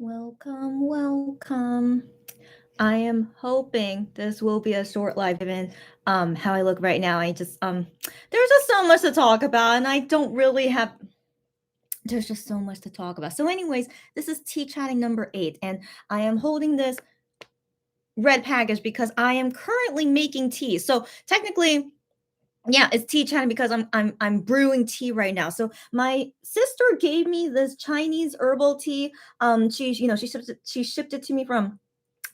Welcome, welcome. I am hoping this will be a short live event. How I look right now, I just there's just so much to talk about, and I don't really have. There's just so much to talk about. So, anyways, this is tea chatting number 8, and I am holding this red package because I am currently making tea. So technically, yeah, it's tea chatting because I'm brewing tea right now. So my sister gave me this Chinese herbal tea. She shipped it to me from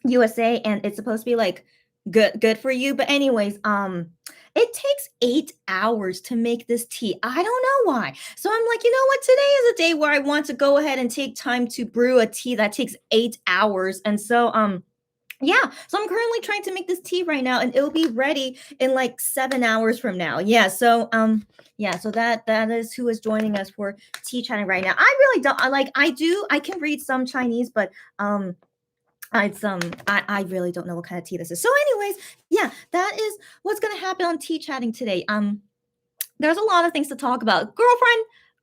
USA, and it's supposed to be like good for you. But anyways, it takes 8 hours to make this tea. I don't know why. So I'm like, you know what? Today is a day where I want to go ahead and take time to brew a tea that takes 8 hours. And so yeah, so I'm currently trying to make this tea right now, and it'll be ready in like 7 hours from now. So that is who is joining us for tea chatting right now. I really don't I can read some Chinese, but I really don't know what kind of tea this is. So, anyways, yeah, that is what's gonna happen on tea chatting today. There's a lot of things to talk about.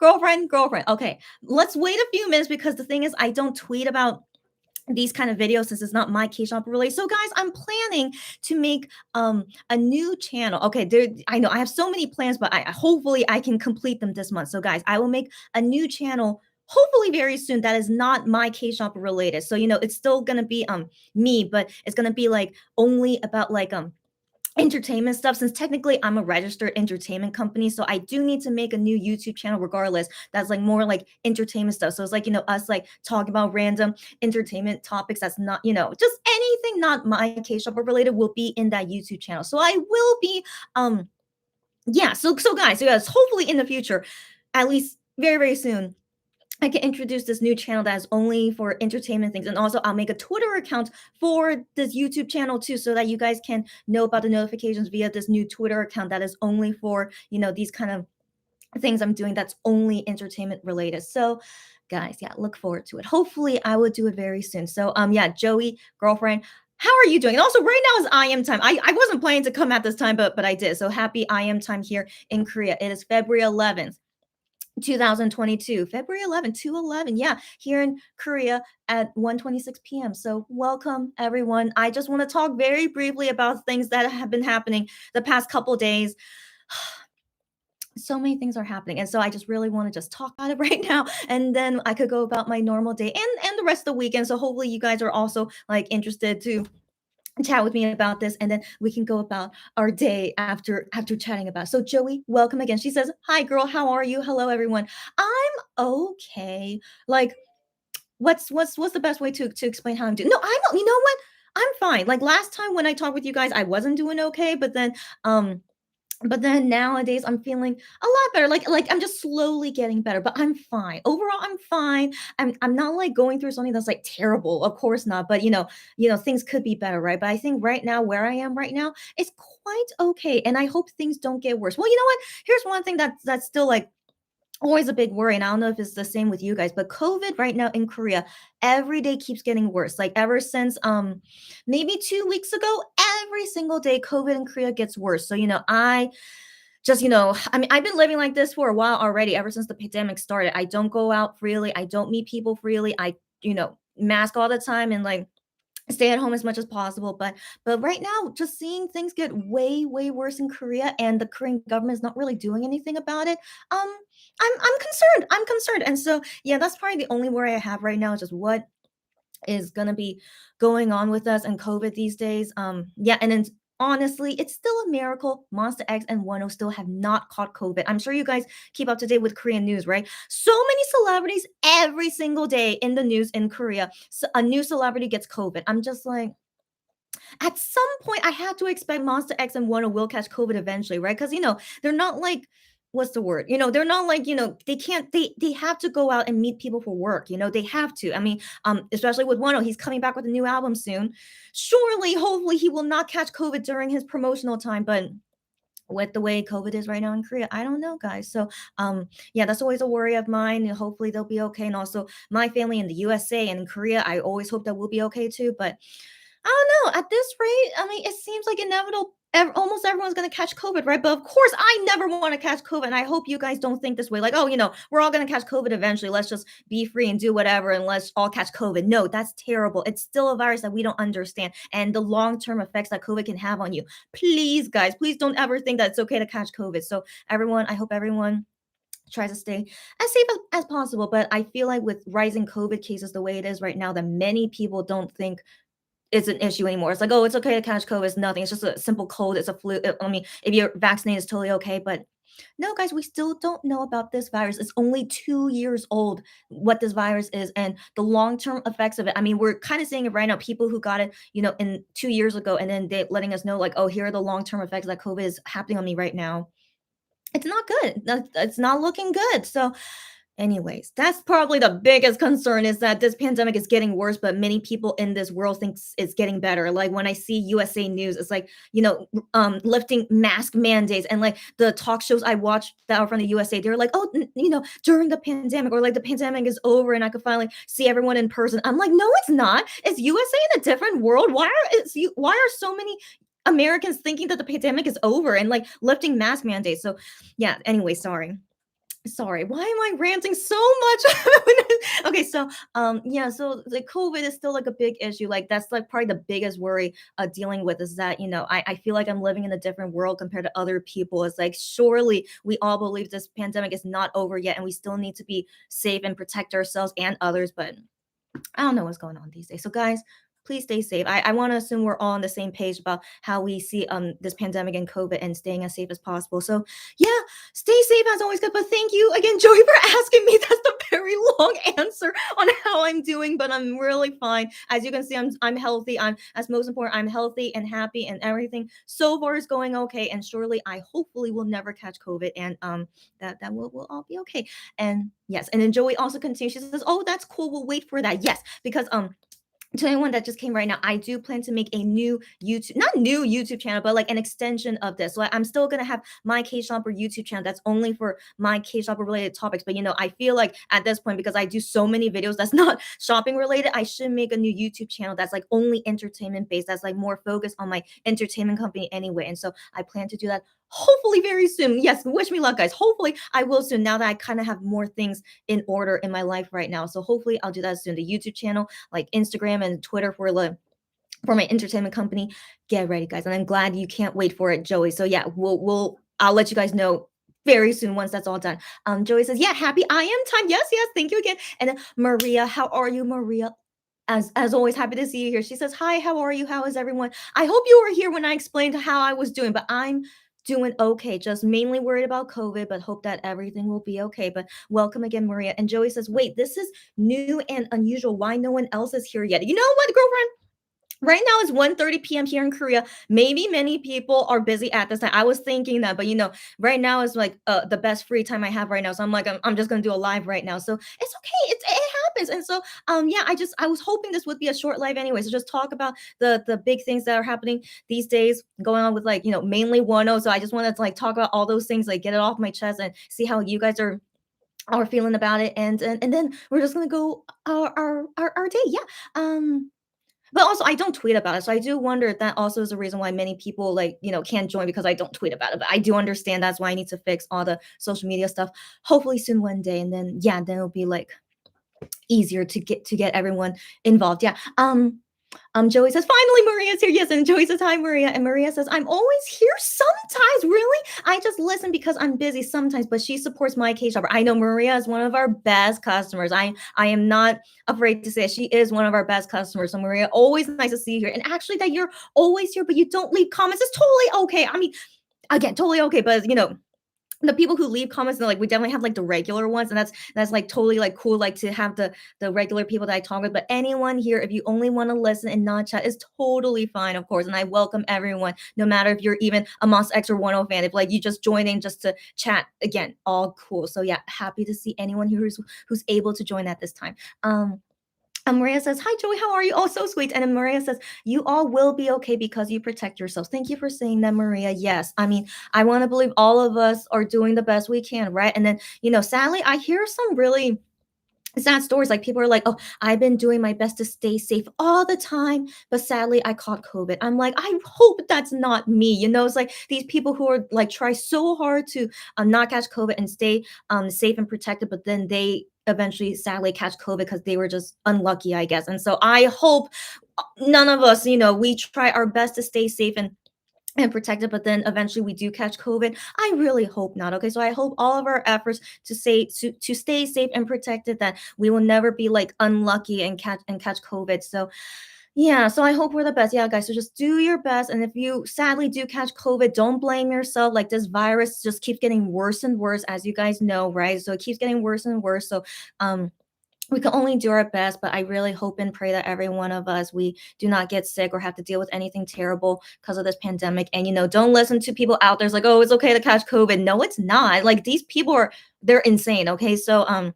Girlfriend. Okay, let's wait a few minutes because the thing is, I don't tweet about these kind of videos since it's not my K-shop related. So guys, I'm planning to make a new channel. Okay, there I know I have so many plans, but I hopefully I can complete them this month. So guys, I will make a new channel hopefully very soon that is not my K-shop related. So it's still going to be me, but it's going to be like only about like entertainment stuff, since technically I'm a registered entertainment company, so I do need to make a new YouTube channel regardless that's like more like entertainment stuff. So it's like us like talking about random entertainment topics that's not just anything not my K-shop related will be in that YouTube channel. So I will be yeah, so guys, so yes, hopefully in the future, at least very very soon, I can introduce this new channel that is only for entertainment things. And also, I'll make a Twitter account for this YouTube channel too, so that you guys can know about the notifications via this new Twitter account that is only for, these kind of things I'm doing that's only entertainment related. So, guys, yeah, look forward to it. Hopefully, I will do it very soon. So, yeah, Joey, girlfriend, how are you doing? And also, right now is IM time. I wasn't planning to come at this time, but I did. So happy IM time here in Korea. It is February 11th. 2022, February 11th, 211. Yeah, here in Korea at 1:26 p.m. So, welcome everyone. I just want to talk very briefly about things that have been happening the past couple days. So many things are happening, and so I just really want to just talk about it right now, and then I could go about my normal day and the rest of the weekend. So hopefully you guys are also like interested to chat with me about this, and then we can go about our day after chatting about it. So Joey, welcome again. She says, hi girl, how are you? Hello everyone. I'm okay. Like, what's the best way to explain how I'm doing? No, I'm, you know what, I'm fine. Like last time when I talked with you guys, I wasn't doing okay, um but then nowadays I'm feeling a lot better. Like I'm just slowly getting better, but I'm fine. Overall, I'm fine. I'm not like going through something that's like terrible. Of course not. But things could be better, right? But I think right now where I am right now is quite okay. And I hope things don't get worse. Well, you know what? Here's one thing that's still like always a big worry, and I don't know if it's the same with you guys, but COVID right now in Korea every day keeps getting worse. Like ever since maybe 2 weeks ago, every single day COVID in Korea gets worse. So I just I mean, I've been living like this for a while already, ever since the pandemic started. I don't go out freely, I don't meet people freely, I mask all the time, and like stay at home as much as possible. But right now, just seeing things get way way worse in Korea, and the Korean government is not really doing anything about it. I'm concerned. I'm concerned. And so yeah, that's probably the only worry I have right now, is just what is going to be going on with us and COVID these days. Yeah, and then honestly, it's still a miracle Monster X and Wonho still have not caught COVID. I'm sure you guys keep up to date with Korean news, right? So many celebrities every single day in the news in Korea. So a new celebrity gets COVID. I'm just like, at some point I had to expect Monster X and Wonho will catch COVID eventually, right? Because they're not like, what's the word? They're not like, they can't, they have to go out and meet people for work. They have to. I mean, especially with Wonho, he's coming back with a new album soon. Surely, hopefully, he will not catch COVID during his promotional time, but with the way COVID is right now in Korea, I don't know, guys. So, yeah, that's always a worry of mine. And hopefully, they'll be okay. And also, my family in the USA and in Korea, I always hope that we'll be okay too. But I don't know. At this rate, I mean, it seems like almost everyone's going to catch COVID, right? But of course, I never want to catch COVID. And I hope you guys don't think this way like, oh, we're all going to catch COVID eventually. Let's just be free and do whatever and let's all catch COVID. No, that's terrible. It's still a virus that we don't understand and the long term effects that COVID can have on you. Please, guys, please don't ever think that it's okay to catch COVID. So, everyone, I hope everyone tries to stay as safe as possible. But I feel like with rising COVID cases the way it is right now, that many people don't think it's an issue anymore. It's like, oh, it's okay to catch COVID. It's nothing. It's just a simple cold. It's a flu. I mean, if you're vaccinated, it's totally okay. But no, guys, we still don't know about this virus. It's only 2 years old, what this virus is, and the long term effects of it. I mean, we're kind of seeing it right now. People who got it, in 2 years ago, and then they letting us know, like, oh, here are the long term effects that COVID is happening on me right now. It's not good. It's not looking good. So, anyways, that's probably the biggest concern is that this pandemic is getting worse, but many people in this world thinks it's getting better. Like when I see USA News, it's like, lifting mask mandates and like the talk shows I watch that are from the USA, they're like, oh, during the pandemic or like the pandemic is over and I could finally see everyone in person. I'm like, no, it's not. It's USA in a different world. Why are so many Americans thinking that the pandemic is over and like lifting mask mandates? So yeah, anyway, sorry, why am I ranting so much? Okay, so yeah, so the COVID is still like a big issue. Like that's like probably the biggest worry dealing with is that I feel like I'm living in a different world compared to other people. It's like surely we all believe this pandemic is not over yet and we still need to be safe and protect ourselves and others, but I don't know what's going on these days. So guys, please stay safe. I want to assume we're all on the same page about how we see this pandemic and COVID and staying as safe as possible. So yeah, stay safe as always, good. But thank you again, Joey, for asking me. That's a very long answer on how I'm doing, but I'm really fine. As you can see, I'm healthy. I'm as most important, I'm healthy and happy and everything so far is going okay. And surely I hopefully will never catch COVID and that will all be okay. And yes, and then Joey also continues. She says, "Oh, that's cool. We'll wait for that." Yes, because to anyone that just came right now, I do plan to make a new YouTube, not new YouTube channel, but like an extension of this. So I'm still gonna have my K-Shopper YouTube channel that's only for my K-Shopper related topics. But I feel like at this point, because I do so many videos that's not shopping related, I should make a new YouTube channel that's like only entertainment based, that's like more focused on my entertainment company anyway. And so I plan to do that hopefully very soon. Yes, wish me luck, guys. Hopefully I will soon now that I kind of have more things in order in my life right now. So hopefully I'll do that soon. The YouTube channel, like Instagram and Twitter for my entertainment company. Get ready, guys. And I'm glad you can't wait for it, Joey. So yeah, I'll let you guys know very soon once that's all done. Joey says, yeah, happy I am time. Yes, yes, thank you again. And then Maria, how are you, Maria? As always, happy to see you here. She says, hi, how are you? How is everyone? I hope you were here when I explained how I was doing, but I'm doing okay. Just mainly worried about COVID, but hope that everything will be okay. But welcome again, Maria. And Joey says, wait, this is new and unusual. Why no one else is here yet? You know what, girlfriend? Right now it's 1:30 p.m. here in Korea. Maybe many people are busy at this time. I was thinking that, but right now is like the best free time I have right now. So I'm like, I'm just gonna do a live right now. So it's okay. It happens. And so yeah, I was hoping this would be a short live anyway. So just talk about the big things that are happening these days, going on with like mainly Wonho. So I just wanted to like talk about all those things, like get it off my chest and see how you guys are feeling about it. And then we're just gonna go our day. Yeah. But also, I don't tweet about it, so I do wonder if that also is a reason why many people like can't join because I don't tweet about it. But I do understand that's why I need to fix all the social media stuff. Hopefully soon one day, and then yeah, then it'll be like easier to get everyone involved. Yeah. Joey says, finally, Maria's here. Yes, and Joey says, hi, Maria. And Maria says, I'm always here sometimes. Really? I just listen because I'm busy sometimes, but she supports my K-Shopper. I know Maria is one of our best customers. I am not afraid to say it. She is one of our best customers. So Maria, always nice to see you here. And actually that you're always here, but you don't leave comments is totally okay. I mean, again, totally okay. But the people who leave comments, like we definitely have like the regular ones, and that's like totally like cool, like to have the regular people that I talk with. But anyone here, if you only want to listen and not chat, is totally fine, of course. And I welcome everyone, no matter if you're even a Monster X or 10 fan. If like you just join in just to chat, again, all cool. So yeah, happy to see anyone who's able to join at this time. And Maria says, hi, Joey, how are you? Oh, so sweet. And then Maria says, you all will be okay because you protect yourselves. Thank you for saying that, Maria. Yes. I mean, I want to believe all of us are doing the best we can, right? And then, sadly, I hear some really sad stories. Like people are like, "Oh, I've been doing my best to stay safe all the time, but sadly I caught COVID." I'm like, I hope that's not me. It's like these people who are like try so hard to not catch COVID and stay safe and protected, but then they eventually sadly catch COVID because they were just unlucky, I guess. And so I hope none of us, we try our best to stay safe and protected, but then eventually we do catch COVID. I really hope not. Okay, so I hope all of our efforts to stay safe and protected, that we will never be like unlucky and catch COVID. So yeah, so I hope we're the best. Yeah, guys. So just do your best, and if you sadly do catch COVID, don't blame yourself. Like this virus just keeps getting worse and worse, as you guys know, right? So it keeps getting worse and worse. So um we can only do our best, but I really hope and pray that every one of us, we do not get sick or have to deal with anything terrible because of this pandemic. And don't listen to people out there's like, oh, it's okay to catch COVID. No, it's not. Like these people they're insane. Okay, so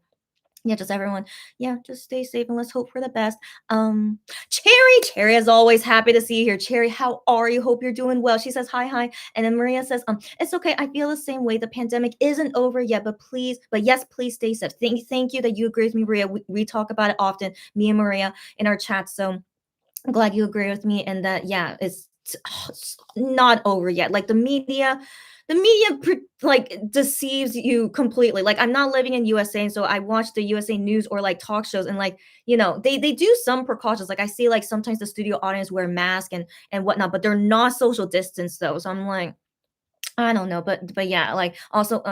yeah, just everyone, yeah, just stay safe and let's hope for the best. um Cherry is always happy to see you here. Cherry, how are you? Hope you're doing well. She says hi. And then Maria says, it's okay, I feel the same way. The pandemic isn't over yet, but yes, please stay safe. Thank you that you agree with me, Maria. We talk about it often, me and Maria, in our chats. So I'm glad you agree with me, and that yeah, it's not over yet. Like the media like deceives you completely. Like I'm not living in USA, and so I watch the USA News or like talk shows, and like they do some precautions. Like I see like sometimes the studio audience wear masks and whatnot, but they're not social distance though. So I'm like, I don't know, but yeah, like also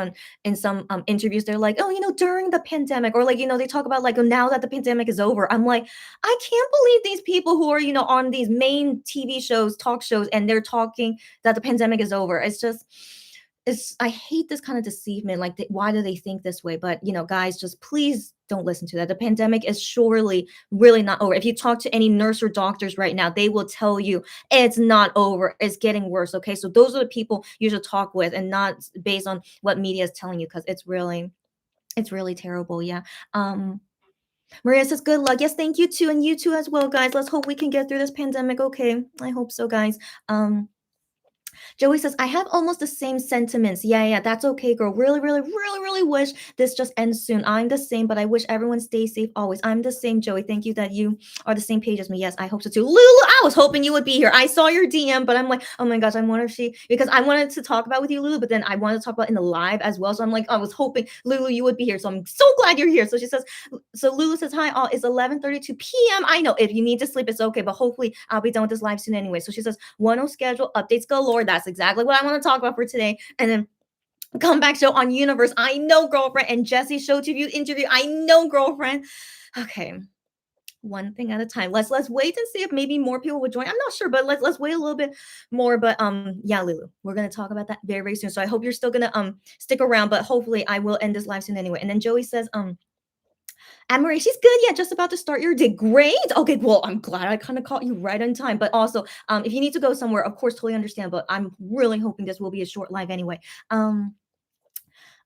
in some interviews, they're like, oh, during the pandemic, or like, they talk about like, oh, now that the pandemic is over. I'm like, I can't believe these people who are, on these main TV shows, talk shows, and they're talking that the pandemic is over. I hate this kind of deceivement. Like, why do they think this way? But guys, just please don't listen to that. The pandemic is surely really not over. If you talk to any nurse or doctors right now, they will tell you it's not over. It's getting worse. Okay, so those are the people you should talk with, and not based on what media is telling you, because it's really terrible. Yeah. Um, Maria says, good luck. Yes, thank you too, and you too as well, guys. Let's hope we can get through this pandemic. Okay, I hope so, guys. Joey says, I have almost the same sentiments. Yeah, that's okay, girl. Really, really, really, really wish this just ends soon. I'm the same, but I wish everyone stays safe always. I'm the same, Joey. Thank you that you are the same page as me. Yes, I hope so too. Lulu, I was hoping you would be here. I saw your DM, but I'm like, oh my gosh, I wonder if because I wanted to talk about with you, Lulu, but then I wanted to talk about in the live as well. So I'm like, I was hoping, Lulu, you would be here. So I'm so glad you're here. So Lulu says, hi, all. It's 11:32 p.m. I know if you need to sleep, it's okay, but hopefully I'll be done with this live soon anyway. So she says, Wonho schedule updates galore. That's exactly what I want to talk about for today. And then comeback show on Universe. I know, girlfriend. And Jesse's show TV interview. I know, girlfriend. Okay. One thing at a time. Let's wait and see if maybe more people would join. I'm not sure, but let's wait a little bit more. But yeah, Lulu, we're gonna talk about that very, very soon. So I hope you're still gonna stick around, but hopefully I will end this live soon anyway. And then Joey says, Anne-Marie, she's good. Yeah, just about to start your day. Great. Okay, well, I'm glad I kind of caught you right on time. But also, if you need to go somewhere, of course, totally understand. But I'm really hoping this will be a short live anyway.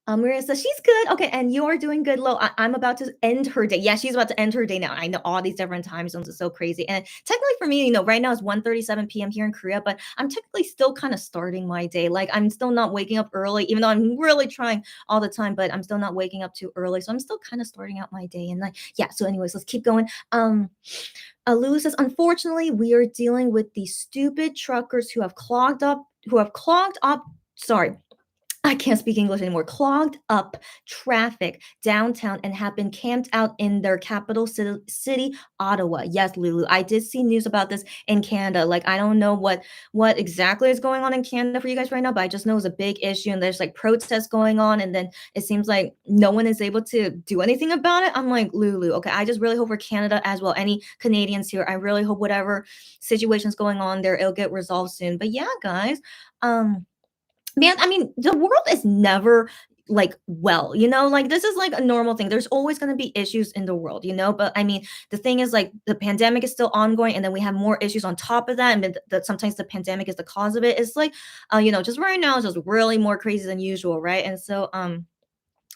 Maria says she's good. Okay, and you're doing good, Lo. I'm about to end her day. Yeah, she's about to end her day now. I know all these different time zones is so crazy. And technically for me, right now it's 1:37 p.m. here in Korea, but I'm technically still kind of starting my day. Like I'm still not waking up early, even though I'm really trying all the time, but I'm still not waking up too early. So I'm still kind of starting out my day. And like, yeah, so anyways, let's keep going. Lulu says, unfortunately, we are dealing with these stupid truckers who have clogged up, sorry, I can't speak English anymore. Clogged up traffic downtown and have been camped out in their capital city, Ottawa. Yes, Lulu, I did see news about this in Canada. Like, I don't know what exactly is going on in Canada for you guys right now, but I just know it's a big issue and there's like protests going on, and then it seems like no one is able to do anything about it. I'm like, Lulu, okay, I just really hope for Canada as well. Any Canadians here, I really hope whatever situation's going on there, it'll get resolved soon. But yeah, guys, man, I mean, the world is never like like this is like a normal thing. There's always going to be issues in the world, but I mean, the thing is like the pandemic is still ongoing, and then we have more issues on top of that, and then that sometimes the pandemic is the cause of it. It's like just right now it's just really more crazy than usual, right? And so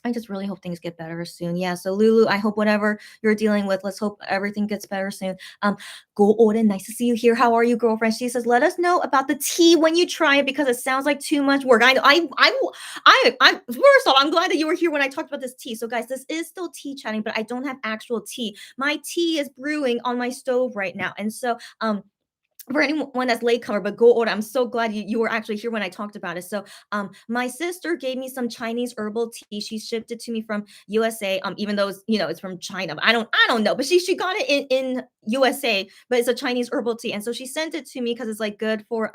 I just really hope things get better soon. Yeah. So Lulu, I hope whatever you're dealing with, let's hope everything gets better soon. Go Odin, nice to see you here. How are you, girlfriend? She says, let us know about the tea when you try it because it sounds like too much work. I know. I first off, I'm glad that you were here when I talked about this tea. So guys, this is still tea chatting, but I don't have actual tea. My tea is brewing on my stove right now, and so for anyone that's latecomer, but go order. I'm so glad you were actually here when I talked about it. So, my sister gave me some Chinese herbal tea. She shipped it to me from USA. Even though it's from China, but I don't know. But she got it in USA, but it's a Chinese herbal tea, and so she sent it to me because it's like good for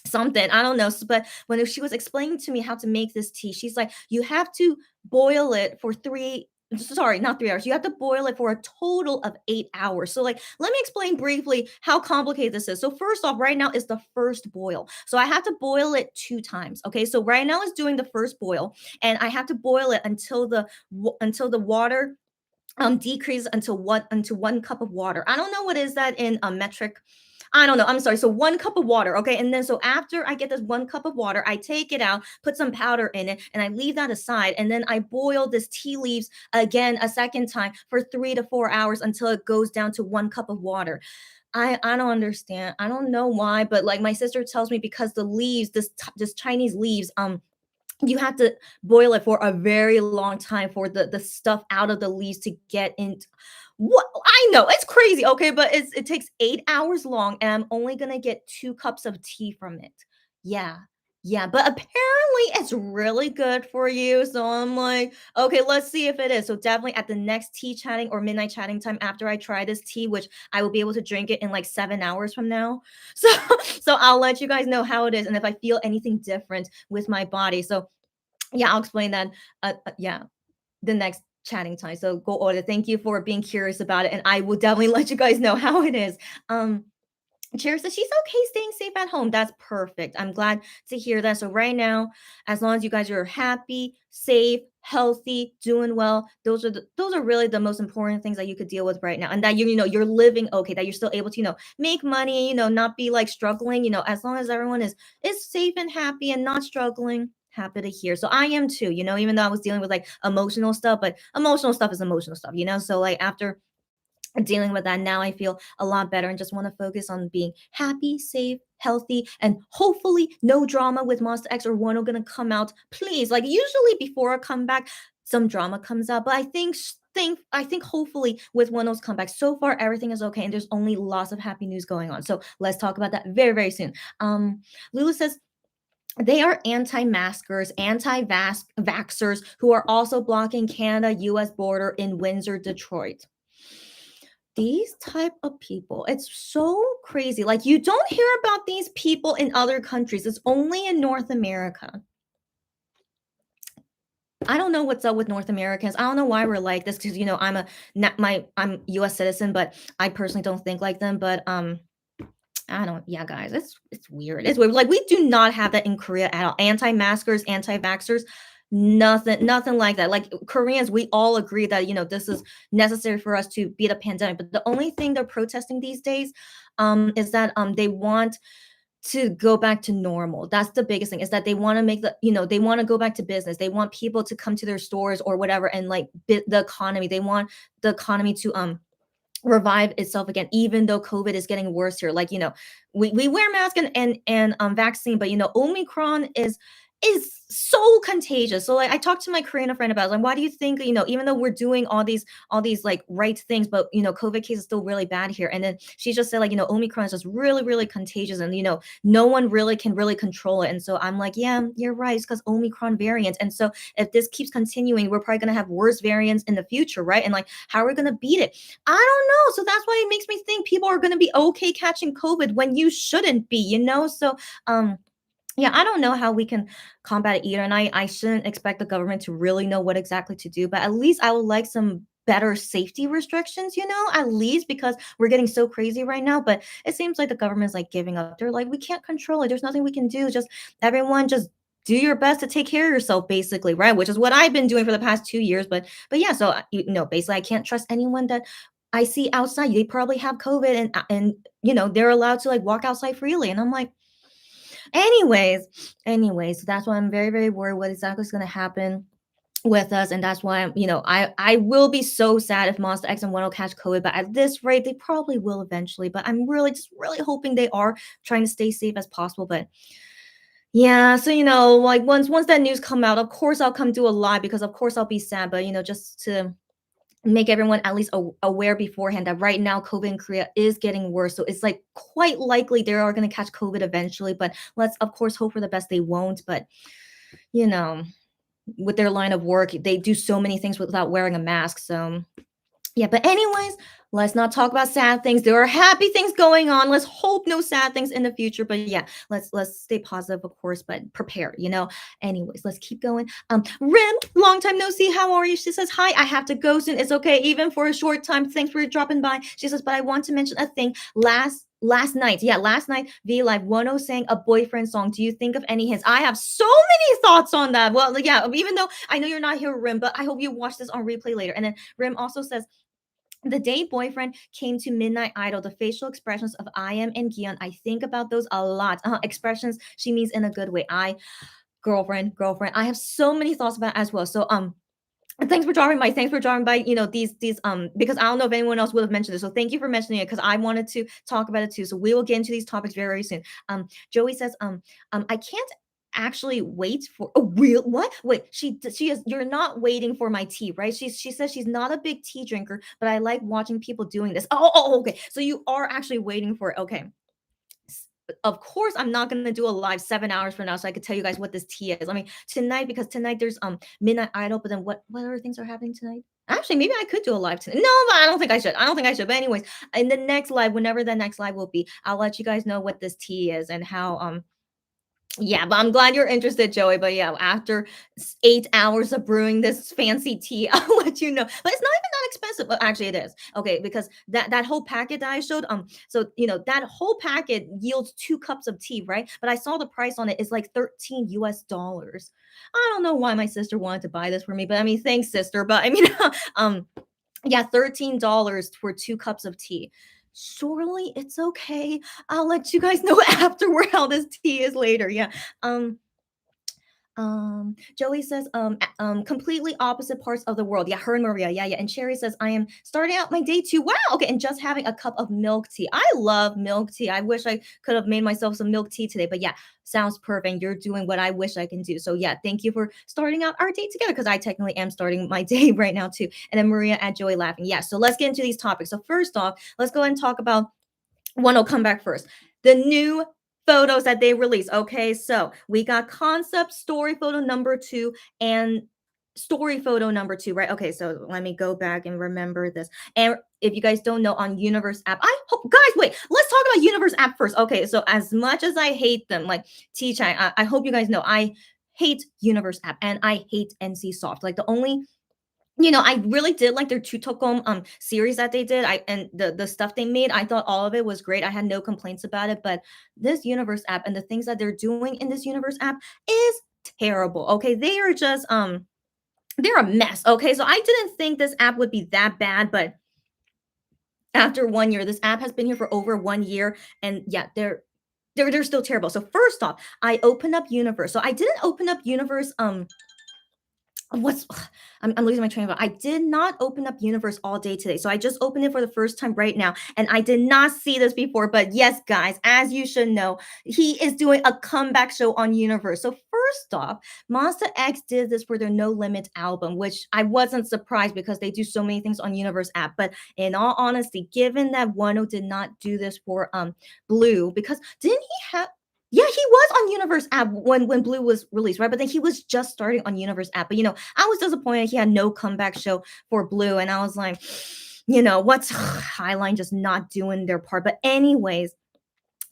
something I don't know. But when she was explaining to me how to make this tea, she's like, you have to boil it for three. Sorry, not 3 hours. You have to boil it for a total of 8 hours. So, like, let me explain briefly how complicated this is. So, first off, right now is the first boil. So, I have to boil it 2 times. Okay. So, right now is doing the first boil, and I have to boil it until the water decrease until 1 cup of water. I don't know what is that in a metric. I don't know. I'm sorry. So 1 cup of water. Okay. And then so after I get this 1 cup of water, I take it out, put some powder in it, and I leave that aside. And then I boil this tea leaves again a second time for 3 to 4 hours until it goes down to 1 cup of water. I don't understand. I don't know why, but like my sister tells me because the leaves, this Chinese leaves, you have to boil it for a very long time for the stuff out of the leaves to get in. What I know, it's crazy, okay, but it takes 8 hours long, and I'm only gonna get 2 cups of tea from it. Yeah, yeah, but apparently it's really good for you. So I'm like, okay, let's see if it is. So definitely at the next tea chatting or midnight chatting time after I try this tea, which I will be able to drink it in like 7 hours from now. So so I'll let you guys know how it is and if I feel anything different with my body. So yeah, I'll explain that. Yeah, the next chatting time. So go order. Thank you for being curious about it, and I will definitely let you guys know how it is. Um, Cheers says she's okay staying safe at home. That's perfect. I'm glad to hear that. So right now, as long as you guys are happy, safe, healthy, doing well, those are really the most important things that you could deal with right now. And that you're living okay, that you're still able to, make money, not be like struggling, as long as everyone is safe and happy and not struggling. Happy to hear. So I am too, even though I was dealing with like emotional stuff, but emotional stuff is emotional stuff. So like after dealing with that now I feel a lot better and just want to focus on being happy, safe, healthy, and hopefully no drama with Monster X or Wonho gonna come out. Please, like usually before a comeback, some drama comes out, but I think hopefully with Wonho's comeback, so far everything is okay and there's only lots of happy news going on. So let's talk about that very very soon. Lulu says they are anti-maskers, anti-vaxxers who are also blocking Canada-US border in Windsor, Detroit. These type of people, it's so crazy. Like you don't hear about these people in other countries. It's only in North America. I don't know what's up with North Americans. I don't know why we're like this because I'm US citizen, but I personally don't think like them. But I don't, yeah, guys, it's weird. It's weird. Like we do not have that in Korea at all. Anti-maskers, anti-vaxxers, nothing like that. Like Koreans, we all agree that this is necessary for us to beat a pandemic. But the only thing they're protesting these days, is that they want to go back to normal. That's the biggest thing is that they want to make they want to go back to business. They want people to come to their stores or whatever and like the economy. They want the economy to revive itself again even though COVID is getting worse here. Like we wear masks and vaccine, but Omicron is so contagious. So like I talked to my Korean friend about it, like why do you think even though we're doing all these like right things, but COVID case is still really bad here. And then she just said like Omicron is just really really contagious and no one really can really control it. And so I'm like, yeah, you're right, it's because Omicron variants. And so if this keeps continuing, we're probably going to have worse variants in the future, right? And like how are we going to beat it? I don't know. So that's why it makes me think people are going to be okay catching COVID when you shouldn't be. So yeah, I don't know how we can combat it either. And I shouldn't expect the government to really know what exactly to do, but at least I would like some better safety restrictions, at least because we're getting so crazy right now. But it seems like the government's like giving up. They're like, we can't control it. There's nothing we can do. Just everyone just do your best to take care of yourself, basically, right? Which is what I've been doing for the past 2 years. But yeah, so basically I can't trust anyone that I see outside. They probably have COVID and they're allowed to like walk outside freely. And I'm like, anyways, so that's why I'm very, very worried what exactly is going to happen. with us, and that's why I will be so sad if Monster X and One will catch COVID, but at this rate they probably will eventually, but I'm really just really hoping they are trying to stay safe as possible. But yeah, so like once that news come out, of course I'll come do a live because of course I'll be sad, but just to make everyone at least aware beforehand that right now COVID in Korea is getting worse. So it's like quite likely they are going to catch COVID eventually, but let's of course hope for the best they won't. But you know, with their line of work, they do so many things without wearing a mask. So yeah, but anyways, let's not talk about sad things. There are happy things going on. Let's hope no sad things in the future. But yeah, let's stay positive, of course, but prepare. Anyways, let's keep going. Rim, long time no see. How are you? She says, hi, I have to go soon. It's okay, even for a short time. Thanks for dropping by. She says, but I want to mention a thing. Last night, V Live Wonho sang a boyfriend song. Do you think of any hints? I have so many thoughts on that. Well, like, yeah, even though I know you're not here, Rim, but I hope you watch this on replay later. And then Rim also says, the day boyfriend came to Midnight Idol, the facial expressions of I am and Gion, I think about those a lot. Expressions she means in a good way. Girlfriend. I have so many thoughts about it as well. So thanks for dropping by. Thanks for dropping by. These because I don't know if anyone else would have mentioned this. So thank you for mentioning it because I wanted to talk about it too. So we will get into these topics very, very soon. Joey says, I can't actually wait for a real what? Wait, she is you're not waiting for my tea, right? She says she's not a big tea drinker, but I like watching people doing this. Okay. So you are actually waiting for it. Okay. Of course, I'm not gonna do a live 7 hours from now, so I could tell you guys what this tea is. I mean, tonight because tonight there's Midnight Idol, but then what other things are happening tonight? Actually, maybe I could do a live tonight. No, but I don't think I should. I don't think I should. But anyways, in the next live, whenever the next live will be, I'll let you guys know what this tea is and how yeah, but I'm glad you're interested, Joey. But yeah, after 8 hours of brewing this fancy tea, I'll let you know. But it's not even that expensive. Well, actually, it is. Okay, because that whole packet that I showed, so that whole packet yields 2 cups of tea, right? But I saw the price on it is like $13 US. I don't know why my sister wanted to buy this for me, but I mean, thanks, sister. But I mean, um, yeah, $13 for 2 cups of tea. Surely it's okay. I'll let you guys know afterward how this tea is later. Yeah. Um, Joey says, completely opposite parts of the world. Yeah, her and Maria. Yeah. And Cherry says, I am starting out my day too. Wow. Okay. And just having a cup of milk tea. I love milk tea. I wish I could have made myself some milk tea today. But yeah, sounds perfect. You're doing what I wish I can do. So yeah, thank you for starting out our day together because I technically am starting my day right now too. And then Maria and Joey laughing. Yeah. So let's get into these topics. So first off, let's go ahead and talk about one will come back first. The new photos that they released. Okay, so we got concept story photo number 2 and story photo number 2, right? Okay, so let me go back and remember this. And if you guys don't know, on Universe app, I hope guys wait. Let's talk about Universe app first. Okay, so as much as I hate them, like T-Chang, I hope you guys know I hate Universe app and I hate NC Soft. Like the only I really did like their Tutokom series that they did. And the stuff they made, I thought all of it was great. I had no complaints about it. But this Universe app and the things that they're doing in this Universe app is terrible. Okay. They are just they're a mess. Okay. So I didn't think this app would be that bad, but after 1 year, this app has been here for over 1 year. And yeah, they're still terrible. So first off, I opened up Universe. So I didn't open up Universe what's I'm losing my train of thought. I did not open up Universe all day today. So I just opened it for the first time right now. And I did not see this before. But yes, guys, as you should know, he is doing a comeback show on Universe. So first off, Monster X did this for their No Limit album, which I wasn't surprised because they do so many things on Universe app. But in all honesty, given that Wano did not do this for Blue, because didn't he have yeah, he was on Universe app when Blue was released, right? But then he was just starting on Universe app. But I was disappointed he had no comeback show for Blue, and I was like, what's Highline just not doing their part? But anyways,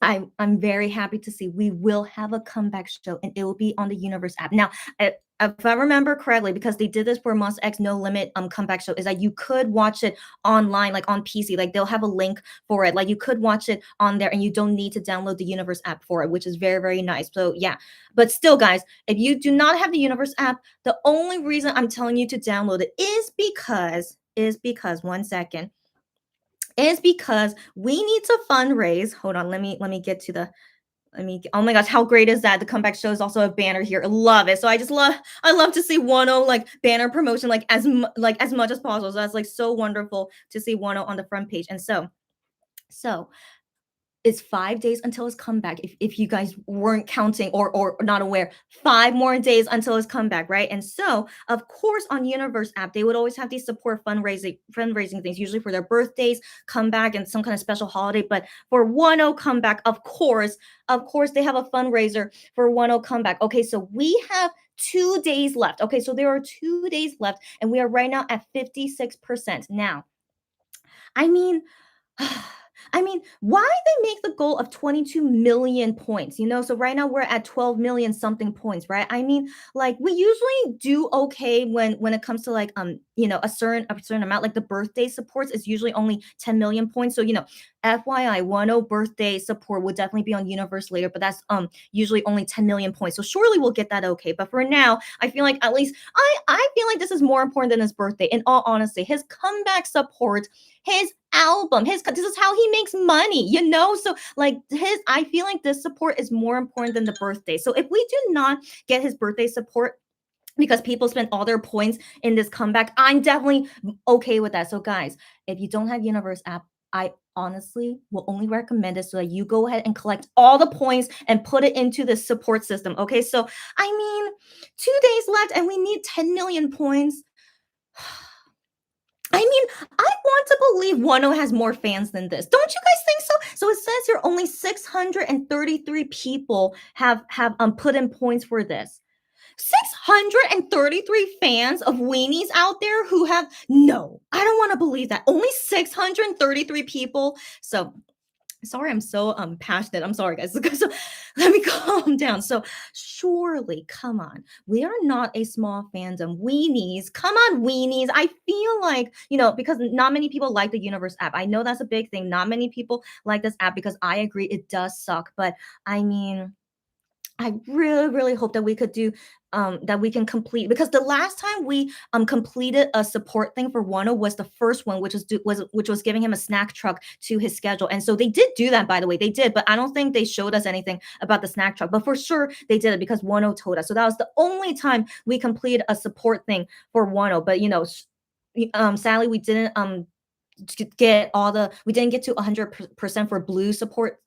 I'm very happy to see we will have a comeback show and it will be on the Universe app. Now, if I remember correctly, because they did this for Monster X No Limit comeback show, is that you could watch it online, like on PC. Like they'll have a link for it. Like you could watch it on there and you don't need to download the Universe app for it, which is very, very nice. So yeah. But still, guys, if you do not have the Universe app, the only reason I'm telling you to download it is because 1 second is because we need to fundraise. Hold on, let me get to the I mean, oh my gosh, how great is that? The comeback show is also a banner here. I love it. So I love to see Wonho like banner promotion like like as much as possible. So that's like so wonderful to see Wonho on the front page. And so it's 5 days until his comeback. If you guys weren't counting or not aware, 5 more days until his comeback, right? And so, of course, on Universe app, they would always have these support fundraising things, usually for their birthdays, comeback, and some kind of special holiday. But for 1-0 comeback, of course, they have a fundraiser for 1-0 comeback. Okay, so we have 2 days left. Okay, so there are 2 days left, and we are right now at 56%. Now, I mean, I mean, why they make the goal of 22 million points, you know? So right now we're at 12 million something points, right? I mean, like we usually do okay when it comes to like a certain amount. Like the birthday supports is usually only 10 million points. So FYI, 1-0 birthday support will definitely be on Universe later, but that's usually only 10 million points. So surely we'll get that okay. But for now, I feel like at least I feel like this is more important than his birthday. In all honesty, his comeback support, his album, his this is how he makes money, so like his I feel like this support is more important than the birthday. So if we do not get his birthday support because people spend all their points in this comeback, I'm definitely okay with that. So guys, if you don't have Universe app, I honestly will only recommend it so that you go ahead and collect all the points and put it into the support system. Okay, so I mean, 2 days left and we need 10 million points. I mean, I want to believe Wano has more fans than this. Don't you guys think so? So it says here only 633 people have put in points for this. 633 fans of weenies out there who have no, I don't want to believe that. Only 633 people. So sorry, I'm so passionate. I'm sorry, guys. So let me calm down. So surely, come on, we are not a small fandom. Weenies, come on, weenies. I feel like because not many people like the Universe app. I know that's a big thing. Not many people like this app because I agree it does suck. But I mean, I really, really hope that we could do that we can complete because the last time we completed a support thing for Wano was the first one, which was giving him a snack truck to his schedule. And so they did do that, by the way. They did, but I don't think they showed us anything about the snack truck. But for sure they did it because Wano told us. So that was the only time we completed a support thing for Wano. But sadly we didn't we didn't get to 100% for blue support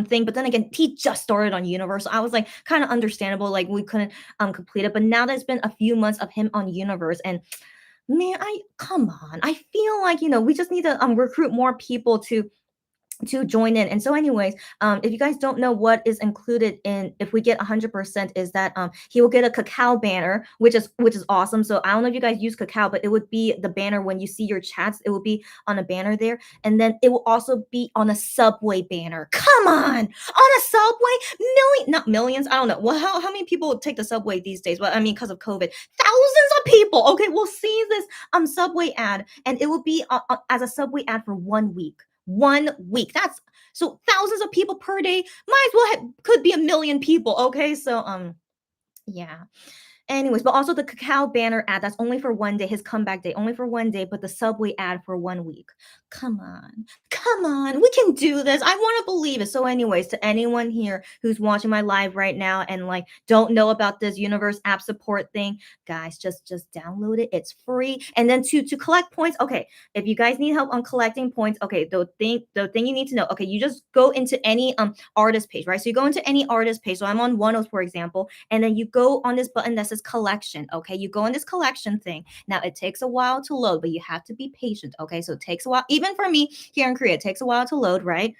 thing. But then again, he just started on Universe. So I was like kind of understandable, like we couldn't complete it. But now that it's been a few months of him on Universe, and man, I come on. I feel like, we just need to recruit more people to join in. And so anyways, if you guys don't know what is included in if we get 100% is that he will get a cacao banner, which is awesome. So I don't know if you guys use cacao, but it would be the banner when you see your chats, it will be on a banner there. And then it will also be on a subway banner. Come on a subway, not millions, I don't know. Well, how many people take the subway these days? Well, I mean, because of COVID, thousands of people. Okay, we'll see this subway ad, and it will be as a subway ad for 1 week. 1 week. That's so thousands of people per day. Might as well could be a million people. Okay, so yeah. Anyways, but also the cacao banner ad, that's only for 1 day, his comeback day, only for 1 day, but the subway ad for 1 week. Come on. Come on. We can do this. I want to believe it. So, anyways, to anyone here who's watching my live right now and like don't know about this Universe app support thing, guys, just download it. It's free. And then to collect points, okay, if you guys need help on collecting points, okay, the thing you need to know, okay, you just go into any artist page, right? So you go into any artist page. So I'm on Wonho, for example, and then you go on this button that says collection. Okay, you go in this collection thing. Now it takes a while to load, but you have to be patient. Okay, so it takes a while, even for me here in Korea, it takes a while to load, right?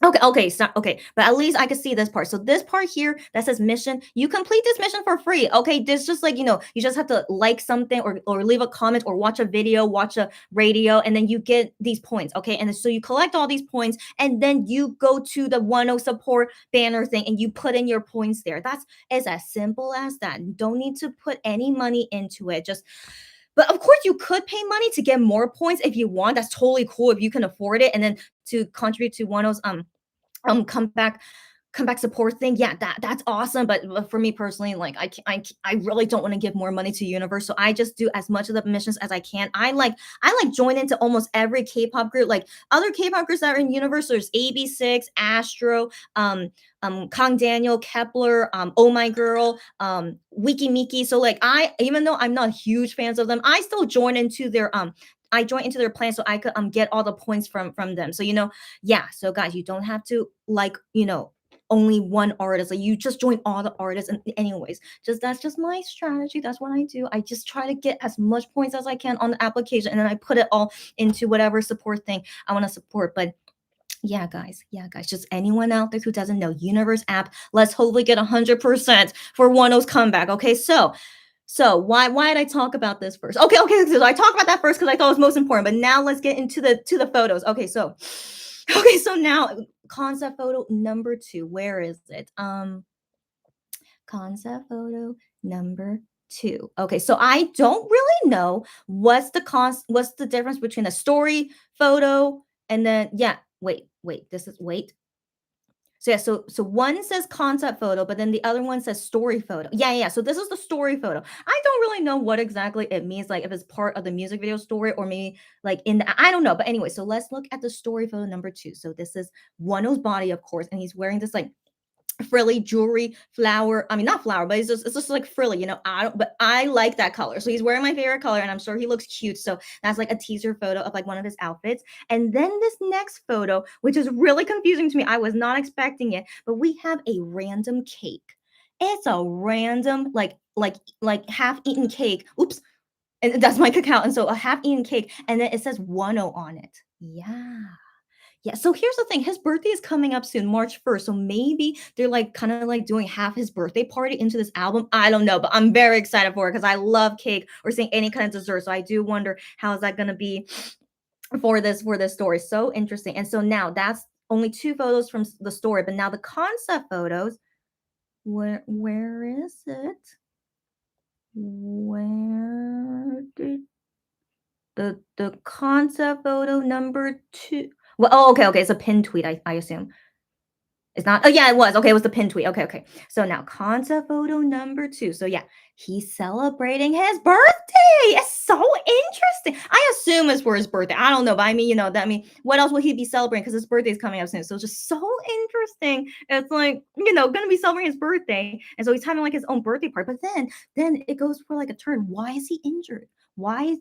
Okay, so okay, but at least I can see this part. So this part here that says mission, you complete this mission for free. Okay, this just like you just have to like something or leave a comment or watch a video, watch a radio, and then you get these points. Okay, and so you collect all these points, and then you go to the 1-0 support banner thing, and you put in your points there. That's as simple as that. You don't need to put any money into it. But of course, you could pay money to get more points if you want. That's totally cool if you can afford it, and then to contribute to 1-0's comeback comeback support thing, yeah, that's awesome. But for me personally, like I really don't want to give more money to Universe, so I just do as much of the missions as I can. I like join into almost every K-pop group, like other K-pop groups that are in Universe. There's AB6, Astro, Kang Daniel, Kepler, Oh My Girl, Wiki Miki. So like even though I'm not huge fans of them, I still join into their I join into their plan so I could get all the points from them. So yeah. So guys, you don't have to like only one artist. Like you just join all the artists. And anyways, that's just my strategy. That's what I do. I just try to get as much points as I can on the application, and then I put it all into whatever support thing I want to support. But yeah, guys, just anyone out there who doesn't know Universe app, let's hopefully get 100% for Wonho's comeback. Okay, so why did I talk about this first? Okay. So I talked about that first because I thought it was most important. But now let's get into the photos. Okay, so now concept photo number 2. Where is it? Concept photo number 2. Okay, so I don't really know what's the difference between a story photo and then yeah. Wait. This is wait. So yeah, so one says concept photo, but then the other one says story photo. Yeah. So this is the story photo. I don't really know what exactly it means, like if it's part of the music video story or maybe like I don't know. But anyway, so let's look at the story photo number 2. So this is Wano's body, of course, and he's wearing this like frilly jewelry flower. I mean, not flower, but it's just like frilly, I don't, but I like that color. So he's wearing my favorite color, and I'm sure he looks cute. So that's like a teaser photo of like one of his outfits. And then this next photo, which is really confusing to me, I was not expecting it, but we have a random cake. It's a random like half eaten cake. Oops. And that's my cacao. And so a half eaten cake, and then it says Wano on it. Yeah, so here's the thing. His birthday is coming up soon, March 1st. So maybe they're like kind of like doing half his birthday party into this album. I don't know, but I'm very excited for it because I love cake or saying any kind of dessert. So I do wonder how is that going to be for this story. So interesting. And so now that's only 2 photos from the story, but now the concept photos. Where is it? Where did the concept photo number 2? Well, oh, okay. It's a pin tweet, I assume. It's not. Oh, yeah, it was. Okay, it was the pin tweet. Okay. So now concept photo number 2. So yeah, he's celebrating his birthday. It's so interesting. I assume it's for his birthday. I don't know, but I mean, what else would he be celebrating? Because his birthday is coming up soon. So it's just so interesting. It's like, gonna be celebrating his birthday. And so he's having like his own birthday party. But then it goes for like a turn. Why is he injured? Why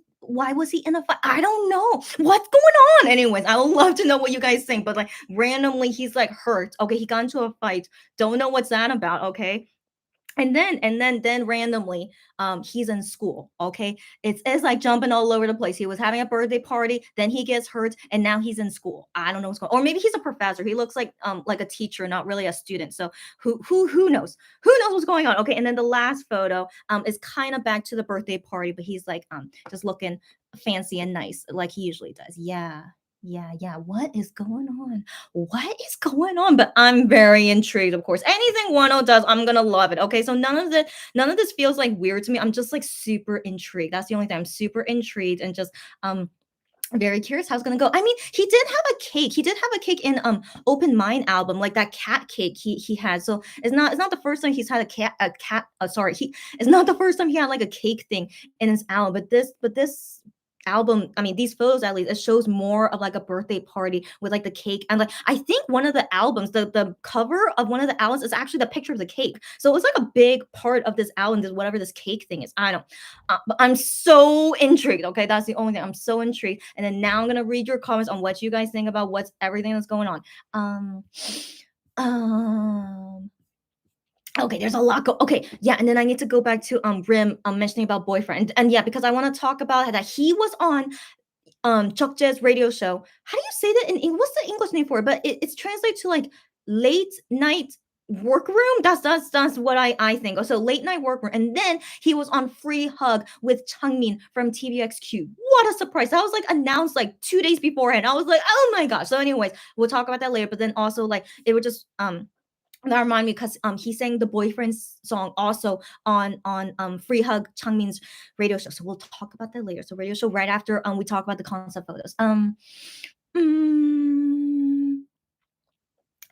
was he in a fight? I don't know. What's going on? Anyways, I would love to know what you guys think. But like randomly, he's like hurt. Okay, he got into a fight. Don't know what's that about. Okay, and then randomly he's in school. Okay, it's like jumping all over the place. He was having a birthday party, then he gets hurt, and now he's in school. I don't know what's going on. Or maybe he's a professor. He looks like a teacher, not really a student. So who knows what's going on. Okay, and then the last photo is kind of back to the birthday party, but he's like just looking fancy and nice like he usually does. Yeah. What is going on? What is going on? But I'm very intrigued, of course. Anything Wano does, I'm gonna love it. Okay, so none of this feels like weird to me. I'm just like super intrigued. That's the only thing. I'm super intrigued and just very curious how it's gonna go. I mean, he did have a cake. He did have a cake in Open Mind album, like that cat cake he had. So it's not the first time he's had a cat. Sorry, it's not the first time he had like a cake thing in his album. But this album, I mean, these photos at least, it shows more of like a birthday party with like the cake. And like I think one of the albums, the cover of one of the albums is actually the picture of the cake. So it was like a big part of this album, this whatever this cake thing is. I don't but I'm so intrigued. Okay, that's the only thing. I'm so intrigued. And then now I'm gonna read your comments on what you guys think about what's everything that's going on. Um, um. Okay, there's a lot. Okay, yeah, and then I need to go back to Rim mentioning about boyfriend, and yeah, because I want to talk about that he was on Chokje's radio show. How do you say that in English? What's the English name for it? But it's translated to like late night workroom. That's what I think. So late night workroom, and then he was on Free Hug with Changmin from TVXQ. What a surprise! That was like announced like 2 days beforehand. I was like, oh my gosh. So, anyways, we'll talk about that later. But then also like it would just that remind me because he sang the boyfriend's song also on Free Hug Changmin's radio show. So we'll talk about that later. So radio show right after we talk about the concept photos. Mm,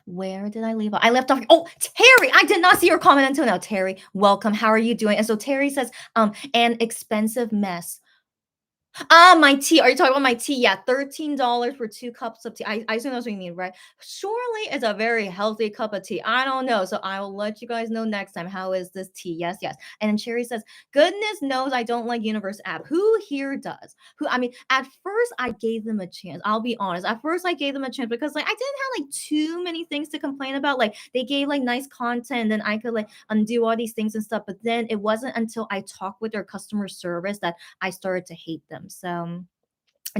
Where did I leave off? I left off. Oh, Terry, I did not see your comment until now. Terry, welcome. How are you doing? And so Terry says, an expensive mess. Ah, my tea. Are you talking about my tea? Yeah, $13 for 2 cups of tea. I assume that's what you mean, right? Surely it's a very healthy cup of tea. I don't know. So I will let you guys know next time. How is this tea? Yes, yes. And then Cherry says, goodness knows I don't like Universe app. Who here does? Who I mean, at first I gave them a chance. I'll be honest. At first I gave them a chance because like I didn't have like too many things to complain about. Like they gave like nice content, and then I could like undo all these things and stuff. But then it wasn't until I talked with their customer service that I started to hate them. So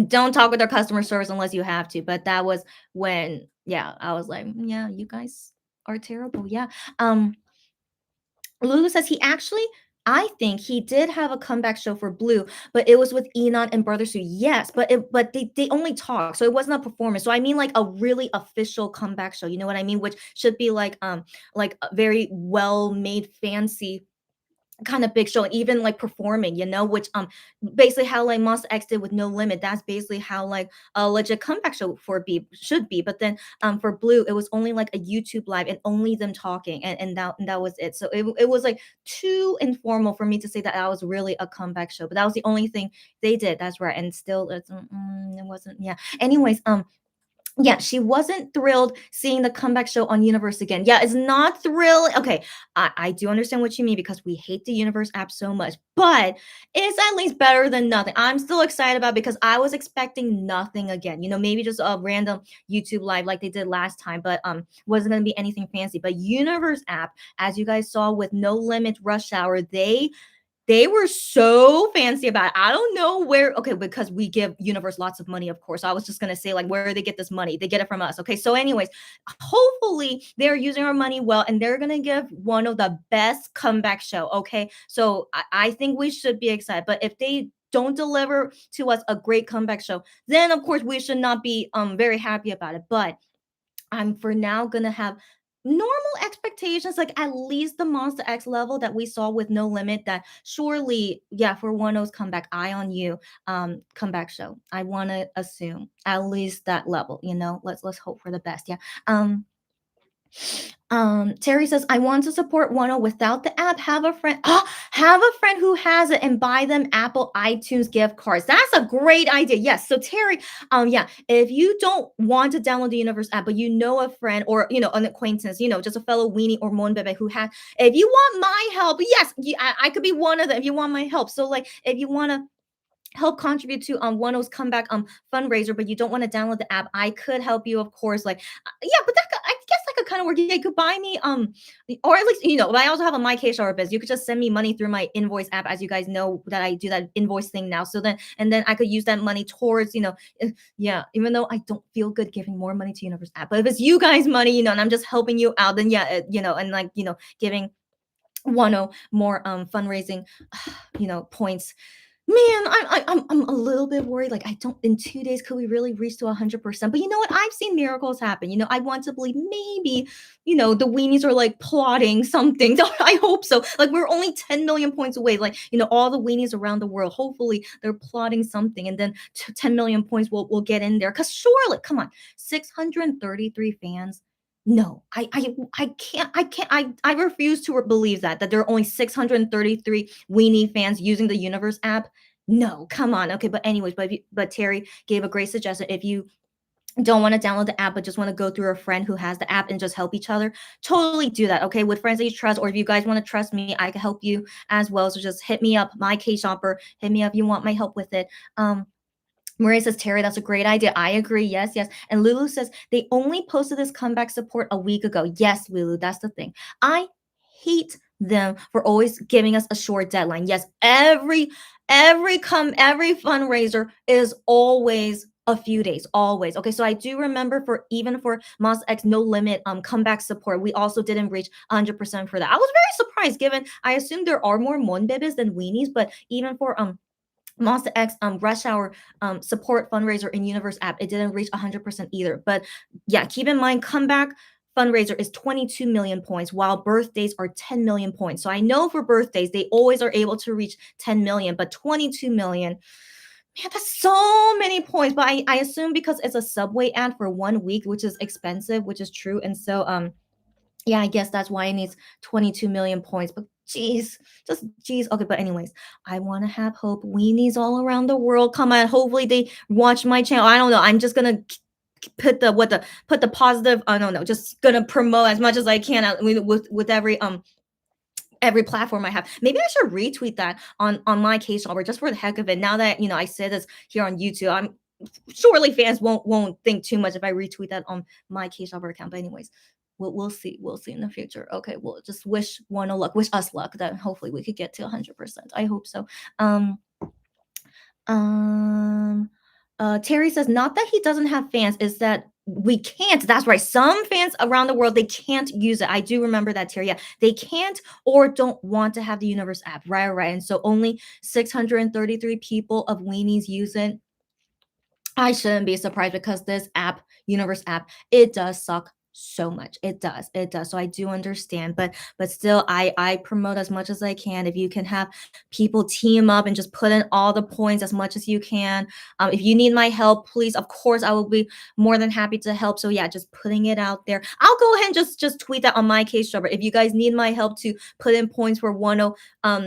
don't talk with their customer service unless you have to. But that was when, yeah, I was like, yeah, you guys are terrible. Yeah. Um, Lulu says he actually, I think he did have a comeback show for Blue, but it was with Enon and Brother Sue. Yes, but they only talk, so it wasn't a performance. So I mean like a really official comeback show. You know what I mean? Which should be like a very well made, fancy kind of big show, and even like performing, which basically how like Monster X did with No Limit. That's basically how like a legit comeback show for B should be. But then for Blue, it was only like a YouTube live and only them talking, and that was it. So it was like too informal for me to say that that was really a comeback show. But that was the only thing they did. That's right, and still it wasn't. Yeah. Anyways, yeah, she wasn't thrilled seeing the comeback show on Universe again. Yeah, it's not thrilling. Okay, I do understand what you mean because we hate the Universe app so much, but it's at least better than nothing. I'm still excited about it because I was expecting nothing again. Maybe just a random YouTube live like they did last time, but wasn't gonna be anything fancy. But Universe app, as you guys saw with No Limit Rush Hour, they were so fancy about it. I don't know where, okay, because we give Universe lots of money, of course. I was just gonna say, like, where do they get this money? They get it from us. Okay. So, anyways, hopefully they're using our money well and they're gonna give one of the best comeback show. Okay. So I think we should be excited. But if they don't deliver to us a great comeback show, then of course we should not be very happy about it. But I'm for now gonna have normal expectations, like at least the Monster X level that we saw with No Limit. That surely, yeah, for Wonho's comeback, Eye on You, comeback show. I want to assume at least that level. Let's hope for the best. Yeah. Terry says, I want to support Wonho without the app. Have a friend who has it and buy them Apple iTunes gift cards. That's a great idea. Yes. So Terry, yeah, if you don't want to download the Universe app, but you know a friend or an acquaintance, just a fellow weenie or mon bebe who has, if you want my help, yes, I could be one of them if you want my help. So like if you want to help contribute to Wonho's comeback fundraiser, but you don't want to download the app, I could help you, of course. Like, yeah, but I guess that could kind of work. Yeah, you could buy me or at least I also have a My Shower biz. You could just send me money through my invoice app, as you guys know that I do that invoice thing now. So then I could use that money towards yeah. Even though I don't feel good giving more money to Universe app, but if it's you guys' money, and I'm just helping you out, then yeah, and like giving Wonho more fundraising points. Man, I'm a little bit worried. Like, I don't. In 2 days, could we really reach to 100%? But you know what? I've seen miracles happen. I want to believe maybe, the weenies are like plotting something. I hope so. Like, we're only 10 million points away. Like, all the weenies around the world. Hopefully, they're plotting something, and then 10 million points will get in there. Cause surely, come on, 633 fans. No, I refuse to believe that there are only 633 weenie fans using the Universe app. No, come on. Okay, but anyways, but Terry gave a great suggestion. If you don't want to download the app but just want to go through a friend who has the app and just help each other, totally do that. Okay, with friends that you trust, or if you guys want to trust me, I can help you as well. So just hit me up, my K shopper. Hit me up if you want my help with it. Maria says, Terry, that's a great idea. I agree. Yes, yes. And Lulu says, they only posted this comeback support a week ago. Yes, Lulu, that's the thing. I hate them for always giving us a short deadline. Yes, every fundraiser is always a few days, always. Okay, so I do remember even for Monster X No Limit comeback support, we also didn't reach 100% for that. I was very surprised, given I assume there are more Monbebes than weenies, but even for Monster X Rush Hour support fundraiser in Universe app, it didn't reach 100% either. But yeah, keep in mind, comeback fundraiser is 22 million points, while birthdays are 10 million points. So I know for birthdays, they always are able to reach 10 million, but 22 million, Man, that's so many points. But I assume because it's a Subway ad for 1 week, which is expensive, which is true. And so yeah, I guess that's why it needs 22 million points. But geez, just geez. Okay, but anyways, I want to have hope. Weenies all around the world. Come on, hopefully they watch my channel. I don't know. I'm just gonna put the positive. I don't know. Just gonna promote as much as I can with every platform I have. Maybe I should retweet that on my case shopper just for the heck of it. Now that I say this here on YouTube, I'm surely fans won't think too much if I retweet that on my case shopper account. But anyways, we'll see. We'll see in the future. Okay, we'll just wish one luck, wish us luck that hopefully we could get to 100%. I hope so. Um um, Terry says, not that he doesn't have fans, is that we can't. That's right. Some fans around the world, they can't use it. I do remember that, Terry. Yeah, they can't or don't want to have the Universe app. Right, right. And so only 633 people of Weenies use it. I shouldn't be surprised because this app, Universe app, it does suck so much. It does. It does. So I do understand, but still I promote as much as I can. If you can have people team up and just put in all the points as much as you can. If you need my help, please, of course, I will be more than happy to help. So yeah, just putting it out there. I'll go ahead and just tweet that on my case server. If you guys need my help to put in points for Wonho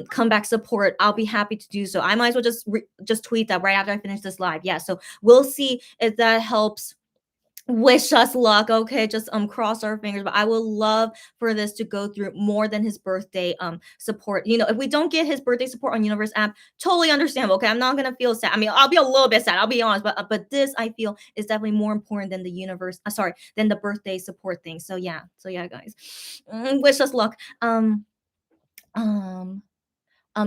comeback support, I'll be happy to do so. I might as well just tweet that right after I finish this live. Yeah. So we'll see if that helps. Wish us luck. Okay, just cross our fingers. But I would love for this to go through more than his birthday support. If we don't get his birthday support on Universe app, totally understandable. Okay, I'm not gonna feel sad. I mean, I'll be a little bit sad. I'll be honest, but this I feel is definitely more important than the universe. Sorry, than the birthday support thing. So yeah, guys, wish us luck. Um,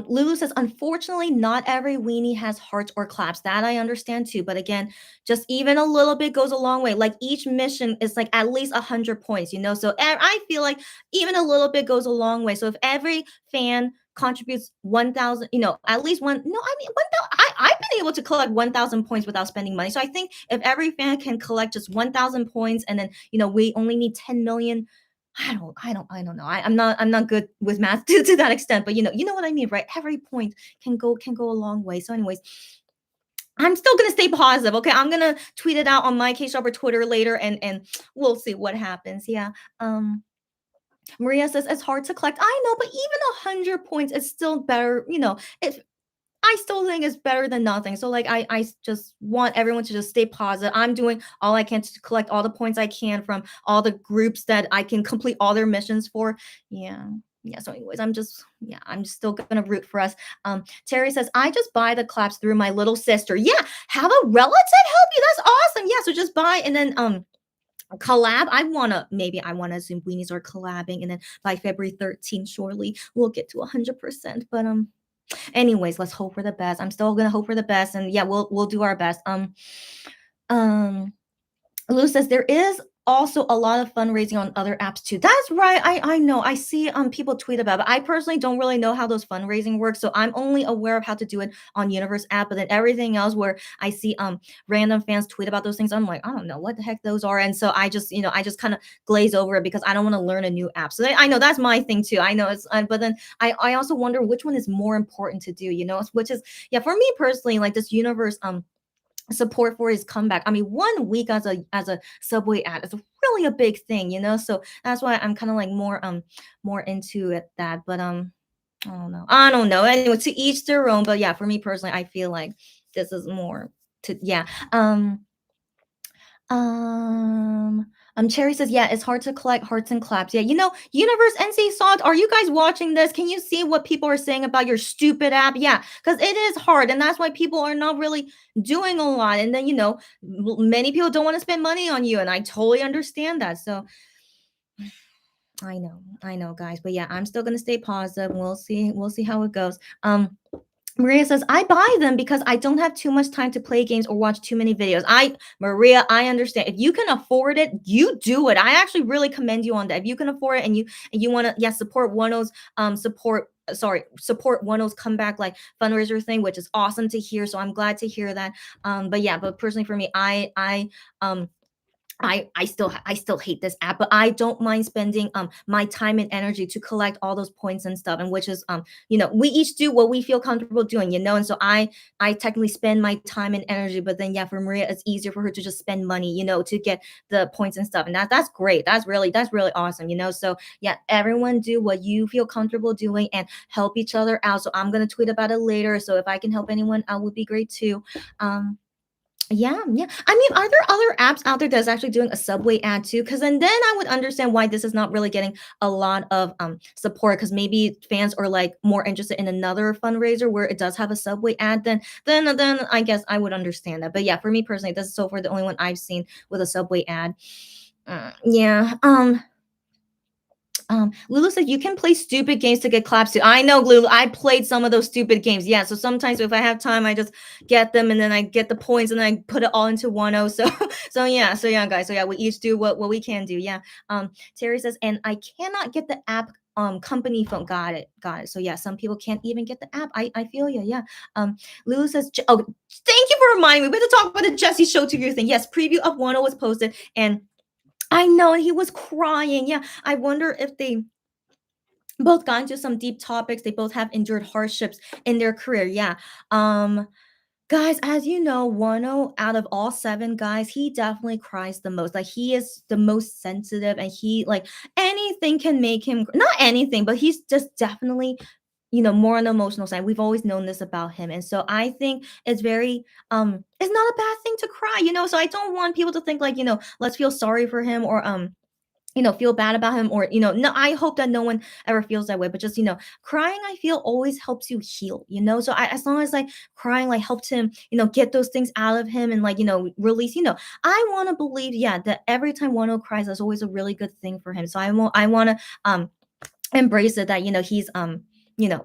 Lulu says, unfortunately, not every weenie has hearts or claps. That I understand too. But again, just even a little bit goes a long way. Like each mission is like at least 100 points, So I feel like even a little bit goes a long way. So if every fan contributes 1,000, at least one, no, I mean, 1,000, I've been able to collect 1,000 points without spending money. So I think if every fan can collect just 1,000 points and then, we only need 10 million. I don't know. I'm not good with math to that extent, but you know what I mean, right? Every point can go a long way. So, anyways, I'm still gonna stay positive. Okay, I'm gonna tweet it out on my case shop or Twitter later, and we'll see what happens. Yeah. Maria says it's hard to collect. I know, but even 100 points is still better. If I still think it's better than nothing. So like I just want everyone to just stay positive. I'm doing all I can to collect all the points I can from all the groups that I can complete all their missions for. Yeah. Yeah. So, anyways, I'm still gonna root for us. Terry says, I just buy the claps through my little sister. Yeah, have a relative help you. That's awesome. Yeah, so just buy and then collab. I wanna assume weenies are collabing, and then by February 13th, surely we'll get to 100%. But anyways, let's hope for the best. I'm still gonna hope for the best, and yeah, we'll do our best. Um, Lou says there is also a lot of fundraising on other apps too. That's right. I know. I see people tweet about it. I personally don't really know how those fundraising work, so I'm only aware of how to do it on Universe app. But then everything else where I see random fans tweet about those things, I'm like, I don't know what the heck those are, and so I just kind of glaze over it because I don't want to learn a new app. So I know that's my thing too. I know but then I also wonder which one is more important to do. Which is, yeah, for me personally, like this Universe support for his comeback. I mean, 1 week as a Subway ad is really a big thing, So that's why I'm kind of like more into it that. But I don't know. I don't know. Anyway, to each their own. But yeah, for me personally, I feel like this is more to yeah. Cherry says, yeah, it's hard to collect hearts and claps. Yeah, Universe NC Salt, are you guys watching this? Can you see what people are saying about your stupid app? Yeah, because it is hard, and that's why people are not really doing a lot. And then, many people don't want to spend money on you, and I totally understand that. So I know, guys. But yeah, I'm still gonna stay positive. We'll see how it goes. Maria says, I buy them because I don't have too much time to play games or watch too many videos. Maria, I understand. If you can afford it, you do it. I actually really commend you on that. If you can afford it and you want to, yeah, support Wonho's support Wonho's comeback like fundraiser thing, which is awesome to hear. So I'm glad to hear that. But personally for me, I I still hate this app, but I don't mind spending my time and energy to collect all those points and stuff, and which is we each do what we feel comfortable doing, and so I technically spend my time and energy, but then yeah, for Maria it's easier for her to just spend money, to get the points and stuff, and that's great. That's really awesome, so yeah, everyone do what you feel comfortable doing and help each other out. So I'm gonna tweet about it later. So if I can help anyone out, would be great too. Yeah, yeah. I mean, are there other apps out there that's actually doing a Subway ad too? Because then I would understand why this is not really getting a lot of support. Because maybe fans are like more interested in another fundraiser where it does have a Subway ad. Then I guess I would understand that. But yeah, for me personally, this is so far the only one I've seen with a Subway ad. Yeah. Lulu said you can play stupid games to get claps too. I know, Lulu. I played some of those stupid games. Yeah. So sometimes if I have time, I just get them and then I get the points and then I put it all into Wonho. So so yeah, guys. So yeah, we each do what we can do. Yeah. Terry says, and I cannot get the app company phone. Got it. Got it. So yeah, some people can't even get the app. I feel you. Yeah. Lulu says, oh, thank you for reminding me. We have to talk about the Jesse Show to your thing. Yes, preview of Wonho was posted and I know he was crying. Yeah. I wonder if they both got into some deep topics. They both have endured hardships in their career. Yeah. Um, guys, as you know, Wano out of all seven guys, he definitely cries the most. Like he is the most sensitive, and he like anything can make him not anything, but he's just definitely more on the emotional side. We've always known this about him. And so I think it's very it's not a bad thing to cry. So I don't want people to think like, let's feel sorry for him or feel bad about him or no, I hope that no one ever feels that way, but just crying, I feel, always helps you heal. So as long as like crying like helped him get those things out of him and like release. I want to believe, yeah, that every time Wano cries, that's always a really good thing for him. So I want to embrace it that he's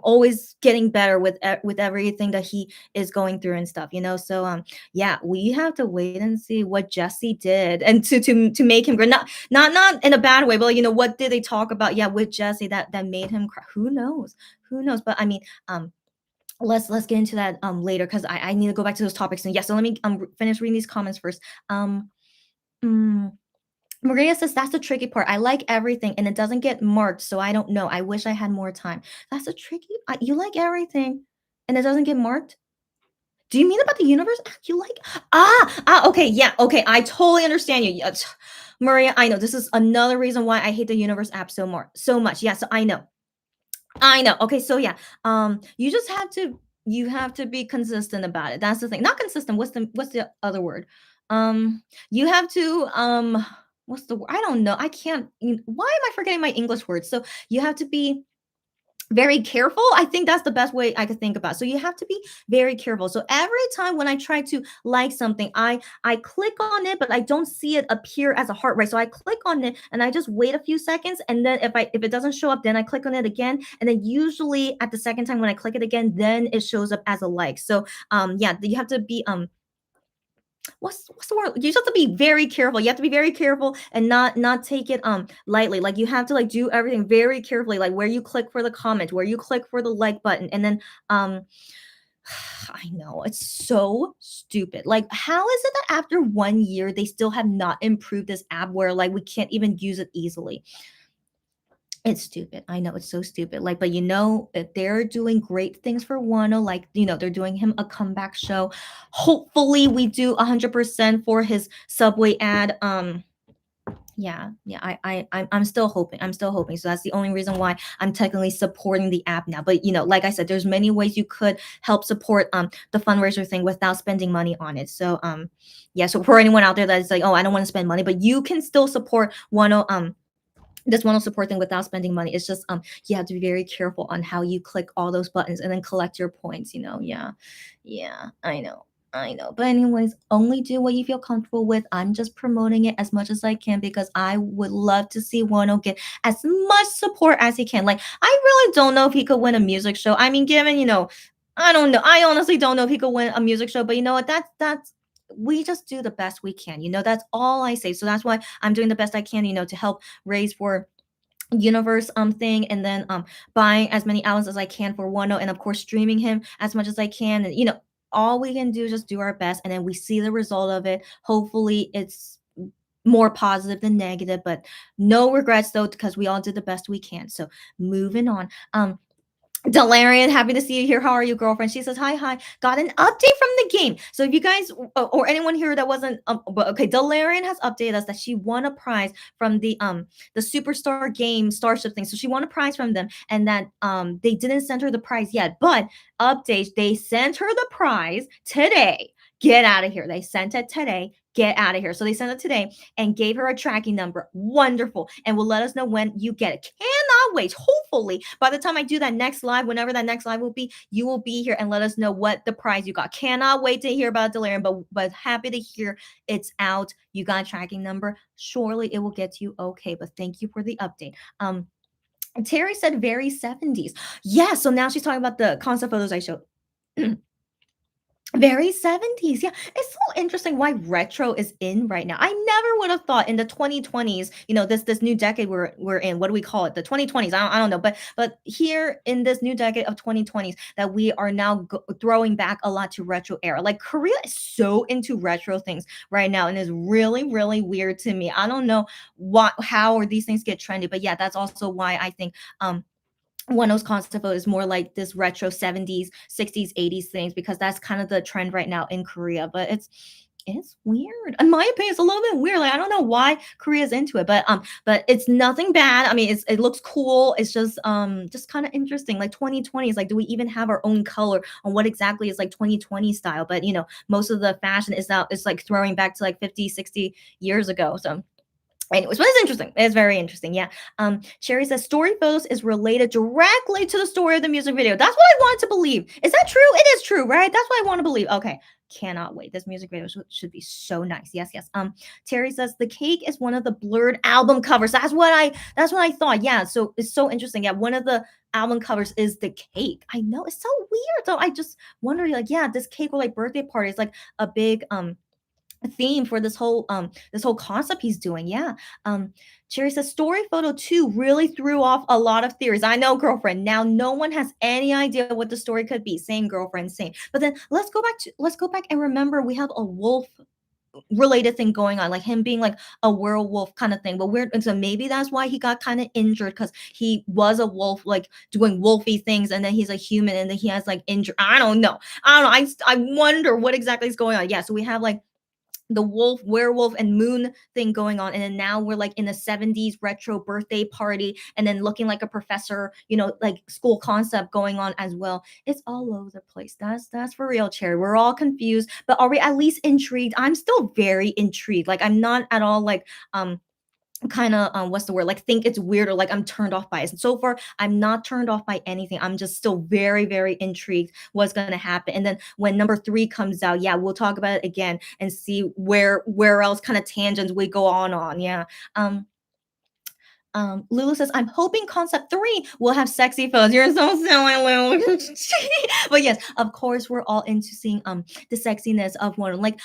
always getting better with everything that he is going through and stuff. So yeah, we have to wait and see what Jesse did and to make him not in a bad way, but like, what did they talk about, yeah, with Jesse that made him cry? Who knows, but I mean, let's get into that later because I need to go back to those topics. And yeah, so let me finish reading these comments first. Mm, Maria says that's the tricky part. I like everything and it doesn't get marked, so I don't know. I wish I had more time. That's a tricky. You like everything and it doesn't get marked? Do you mean about the universe? You like okay, yeah, okay. I totally understand you. Maria, I know this is another reason why I hate the universe app so much. Yeah, so I know. I know. Okay, so yeah, you have to be consistent about it. That's the thing. Not consistent. What's the other word? You have to what's the word? I don't know. I can't. Why am I forgetting my English words? So you have to be very careful. I think that's the best way I could think about. So you have to be very careful. So every time when I try to like something, I click on it, but I don't see it appear as a heart, right? So I click on it and I just wait a few seconds, and then if it doesn't show up, then I click on it again, and then usually at the second time when I click it again, then it shows up as a like. So yeah, you have to be what's the word? You just have to be very careful. You have to be very careful and not take it lightly. Like you have to like do everything very carefully, like where you click for the comment, where you click for the like button, and then I know it's so stupid. Like, how is it that after 1 year they still have not improved this app where like we can't even use it easily? It's stupid. I know it's so stupid. Like, but if they're doing great things for Wano, like they're doing him a comeback show. Hopefully, we do 100% for his Subway ad. Yeah. I'm still hoping. I'm still hoping. So that's the only reason why I'm technically supporting the app now. But like I said, there's many ways you could help support the fundraiser thing without spending money on it. So yeah. So for anyone out there that's like, oh, I don't want to spend money, but you can still support Wano this one will support thing without spending money. It's just you have to be very careful on how you click all those buttons and then collect your points. Yeah, I know, but anyways, only do what you feel comfortable with. I'm just promoting it as much as I can because I would love to see Wano get as much support as he can. Like, I really don't know if he could win a music show. I mean, given I don't know, I honestly don't know if he could win a music show, but you know what, that's we just do the best we can. That's all I say. So that's why I'm doing the best I can, to help raise for universe thing, and then buying as many albums as I can for Wano, and of course streaming him as much as I can. And all we can do is just do our best, and then we see the result of it. Hopefully it's more positive than negative, but no regrets though, because we all did the best we can. So moving on. Delarian, happy to see you here. How are you, girlfriend? She says, hi, hi. Got an update from the game. So if you guys or anyone here that wasn't but okay, Delarian has updated us that she won a prize from the Superstar game Starship thing. So she won a prize from them, and that they didn't send her the prize yet. But update, they sent her the prize today. Get out of here. They sent it today. Get out of here. So they sent it today and gave her a tracking number. Wonderful. And will let us know when you get it. Cannot wait. Hopefully, by the time I do that next live, whenever that next live will be, you will be here and let us know what the prize you got. Cannot wait to hear about Delirium, but happy to hear it's out. You got a tracking number. Surely it will get to you okay. But thank you for the update. Terry said very 70s. Yeah, so now she's talking about the concept photos I showed. Very 70s. Yeah. It's so interesting why retro is in right now. I never would have thought in the 2020s, this new decade we're in, what do we call it? The 2020s. I don't know, but here in this new decade of 2020s that we are now throwing back a lot to retro era. Like Korea is so into retro things right now and is really really weird to me. I don't know how or these things get trendy, but yeah, that's also why I think Wonho's concept photo is more like this retro 70s, 60s, 80s things because that's kind of the trend right now in Korea. But it's weird. In my opinion, it's a little bit weird. Like I don't know why Korea's into it, but it's nothing bad. I mean, it looks cool. It's just kind of interesting. Like 2020 is like, do we even have our own color on what exactly is like 2020 style? But most of the fashion is now it's like throwing back to like 50, 60 years ago. So anyways, but it's interesting. It's very interesting. Yeah. Sherry says story photos is related directly to the story of the music video. That's what I want to believe. Is that true? It is true, right? That's what I want to believe. Okay. Cannot wait. This music video should be so nice. Yes, yes. Terry says the cake is one of the blurred album covers. That's what I thought. Yeah. So it's so interesting. Yeah. One of the album covers is the cake. I know it's so weird though. I just wonder, like, yeah, this cake or like birthday party is like a big theme for this whole concept he's doing. Yeah. Cherry says story photo 2 really threw off a lot of theories. I know, girlfriend. Now no one has any idea what the story could be. Same, girlfriend, same. But then let's go back and remember we have a wolf related thing going on, like him being like a werewolf kind of thing. But weird, and so maybe that's why he got kind of injured because he was a wolf, like doing wolfy things, and then he's a human, and then he has like injured. I don't know. I wonder what exactly is going on. Yeah, so we have like the wolf, werewolf, and moon thing going on. And then now we're like in the 70s retro birthday party, and then looking like a professor, like school concept going on as well. It's all over the place. That's for real, Cherry. We're all confused, but are we at least intrigued? I'm still very intrigued. Like I'm not at all like kind of what's the word, like think it's weird or like I'm turned off by it. And so far I'm not turned off by anything. I'm just still very very intrigued what's going to happen. And then when number 3 comes out, yeah, we'll talk about it again and see where else kind of tangents we go on. Yeah. Lulu says, I'm hoping concept 3 will have sexy photos. You're so silly, Lulu. But yes, of course, we're all into seeing the sexiness of one. Like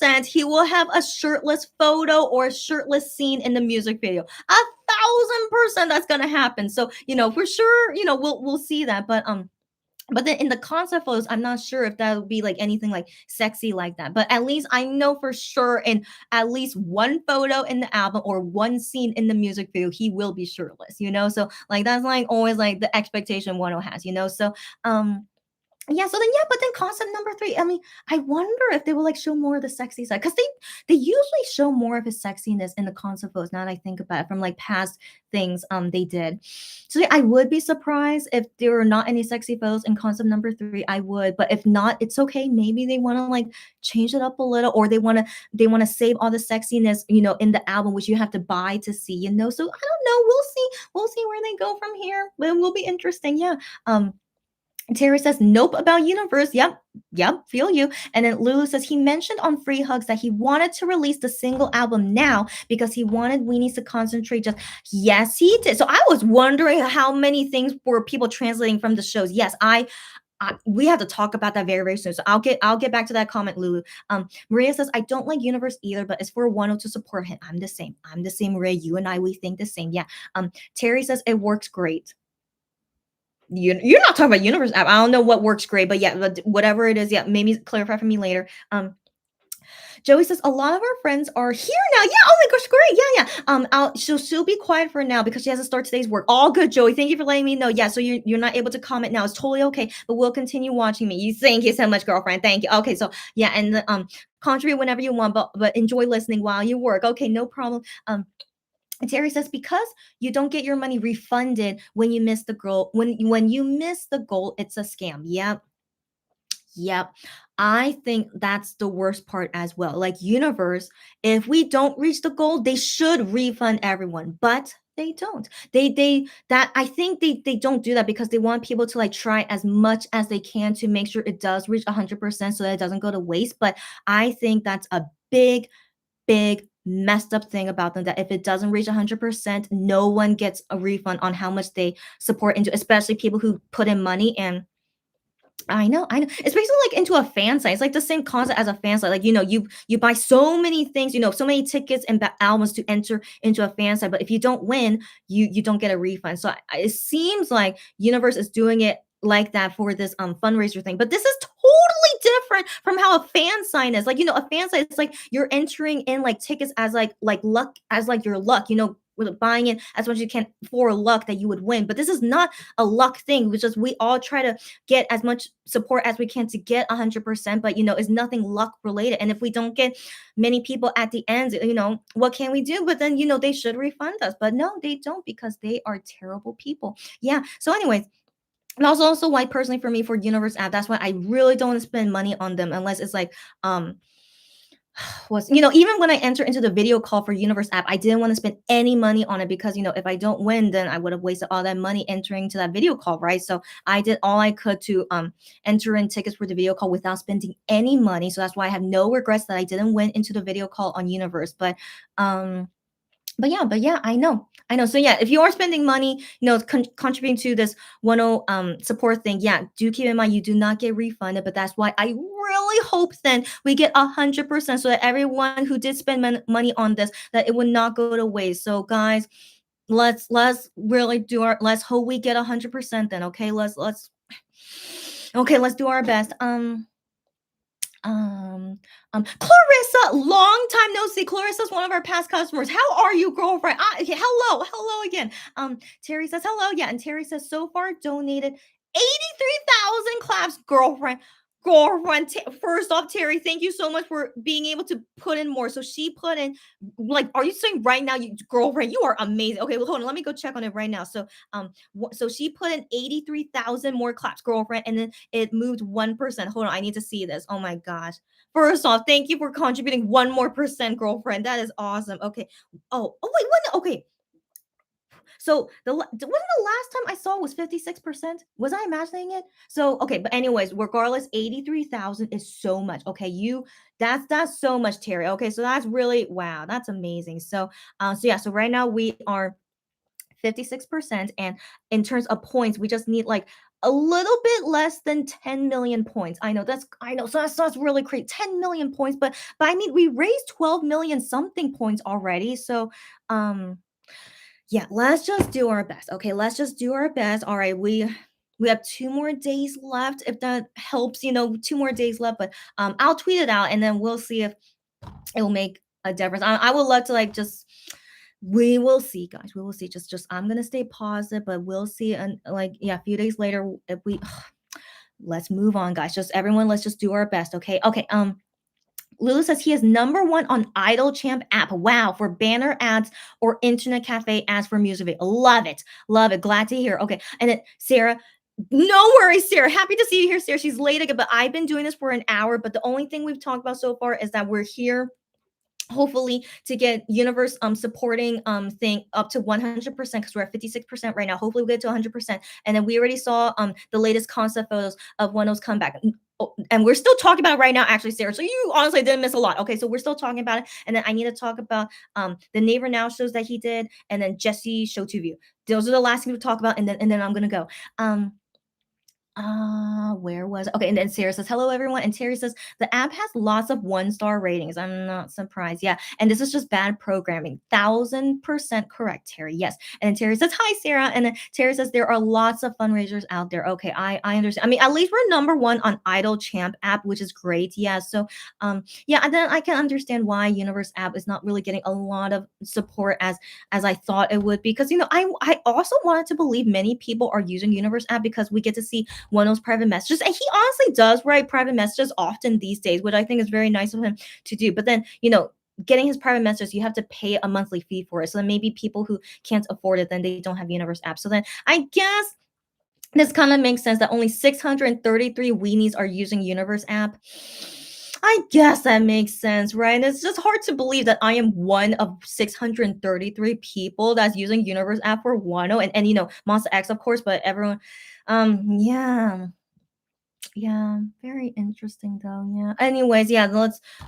1,000% he will have a shirtless photo or a shirtless scene in the music video. 1,000% that's gonna happen. So, for sure, we'll see that. But then in the concept photos, I'm not sure if that would be like anything like sexy like that. But at least I know for sure in at least one photo in the album or one scene in the music video, he will be shirtless. So like that's like always like the expectation Wano has. So yeah, so then yeah, but then concept number 3, I mean, I wonder if they will like show more of the sexy side because they usually show more of his sexiness in the concept photos. Now that I think about it, from like past things they did. So yeah, I would be surprised if there were not any sexy photos in concept number 3. I would, but if not, it's okay. Maybe they want to like change it up a little, or they want to save all the sexiness, in the album, which you have to buy to see. So I don't know. We'll see where they go from here. But it will be interesting. Yeah. Terry says, nope, about universe. Yep, feel you. And then Lulu says he mentioned on Free Hugs that he wanted to release the single album now because he wanted Weenies to concentrate just. Yes, he did. So I was wondering how many things were people translating from the shows. Yes, we have to talk about that very very soon. So I'll get back to that comment, Lulu. Maria says I don't like universe either, but it's for Wano to support him. I'm the same, Maria. You and I, we think the same. Yeah. Terry says it works great. You're not talking about universe app. I don't know what works great, but yeah, whatever it is, yeah, maybe clarify for me later. Joey says a lot of our friends are here now. Yeah. Oh my gosh, great. Yeah, yeah. She'll be quiet for now because she has to start today's work. All good, Joey. Thank you for letting me know. Yeah. So you're not able to comment now. It's totally okay. But we'll continue watching me. You thank you so much, girlfriend. Thank you. Okay. So yeah, and contribute whenever you want, but enjoy listening while you work. Okay, no problem. And Terry says because you don't get your money refunded when you miss the goal. When you miss the goal, it's a scam. Yep. Yep. I think that's the worst part as well. Like universe, if we don't reach the goal, they should refund everyone, but they don't. They that I think they don't do that because they want people to like try as much as they can to make sure it does reach 100% so that it doesn't go to waste, but I think that's a big messed up thing about them that if it doesn't reach 100%, no one gets a refund on how much they support into, especially people who put in money. And I know. It's basically like into a fan site. It's like the same concept as a fan site. Like, you buy so many things, so many tickets and albums to enter into a fan site. But if you don't win, you don't get a refund. So it seems like Universe is doing it like that for this fundraiser thing. But this is totally different from how a fan sign is. Like, a fan site, it's like you're entering in like tickets as like luck, as like your luck, with buying it as much as you can for luck that you would win. But this is not a luck thing, which is we all try to get as much support as we can to get 100%, but it's nothing luck related. And if we don't get many people at the end, what can we do? But then they should refund us, but no, they don't, because they are terrible people. Yeah. So anyways, and also why personally for me, for Universe app, that's why I really don't want to spend money on them unless it's like was even when I enter into the video call for Universe app, I didn't want to spend any money on it because if I don't win, then I would have wasted all that money entering to that video call, right? So I did all I could to enter in tickets for the video call without spending any money. So that's why I have no regrets that I didn't win into the video call on Universe. But yeah, I know. So yeah, if you are spending money, contributing to this 10 support thing, yeah, do keep in mind you do not get refunded. But that's why I really hope then we get 100% so that everyone who did spend money on this, that it would not go to waste. So guys, let's really do our, let's hope we get 100% then. Okay, let's okay, let's do our best. Clarissa, long time no see. Clarissa's one of our past customers. How are you, girlfriend? Yeah, hello again. Terry says hello. Yeah, and Terry says so far donated 83,000 claps, girlfriend. First off, Terry, thank you so much for being able to put in more. So she put in, like, are you saying right now, you girlfriend, you are amazing. Okay, well, hold on, let me go check on it right now. So, so she put in 83,000 more claps, girlfriend, and then it moved 1%. Hold on, I need to see this. Oh my gosh. First off, thank you for contributing one more percent, girlfriend. That is awesome. Okay. Oh wait, when okay. So wasn't the last time I saw was 56%? Was I imagining it? So okay, but anyways, regardless, 83,000 is so much. Okay, that's so much, Terry. Okay, so that's really wow, that's amazing. So yeah, so right now we are 56%, and in terms of points, we just need like a little bit less than 10 million points. I know, so that's really great. 10 million points, but I mean we raised 12 million something points already. So yeah, let's just do our best. Okay, let's just do our best. All right, we have 2 more days left. If that helps, 2 more days left. But I'll tweet it out, and then we'll see if it will make a difference. I would love to like just. We will see, guys. We will see. Just I'm gonna stay positive, but we'll see. And like, yeah, a few days later, if we let's move on, guys. Just everyone, let's just do our best. Okay. Okay. Lulu says he is number one on Idol Champ app. Wow, for banner ads or internet cafe ads for music video. Love it. Love it. Glad to hear. Okay. And then Sarah, no worries, Sarah. Happy to see you here, Sarah. She's late again, but I've been doing this for an hour. But the only thing we've talked about so far is that we're here hopefully to get universe supporting thing up to 100% because we're at 56% right now. Hopefully we get to 100%. And then we already saw the latest concept photos of Wonho's comeback. And we're still talking about it right now, actually, Sarah. So you honestly didn't miss a lot. Okay, so we're still talking about it. And then I need to talk about the Neighbor Now shows that he did, and then Jesse show to view. Those are the last things we talk about, and then I'm gonna go. Where was okay? And then Sarah says, "Hello, everyone." And Terry says, "The app has lots of one-star ratings." I'm not surprised. Yeah, and this is just bad programming. 1,000% correct, Terry. Yes. And then Terry says, "Hi, Sarah." And then Terry says, "There are lots of fundraisers out there." Okay, I understand. I mean, at least we're number one on Idol Champ app, which is great. Yeah. So yeah, and then I can understand why Universe app is not really getting a lot of support as I thought it would, because I also wanted to believe many people are using Universe app because we get to see one of those private messages. And he honestly does write private messages often these days, which I think is very nice of him to do. But then, getting his private messages, you have to pay a monthly fee for it. So then maybe people who can't afford it, then they don't have Universe app. So then I guess this kind of makes sense that only 633 weenies are using Universe app. I guess that makes sense, right? And it's just hard to believe that I am one of 633 people that's using Universe app for Wano and Monster X, of course, but everyone yeah. Yeah, very interesting though. Yeah. Anyways, yeah,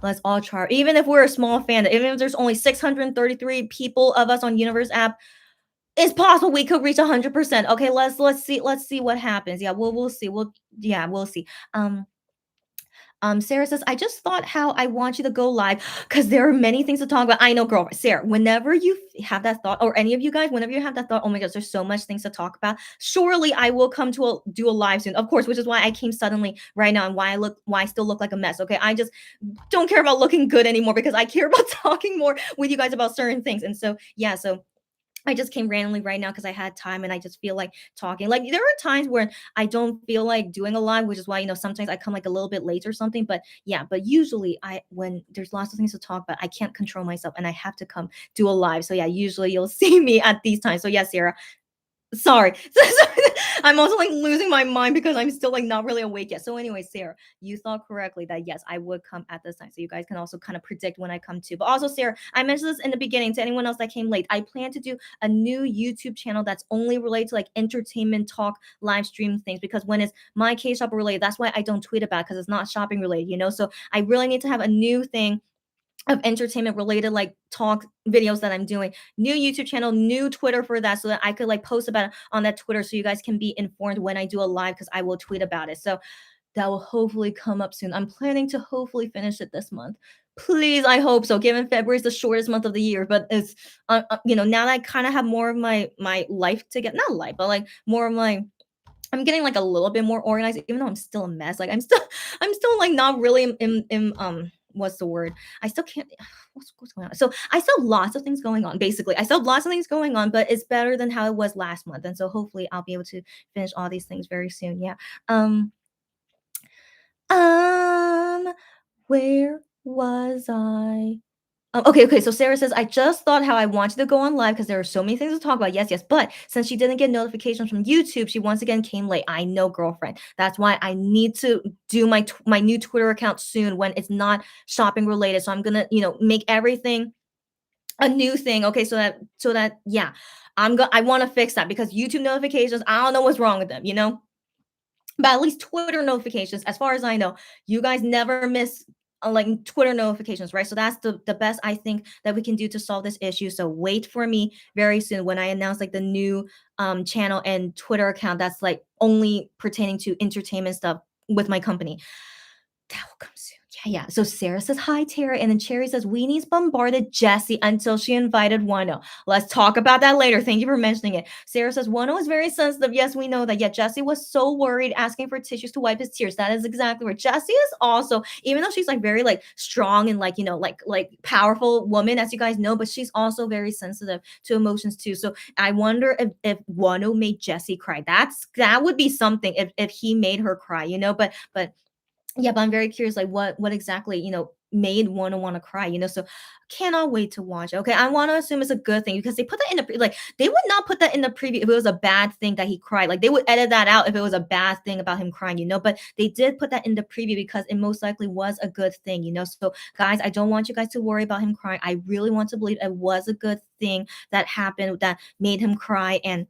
let's all try. Even if we're a small fan, even if there's only 633 people of us on Universe app, it's possible we could reach 100%. Okay, let's see what happens. Yeah, we'll see. We'll see. Sarah says, I just thought how I want you to go live because there are many things to talk about. I know, girl, Sarah, whenever you have that thought, or any of you guys, whenever you have that thought, oh my gosh, there's so much things to talk about. Surely I will come to do a live soon, of course, which is why I came suddenly right now and why I still look like a mess. Okay, I just don't care about looking good anymore because I care about talking more with you guys about certain things. And so, yeah, so I just came randomly right now because I had time and I just feel like talking. Like there are times where I don't feel like doing a live, which is why sometimes I come like a little bit late or something. But yeah, but usually when there's lots of things to talk about, I can't control myself and I have to come do a live. So yeah, usually you'll see me at these times. So yeah, Sarah, sorry. I'm also like losing my mind because I'm still like not really awake yet. So anyway, Sarah, you thought correctly that yes, I would come at this time. So you guys can also kind of predict when I come to. But also, Sarah, I mentioned this in the beginning to anyone else that came late. I plan to do a new YouTube channel that's only related to like entertainment talk live stream things, because when it's my K-shop related, that's why I don't tweet about it, because it's not shopping related. So I really need to have a new thing of entertainment related like talk videos that I'm doing. New YouTube channel, new Twitter for that, so that I could like post about it on that Twitter so you guys can be informed when I do a live, because I will tweet about it. So that will hopefully come up soon. I'm planning to hopefully finish it this month. Please, I hope so. Given February is the shortest month of the year, but it's now that I kind of have more of my life to get, not life, but like more of my I'm getting like a little bit more organized, even though I'm still a mess. Like I'm still like not really what's the word? I still can't. What's going on? So I still have lots of things going on. Basically, I still have lots of things going on, but it's better than how it was last month. And so hopefully I'll be able to finish all these things very soon. Yeah. Um. Um. Where was I? Okay. So Sarah says, I just thought how I wanted to go on live because there are so many things to talk about. Yes, yes. But since she didn't get notifications from YouTube, she once again came late. I know, girlfriend. That's why I need to do my new Twitter account soon when it's not shopping related. So I'm gonna, make everything a new thing. Okay, so that yeah, I want to fix that because YouTube notifications, I don't know what's wrong with them. But at least Twitter notifications, as far as I know, you guys never miss like Twitter notifications, right? So that's the best I think that we can do to solve this issue. So wait for me very soon when I announce like the new channel and Twitter account that's like only pertaining to entertainment stuff with my company. That will come soon. Yeah. So Sarah says hi, Tara, and then Cherry says Weenie's bombarded Jessie until she invited Wano. Let's talk about that later. Thank you for mentioning it. Sarah says Wano is very sensitive. Yes, we know that. Yet Jessie was so worried, asking for tissues to wipe his tears. That is exactly right. Jessie is also, even though she's like very like strong and like like powerful woman, as you guys know, but she's also very sensitive to emotions too. So I wonder if Wano made Jessie cry. That would be something if he made her cry. But yeah, but I'm very curious, like what exactly, made want to cry, so cannot wait to watch. Okay, I want to assume it's a good thing because they put that in the like they would not put that in the preview if it was a bad thing that he cried. Like they would edit that out if it was a bad thing about him crying. But they did put that in the preview because it most likely was a good thing. So guys, I don't want you guys to worry about him crying. I really want to believe it was a good thing that happened that made him cry, and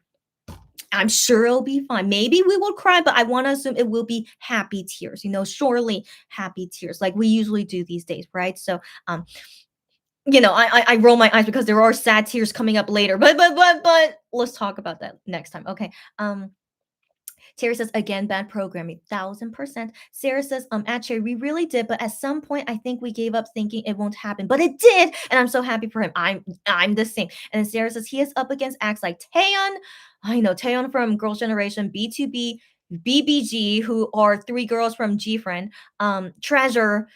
I'm sure it'll be fine. Maybe we will cry, but I want to assume it will be happy tears, surely happy tears like we usually do these days, right? So, I roll my eyes because there are sad tears coming up later, but let's talk about that next time. Okay. Terry says, again, bad programming, 1000%. Sarah says, actually, we really did, but at some point, I think we gave up thinking it won't happen, but it did, and I'm so happy for him. I'm the same. And then Sarah says he is up against acts like Taeyeon. I know Taeyeon from Girls' Generation, B2B, BBG, who are three girls from G Friend, Treasure.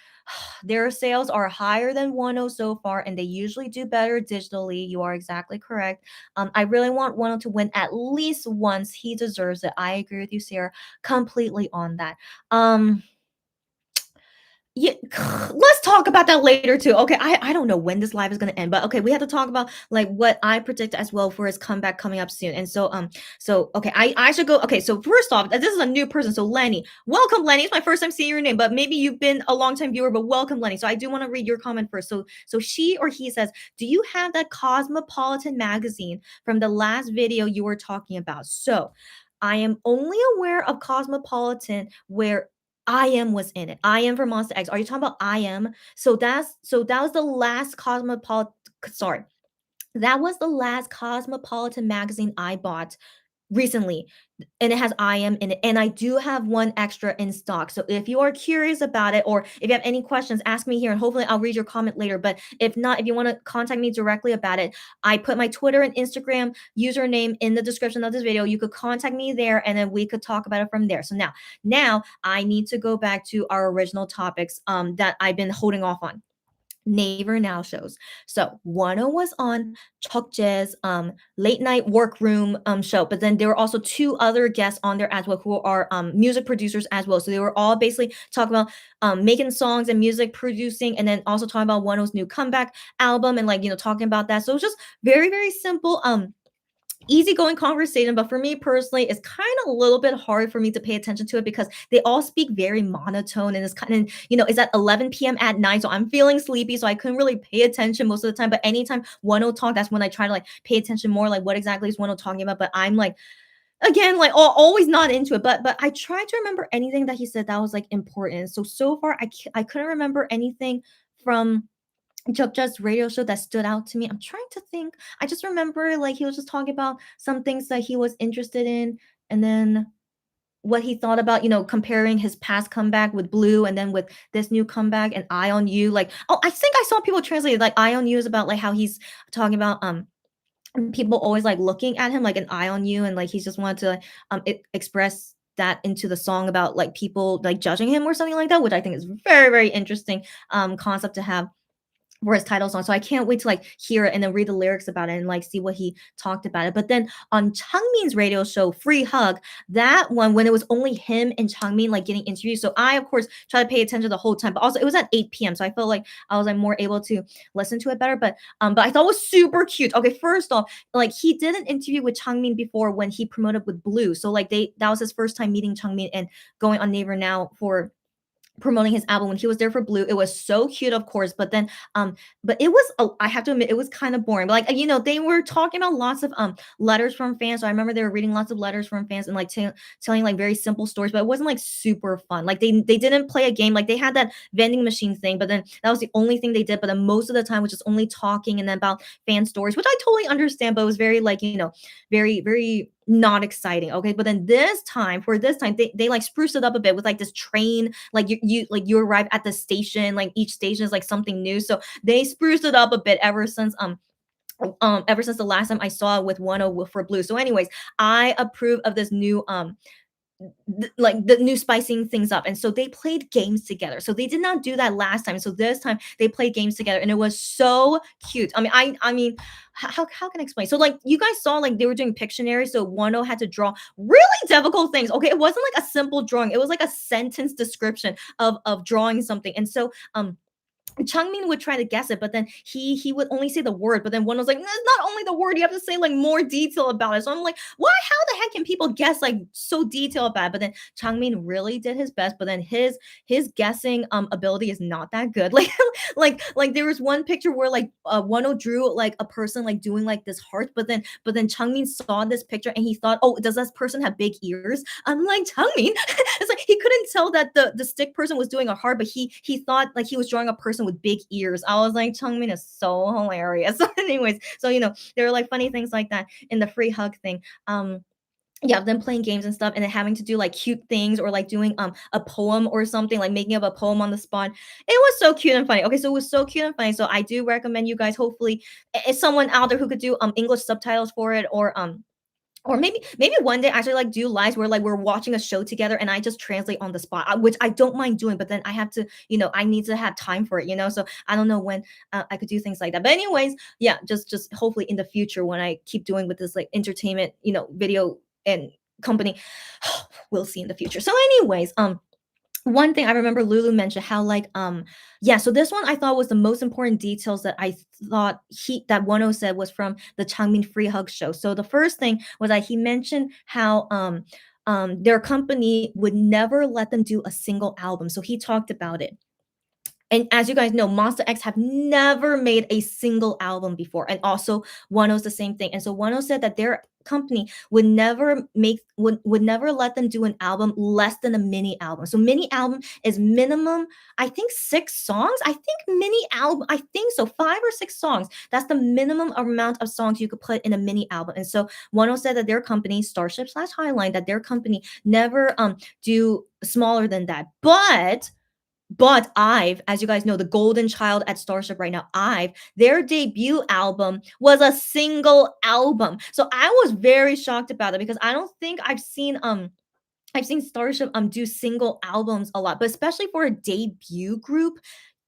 Their sales are higher than Wonho so far, and they usually do better digitally. You are exactly correct. I really want Wonho to win at least once. He deserves it. I agree with you, Sarah, completely on that. Yeah, let's talk about that later too. Okay, I don't know when this live is gonna end, but okay, we have to talk about like what I predict as well for his comeback coming up soon. And so okay, I should go. Okay, so first off, this is a new person. So Lenny, welcome, Lenny. It's my first time seeing your name, but maybe you've been a long time viewer. But welcome, Lenny. So I do want to read your comment first. So she or he says, do you have that Cosmopolitan magazine from the last video you were talking about? So I am only aware of Cosmopolitan where I am was in it. I am for Monster X. Are you talking about I am? So that was the last Cosmopolitan. Sorry, that was the last Cosmopolitan magazine I bought recently, and it has I am in it, and I do have one extra in stock. So if you are curious about it, or if you have any questions, ask me here, and hopefully I'll read your comment later. But if not, if you want to contact me directly about it, I put my Twitter and Instagram username in the description of this video. You could contact me there, and then we could talk about it from there. So now I need to go back to our original topics that I've been holding off on. Naver Now shows. So Wano was on Chokje's late night workroom show, but then there were also two other guests on there as well who are music producers as well. So they were all basically talking about making songs and music producing, and then also talking about Wano's new comeback album and like talking about that. So it was just very simple easygoing conversation, but for me personally it's kind of a little bit hard for me to pay attention to it because they all speak very monotone, and it's kind of it's at 11 p.m. at night, so I'm feeling sleepy, so I couldn't really pay attention most of the time. But anytime Wano talk, that's when I try to like pay attention more, like what exactly is Wano talking about. But I'm like, again, like always not into it, but I tried to remember anything that he said that was like important. So far I couldn't remember anything from Jobja's radio show that stood out to me. I'm trying to think. I just remember like he was just talking about some things that he was interested in, and then what he thought about, comparing his past comeback with Blue and then with this new comeback and Eye on You. Like, oh, I think I saw people translate like Eye on You is about like how he's talking about people always like looking at him like an eye on you, and like he just wanted to express that into the song about like people like judging him or something like that, which I think is very interesting concept to have for his title song. So I can't wait to like hear it and then read the lyrics about it and like see what he talked about it. But then on Changmin's radio show, Free Hug, that one when it was only him and Changmin like getting interviews. So I of course try to pay attention the whole time. But also it was at 8 p.m. So I felt like I was like more able to listen to it better. But I thought it was super cute. Okay, first off, like he did an interview with Changmin before when he promoted with Blue. So like that was his first time meeting Changmin and going on Naver Now for promoting his album when he was there for Blue. It was so cute, of course, but then but it was I have to admit it was kind of boring. But like they were talking about lots of letters from fans. So I remember they were reading lots of letters from fans and like telling like very simple stories, but it wasn't like super fun. Like they didn't play a game. Like they had that vending machine thing, but then that was the only thing they did. But then most of the time was just only talking and then about fan stories, which I totally understand, but it was very like very not exciting. Okay, but then for this time they like spruced it up a bit with like this train, like you arrive at the station, like each station is like something new, so they spruced it up a bit ever since the last time I saw it with Wonho for Blue. So anyways, I approve of this new like the new spicing things up, and so they played games together. So they did not do that last time, so this time they played games together and it was so cute. I mean how can I explain? So like you guys saw like they were doing Pictionary, so Wano had to draw really difficult things. Okay, it wasn't like a simple drawing, it was like a sentence description of drawing something. And so Changmin would try to guess it, but then he would only say the word. But then one was like, "That's not only the word, you have to say like more detail about it." So I'm like, why? How the heck can people guess like so detailed about it? But then Changmin really did his best. But then his guessing ability is not that good. Like there was one picture where like Wano drew like a person like doing like this heart, but then Changmin saw this picture and he thought, oh, does this person have big ears? I'm like, Changmin, it's like he couldn't tell that the stick person was doing a heart, but he thought like he was drawing a person with big ears. I was like, Changmin is so hilarious. So anyways, so there were like funny things like that in the Free Hug thing. yeah, them playing games and stuff, and then having to do like cute things or like doing a poem or something, like making up a poem on the spot. It was so cute and funny. Okay, so it was so cute and funny. So I do recommend you guys. Hopefully, it's someone out there who could do English subtitles for it, or maybe one day actually like do lives where like we're watching a show together and I just translate on the spot, which I don't mind doing, but then I have to, I need to have time for it, so I don't know when I could do things like that. But anyways, yeah, just hopefully in the future when I keep doing with this like entertainment, video and company, we'll see in the future. So anyways, one thing I remember Lulu mentioned how like yeah, so this one I thought was the most important details that I thought he that Wonho said was from the Changmin Free Hug show. So the first thing was that he mentioned how their company would never let them do a single album. So he talked about it. And as you guys know, Monster X have never made a single album before. And also Wano's the same thing. And so Wano said that their company would never let them do an album less than a mini album. So mini album is minimum, I think 6 songs. I think mini album, I think so, 5 or 6 songs. That's the minimum amount of songs you could put in a mini album. And so Wano said that their company, Starship slash Highline, that their company never do smaller than that. But Ive, as you guys know, the golden child at Starship right now, Ive, their debut album was a single album. So I was very shocked about it because I don't think I've seen Starship do single albums a lot, but especially for a debut group,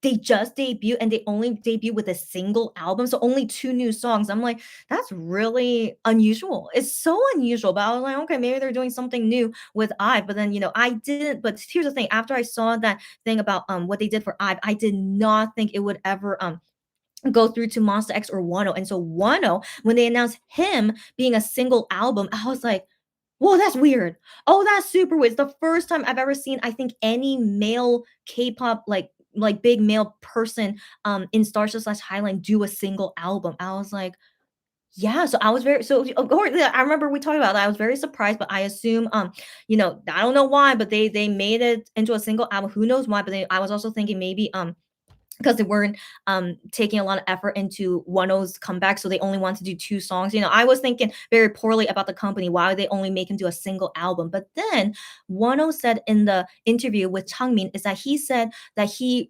they just debut and they only debut with a single album, so only 2 new songs. I'm like, that's really unusual. It's so unusual. But I was like, okay, maybe they're doing something new with IVE. But then I didn't. But here's the thing: after I saw that thing about what they did for IVE, I did not think it would ever go through to Monster X or Wano. And so Wano, when they announced him being a single album, I was like, whoa, that's weird. Oh, that's super weird. It's the first time I've ever seen, I think, any male K-pop like big male person in Starship slash Highline do a single album. I was like, yeah. So I was very so of course yeah, I remember we talked about that. I was very surprised, but I assume I don't know why, but they made it into a single album. Who knows why? But I was also thinking maybe because they weren't taking a lot of effort into Wano's comeback, so they only wanted to do 2 songs. I was thinking very poorly about the company. Why would they only make him do a single album? But then Wano said in the interview with Changmin is that he said that I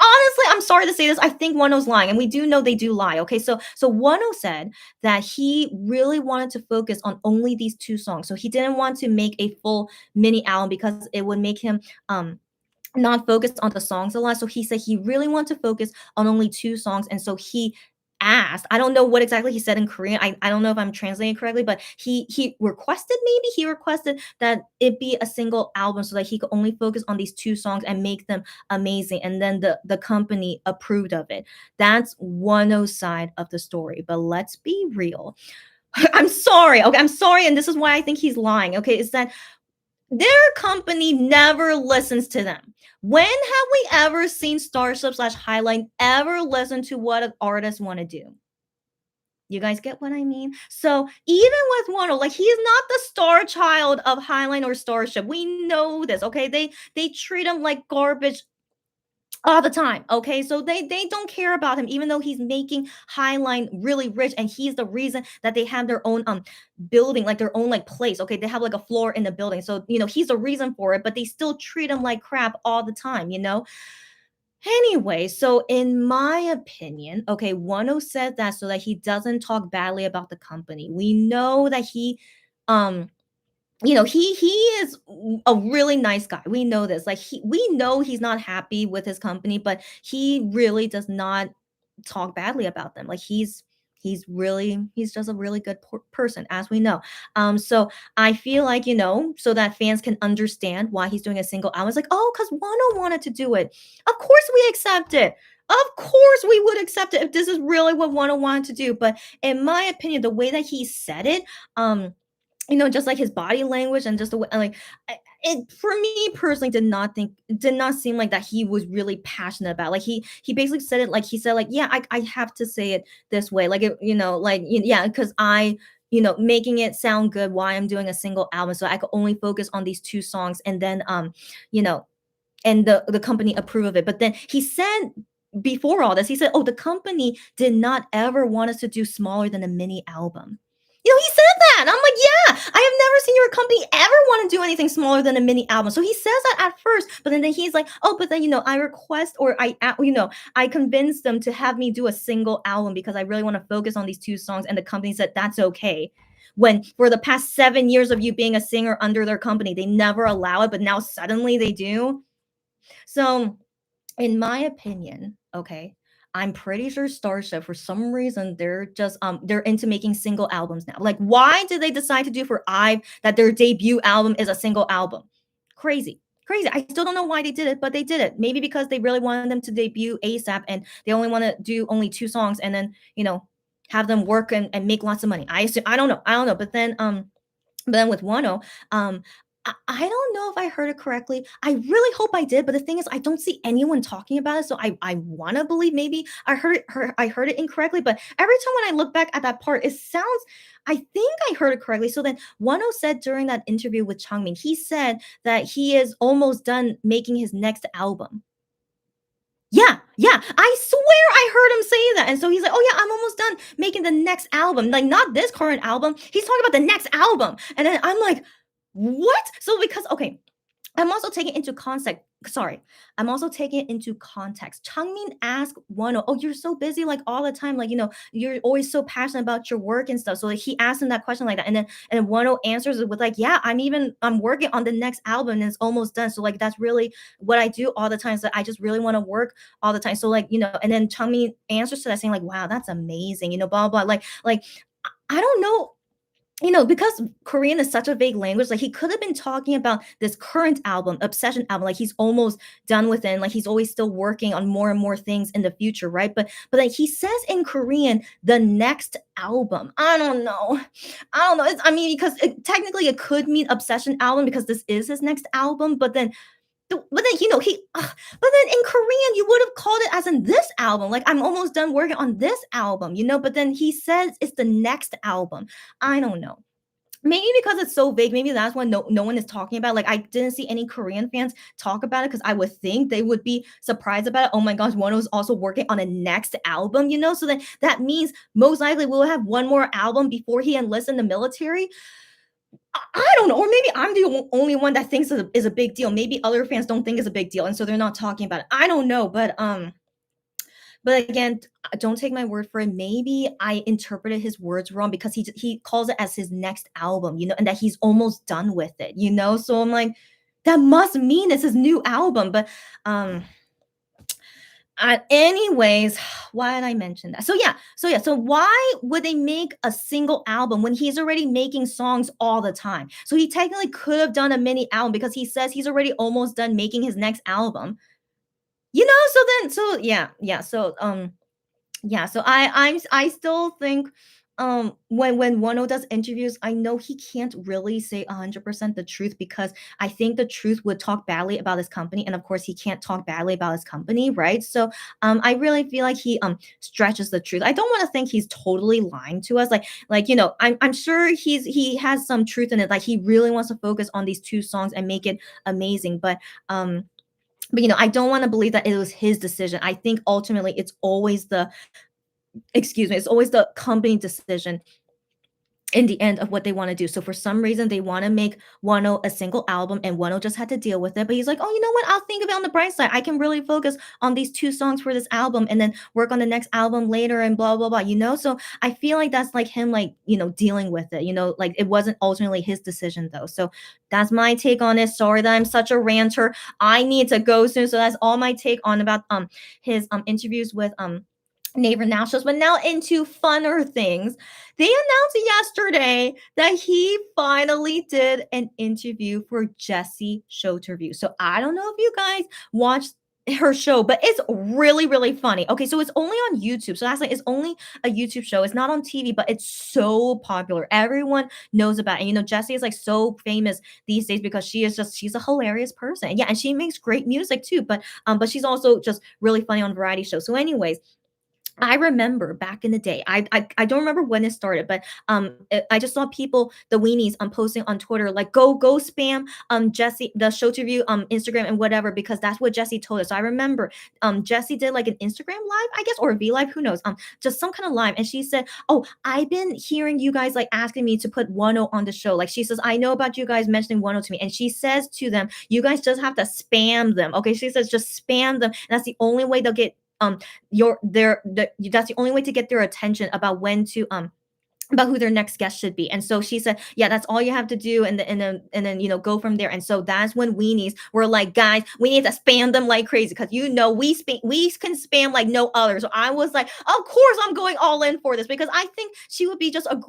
honestly, I'm sorry to say this, I think Wano's lying, and we do know they do lie. Okay, so Wano said that he really wanted to focus on only these 2 songs, so he didn't want to make a full mini album because it would make him not focused on the songs a lot. So he said he really wanted to focus on only 2 songs. And so he asked, I don't know what exactly he said in Korean. I don't know if I'm translating correctly, but he requested that it be a single album so that he could only focus on these 2 songs and make them amazing. And then the company approved of it. That's one side of the story. But let's be real. I'm sorry. Okay, I'm sorry. And this is why I think he's lying. Okay, is that their company never listens to them. When have we ever seen Starship slash Highline ever listen to what artists want to do? You guys get what I mean? So even with Wano, like he is not the star child of Highline or Starship. We know this, okay? They treat him like garbage all the time. Okay, so they don't care about him, even though he's making Highline really rich, and he's the reason that they have their own building, like their own like place. Okay, they have like a floor in the building, so he's the reason for it, but they still treat him like crap all the time. Anyway, so in my opinion, okay, Wano said that so that he doesn't talk badly about the company. We know that um he is a really nice guy. We know this. Like we know he's not happy with his company, but he really does not talk badly about them. Like he's just a really good person, as we know. So I feel like so that fans can understand why he's doing a single album. It's like, oh, because Wano wanted to do it. Of course we accept it. Of course we would accept it if this is really what Wano wanted to do. But in my opinion, the way that he said it, just like his body language and just the way, like, it for me personally did not seem like that he was really passionate about. Like he basically said it like he said like, yeah, I have to say it this way, like yeah, because making it sound good why I'm doing a single album, so I could only focus on these 2 songs, and then you know, and the company approve of it. But then he said before all this, he said, oh, the company did not ever want us to do smaller than a mini album. He said that. I'm like, yeah, I have never seen your company ever want to do anything smaller than a mini album. So he says that at first, but then he's like, oh, but then I request or I convinced them to have me do a single album because I really want to focus on these two songs, and the company said that's okay. When for the past 7 years of you being a singer under their company, they never allow it, but now suddenly they do. So in my opinion, okay, I'm pretty sure Starship, for some reason, they're into making single albums now. Like, why did they decide to do for IVE that their debut album is a single album? Crazy. Crazy. I still don't know why they did it, but they did it. Maybe because they really wanted them to debut ASAP and they only want to do only two songs and then, have them work and make lots of money. I assume, I don't know. I don't know. But then with Wano, I don't know if I heard it correctly. I really hope I did, but the thing is, I don't see anyone talking about it. So I want to believe maybe I heard it incorrectly. But every time when I look back at that part, it sounds. I think I heard it correctly. So then Wano said during that interview with Changmin, he said that he is almost done making his next album. Yeah, yeah. I swear I heard him say that. And so he's like, oh, yeah, I'm almost done making the next album. Like, not this current album. He's talking about the next album. And then I'm like, what? So, because, okay, I'm also taking into context. Sorry, I'm also taking it into context. Changmin asked Wano, "Oh, you're so busy, like all the time, like you're always so passionate about your work and stuff." So like he asked him that question like that, and then Wano answers it with like, "Yeah, I'm working on the next album and it's almost done." So like that's really what I do all the time. So I just really want to work all the time. So like and then Changmin answers to that saying like, "Wow, that's amazing," blah blah. Like I don't know, because Korean is such a vague language, like he could have been talking about this current album, Obsession album, like he's almost done with it, and like he's always still working on more and more things in the future, right? But like he says in Korean, the next album. I don't know. I don't know. I mean, because technically it could mean Obsession album because this is his next album, but then but then in Korean, you would have called it as in this album. Like, I'm almost done working on this album. But then he says it's the next album. I don't know. Maybe because it's so vague, maybe that's why no one is talking about. Like, I didn't see any Korean fans talk about it because I would think they would be surprised about it. Oh my gosh, Wano is also working on a next album. So then that means most likely we'll have one more album before he enlists in the military. I don't know, or maybe I'm the only one that thinks is a big deal. Maybe other fans don't think it's a big deal, and so they're not talking about it. I don't know, but again, don't take my word for it. Maybe I interpreted his words wrong because he calls it as his next album, and that he's almost done with it. So I'm like, that must mean it's his new album, but anyways, why did I mention that? So why would they make a single album when he's already making songs all the time? So he technically could have done a mini album because he says he's already almost done making his next album. So I still think when Wano does interviews, I know he can't really say 100% the truth because I think the truth would talk badly about his company, and of course he can't talk badly about his company, right? So I really feel like he stretches the truth. I don't want to think he's totally lying to us. I'm sure he has some truth in it. Like he really wants to focus on these two songs and make it amazing, but I don't want to believe that it was his decision. I think ultimately it's always it's always the company decision in the end of what they want to do. So for some reason they want to make Wano a single album, and Wano just had to deal with it. But he's like, oh, you know what? I'll think of it on the bright side. I can really focus on these two songs for this album and then work on the next album later and blah blah blah. So I feel like that's like him dealing with it. Like it wasn't ultimately his decision though. So that's my take on it. Sorry that I'm such a ranter. I need to go soon. So that's all my take on about his interviews with neighbor now shows. But now into funner things. They announced yesterday that he finally did an interview for Jessie Show to Review. So I don't know if you guys watched her show, but it's really, really funny. Okay, so it's only on YouTube. So that's like it's only a YouTube show. It's not on TV, but it's so popular. Everyone knows about it. And Jessie is like so famous these days because she's a hilarious person. Yeah, and she makes great music too. But she's also just really funny on variety shows. So, anyways, I remember back in the day. I don't remember when it started, but I just saw people, the weenies, posting on Twitter like go spam Jesse the show to review Instagram and whatever because that's what Jesse told us. So I remember Jesse did like an Instagram live, I guess, or a V live, who knows, just some kind of live, and she said, "Oh, I've been hearing you guys like asking me to put Wonho on the show." Like she says, "I know about you guys mentioning Wonho to me," and she says to them, "You guys just have to spam them." Okay, she says just spam them, and that's the only way they'll get that's the only way to get their attention about when to about who their next guest should be. And so she said, "Yeah, that's all you have to do, and then go from there." And so that's when weenies were like, "Guys, we need to spam them like crazy because we can spam like no other." So I was like, "Of course, I'm going all in for this because I think she would be just like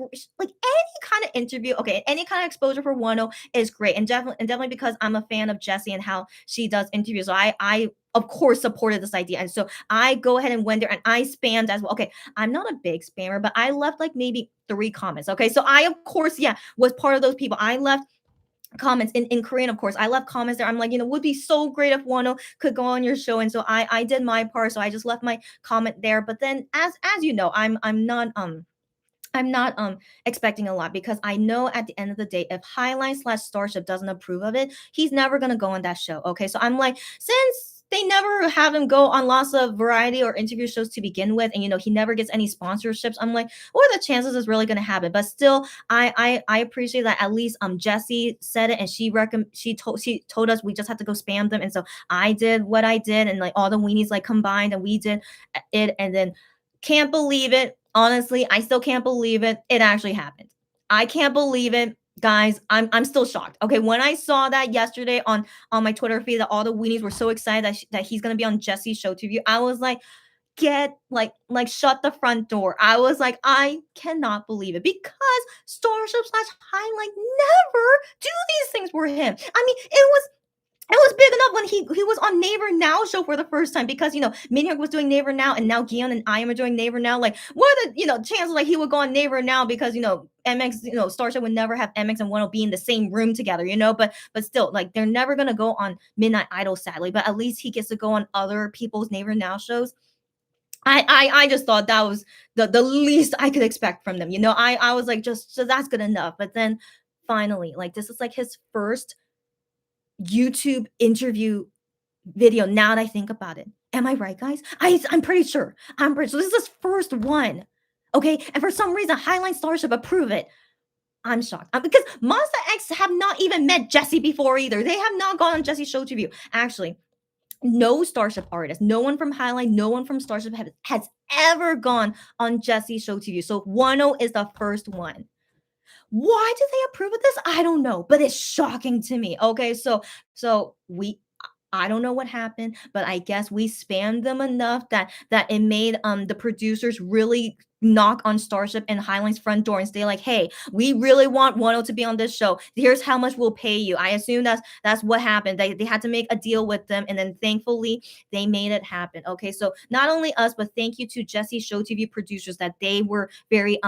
any kind of interview, okay, any kind of exposure for Wano is great, and definitely because I'm a fan of Jessie and how she does interviews. So I of course supported this idea, and so I go ahead and went there and I spammed as well. Okay, I'm not a big spammer, but I left like maybe 3 comments. Okay. So I, of course, yeah, was part of those people. I left comments in Korean, of course. I left comments there. I'm like, would be so great if Wano could go on your show. And so I did my part. So I just left my comment there. But then as you know, I'm not expecting a lot because I know at the end of the day, if Highline/Starship doesn't approve of it, he's never gonna go on that show. Okay. So I'm like, since they never have him go on lots of variety or interview shows to begin with, and he never gets any sponsorships, I'm like, what are the chances it's really gonna happen? But still, I appreciate that at least Jessie said it and she told us we just have to go spam them. And so I did what I did, and like all the weenies like combined and we did it, and then can't believe it. Honestly, I still can't believe it. It actually happened. I can't believe it. Guys, I'm still shocked. Okay, when I saw that yesterday on my Twitter feed that all the weenies were so excited that he's gonna be on Jesse's show to view, I was like, get like shut the front door. I was like, I cannot believe it because Starship/Highlight never do these things for him. I mean, it was big enough when he was on Naver Now show for the first time because Minhyuk was doing Naver Now and now Gion and I am doing Naver Now. Like, what are the chances like he would go on Naver Now because MX, Starship would never have MX and One be in the same room together, but still, like, they're never gonna go on Midnight Idol, sadly. But at least he gets to go on other people's Naver Now shows. I just thought that was the least I could expect from them. I was like, just so that's good enough. But then finally, like, this is like his first YouTube interview video now that I think about it. Am I right, guys? I'm pretty sure. I'm pretty sure this is his first one. Okay. And for some reason, Highline Starship approve it. I'm shocked. Because Monster X have not even met Jesse before either. They have not gone on Jesse's show to view. Actually, no Starship artist, no one from Highline, no one from Starship has ever gone on Jesse's show to view. So Wano is the first one. Why did they approve of this? I don't know, but it's shocking to me. Okay, so we I don't know what happened, but I guess we spammed them enough that it made the producers really knock on Starship and Highline's front door and say like, "Hey, we really want Wano to be on this show. Here's how much we'll pay you." I assume that's what happened. They had to make a deal with them, and then thankfully they made it happen. Okay, so not only us, but thank you to Jesse's Show TV producers that they were very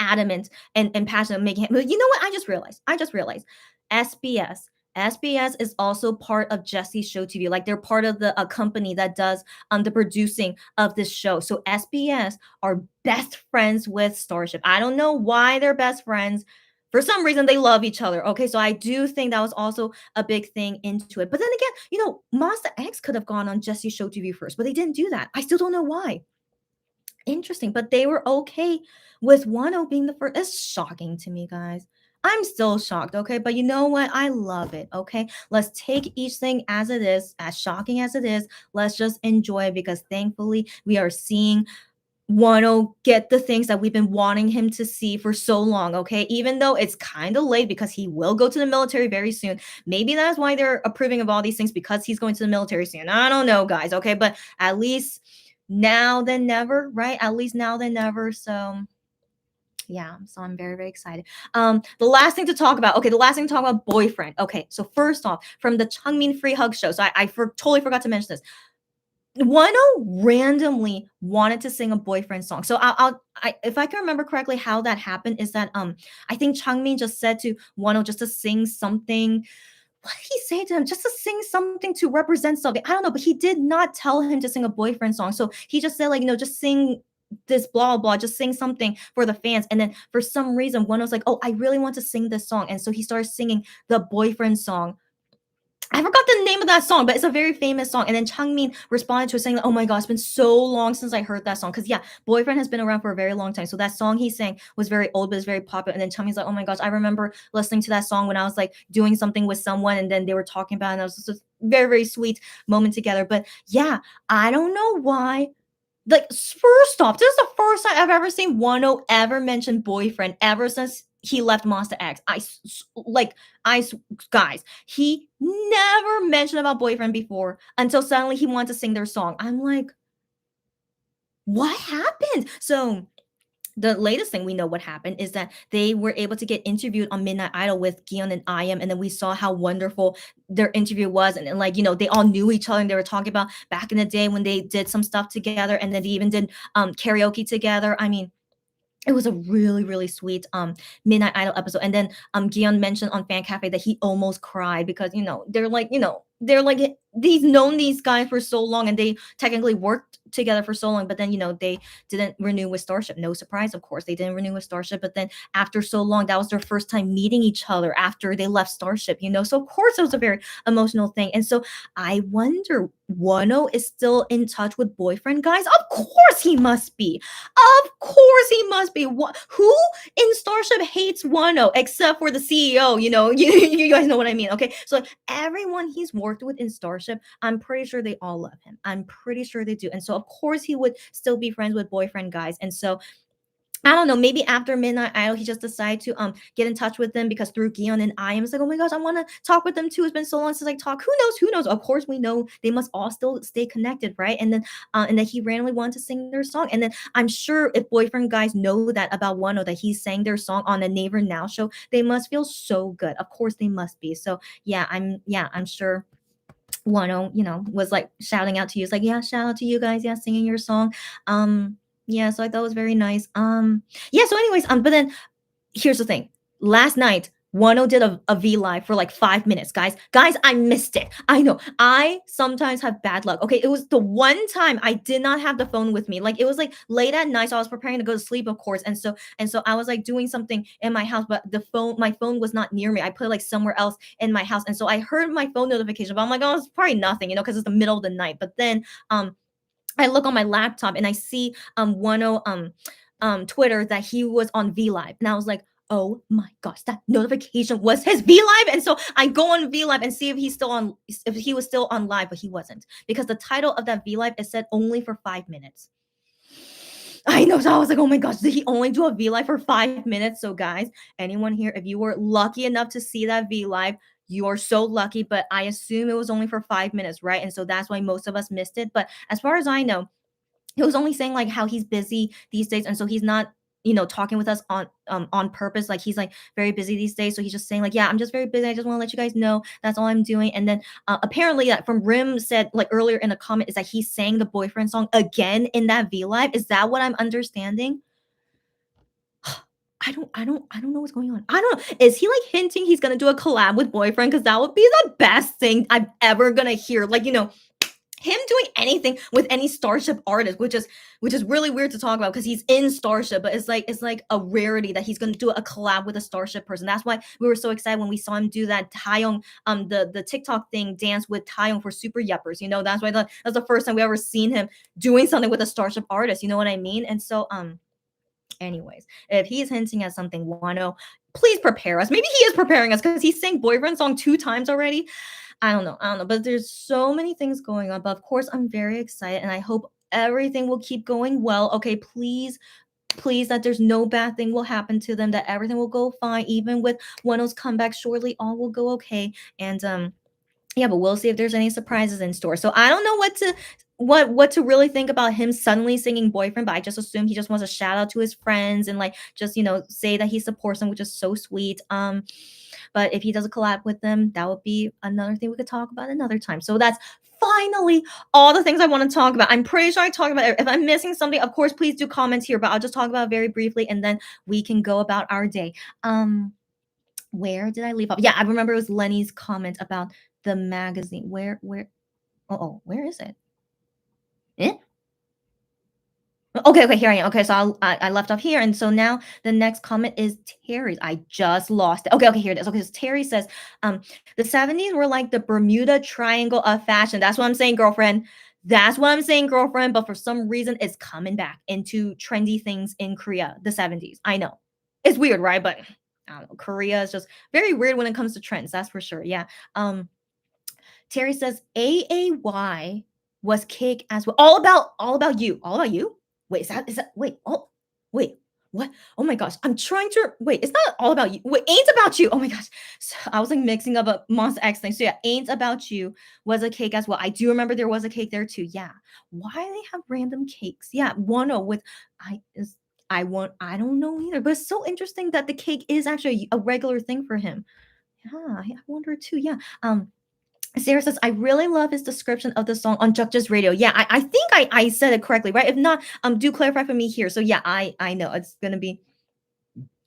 adamant and passionate making it. But you know what? I just realized SBS. SBS is also part of Jesse's Show TV. Like, they're part of the a company that does the producing of this show. So SBS are best friends with Starship. I don't know why they're best friends. For some reason, they love each other. Okay, so I do think that was also a big thing into it. But then again, Monster X could have gone on Jesse's Show TV first, but they didn't do that. I still don't know why. Interesting, but they were okay with Wano being the first. It's shocking to me, guys. I'm still shocked, okay? But you know what? I love it, okay? Let's take each thing as it is, as shocking as it is. Let's just enjoy it because thankfully we are seeing Wano get the things that we've been wanting him to see for so long, okay? Even though it's kind of late because he will go to the military very soon. Maybe that's why they're approving of all these things because he's going to the military soon. I don't know, guys, okay? But at least now than never, right? At least now than never. So yeah, so I'm very, very excited. The last thing to talk about, okay, the last thing to talk about, boyfriend. Okay, so first off, from the Chungmin Free Hug show. So I totally forgot to mention this. Wano randomly wanted to sing a boyfriend song. So if I can remember correctly, how that happened is that I think Changmin just said to Wano just to sing something what did he say to him? Just to sing something to represent something. I don't know, but he did not tell him to sing a boyfriend song. So he just said, like, just sing this blah blah, just sing something for the fans. And then for some reason, one was like, oh, I really want to sing this song. And so he started singing the boyfriend song. I forgot the name of that song, but it's a very famous song. And then Changmin responded to it saying, like, "Oh my god, it's been so long since I heard that song." Because yeah, Boyfriend has been around for a very long time. So that song he sang was very old, but it's very popular. And then Changmin's like, "Oh my gosh, I remember listening to that song when I was like doing something with someone, and then they were talking about it, and it was just a very, very sweet moment together." But yeah, I don't know why, like, first off, this is the first time I've ever seen Wonho ever mention boyfriend ever since he left Monster X. Guys, he never mentioned about boyfriend before until suddenly he wanted to sing their song. I'm like, what happened? So the latest thing we know what happened is that they were able to get interviewed on Midnight Idol with Gion and IM, and then we saw how wonderful their interview was, and like, they all knew each other, and they were talking about back in the day when they did some stuff together, and then they even did karaoke together. I mean, it was a really, really sweet Midnight Idol episode. And then Gion mentioned on Fan Cafe that he almost cried because they're like he's known these guys for so long, and they technically worked together for so long, but then they didn't renew with Starship. No surprise, of course, they didn't renew with Starship. But then after so long, that was their first time meeting each other after they left Starship. So of course it was a very emotional thing. And so I wonder, Wano is still in touch with boyfriend guys? Of course he must be. Of course he must be. Who in Starship hates Wano except for the CEO? You guys know what I mean. Okay, so everyone he's worked with in Starship, I'm pretty sure they all love him. I'm pretty sure they do. And so of course he would still be friends with boyfriend guys. And so I don't know, maybe after Midnight Idol, he just decided to get in touch with them because through Gion and I am, it's like, oh my gosh, I want to talk with them too. It's been so long since I talk. Who knows? Who knows? Of course, we know they must all still stay connected, right? And then he randomly wanted to sing their song. And then I'm sure if boyfriend guys know that about Wano, that he sang their song on the Neighbor Now show, they must feel so good. Of course they must be. So I'm sure Wano, was like shouting out to you. It's like, yeah, shout out to you guys, yeah, singing your song. Yeah, so I thought it was very nice. Yeah, so anyways, but then here's the thing. Last night, Wano did a V live for like 5 minutes, guys. Guys, I missed it. I know. I sometimes have bad luck. Okay, it was the one time I did not have the phone with me. Like, it was like late at night, so I was preparing to go to sleep, of course. And so I was like doing something in my house, but my phone was not near me. I put it like somewhere else in my house. And so I heard my phone notification, but I'm like, oh, it's probably nothing, because it's the middle of the night. But then I look on my laptop and I see Wano Twitter that he was on V Live. And I was like, oh my gosh, that notification was his V Live. And so I go on V Live and see if he was still on live, but he wasn't. Because the title of that V Live is said only for 5 minutes. I know. So I was like, oh my gosh, did he only do a V Live for 5 minutes? So guys, anyone here, if you were lucky enough to see that V Live, you are so lucky, but I assume it was only for 5 minutes, right? And so that's why most of us missed it. But as far as I know, he was only saying like how he's busy these days, and so he's not talking with us on purpose. Like, he's like very busy these days, so he's just saying like, yeah, I'm just very busy, I just want to let you guys know that's all I'm doing. And then apparently, from Rim said like earlier in a comment, is that he sang the boyfriend song again in that V Live. Is that what I'm understanding? I don't know what's going on. I don't know. Is he like hinting he's gonna do a collab with boyfriend? Because that would be the best thing I'm ever gonna hear. Like, him doing anything with any Starship artist, which is really weird to talk about because he's in Starship, but it's like a rarity that he's gonna do a collab with a Starship person. That's why we were so excited when we saw him do that Taeyong, the TikTok thing, dance with Taeyong for Super Yuppers. That's why that's the first time we ever seen him doing something with a Starship artist. You know what I mean? And so anyways, if he's hinting at something, Wano, please prepare us. Maybe he is preparing us because he sang boyfriend song 2 times already. I don't know, but there's so many things going on. But of course, I'm very excited, and I hope everything will keep going well. Okay, please, please, that there's no bad thing will happen to them, that everything will go fine, even with Wano's comeback shortly, all will go okay. And yeah, but we'll see if there's any surprises in store. So I don't know what to really think about him suddenly singing boyfriend, but I just assume he just wants a shout out to his friends and like just say that he supports them, which is so sweet. But if he does a collab with them, that would be another thing we could talk about another time. So that's finally all the things I want to talk about. I'm pretty sure I talked about it. If I'm missing something, of course, please do comment here, but I'll just talk about it very briefly and then we can go about our day. Where did I leave off? Yeah, I remember it was Lenny's comment about the magazine. Oh, where is it? Eh? Okay, okay, here I am. Okay, so I left off here, and so now the next comment is Terry's. I just lost it. Okay, okay, here it is. Okay, so Terry says, um, the 70s were like the Bermuda Triangle of fashion. That's what I'm saying, girlfriend. That's what I'm saying, girlfriend. But for some reason, it's coming back into trendy things in Korea, the 70s. I know. It's weird, right? But I don't know. Korea is just very weird when it comes to trends, that's for sure. Yeah. Terry says AAY was cake as well. All about you. All about you? Wait, is that wait, oh wait, what? Oh my gosh. I'm trying to wait, it's not all about you. Wait, ain't about you. Oh my gosh. So I was like mixing up a Monster X thing. So yeah, ain't about you was a cake as well. I do remember there was a cake there too. Yeah. Why do they have random cakes? Yeah, Wonho with I is I don't know either, but it's so interesting that the cake is actually a regular thing for him. Yeah, I wonder too. Yeah. Sarah says, I really love his description of the song on Judge's radio. Yeah, I think I said it correctly, right? If not, do clarify for me here. So yeah, I know it's gonna be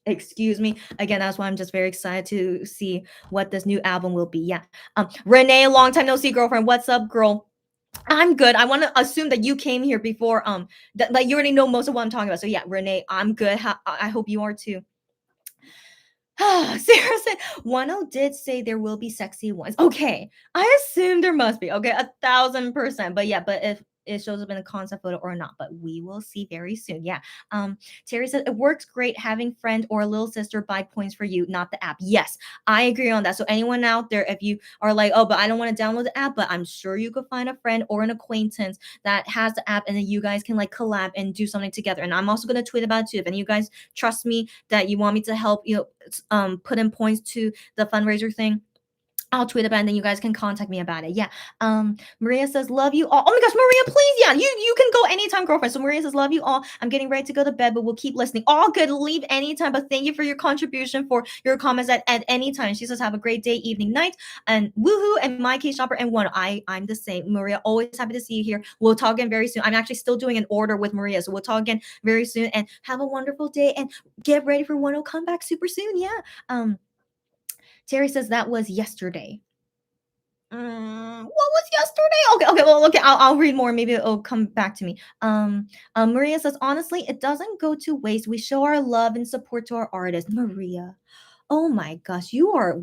excuse me. Again, that's why I'm just very excited to see what this new album will be. Yeah. Renee, long time no see, girlfriend. What's up, girl? I'm good. I want to assume that you came here before that like you already know most of what I'm talking about. So yeah, Renee, I'm good. I hope you are too. Sarah said, Wano did say there will be sexy ones. Okay. I assume there must be. Okay. 1,000%. But yeah, but if it shows up in a concept photo or not, but we will see very soon. Yeah. Terry said it works great having friend or little sister buy points for you, not the app. Yes, I agree on that. So anyone out there, if you are like, oh, but I don't want to download the app, but I'm sure you could find a friend or an acquaintance that has the app and then you guys can like collab and do something together. And I'm also gonna tweet about it too. If any of you guys trust me that you want me to help put in points to the fundraiser thing, I'll tweet about it and then you guys can contact me about it. Yeah. Maria says, love you all. Oh my gosh, Maria, please. Yeah, you can go anytime, girlfriend. So Maria says, love you all. I'm getting ready to go to bed, but we'll keep listening. All good. Leave anytime. But thank you for your contribution, for your comments at any time. She says, have a great day, evening, night. And woohoo, and my case shopper and one. I'm the same. Maria, always happy to see you here. We'll talk again very soon. I'm actually still doing an order with Maria. So we'll talk again very soon. And have a wonderful day and get ready for one. Will come back super soon. Yeah. Terry says that was yesterday. What was yesterday? Okay, okay, well, okay, I'll read more. Maybe it'll come back to me. Maria says, honestly, it doesn't go to waste. We show our love and support to our artists. Maria, oh my gosh, you are,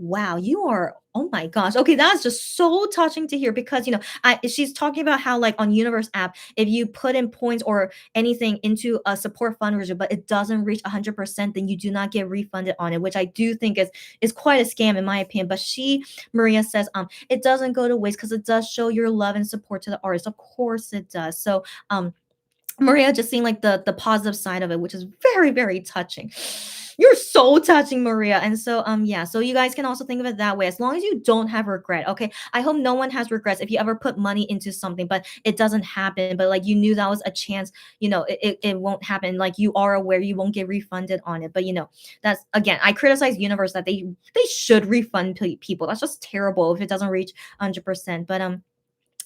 oh my gosh. Okay, that's just so touching to hear because she's talking about how like on Universe app, if you put in points or anything into a support fundraiser, but it doesn't reach 100%, then you do not get refunded on it, which I do think is quite a scam in my opinion. But Maria says, it doesn't go to waste because it does show your love and support to the artist. Of course it does. So Maria just seeing like the positive side of it, which is very, very touching. You're so touching, Maria. And so yeah, so you guys can also think of it that way. As long as you don't have regret. Okay. I hope no one has regrets if you ever put money into something, but it doesn't happen. But like you knew that was a chance, it won't happen. Like you are aware you won't get refunded on it. But that's again, I criticize Universe that they should refund people. That's just terrible if it doesn't reach 100%.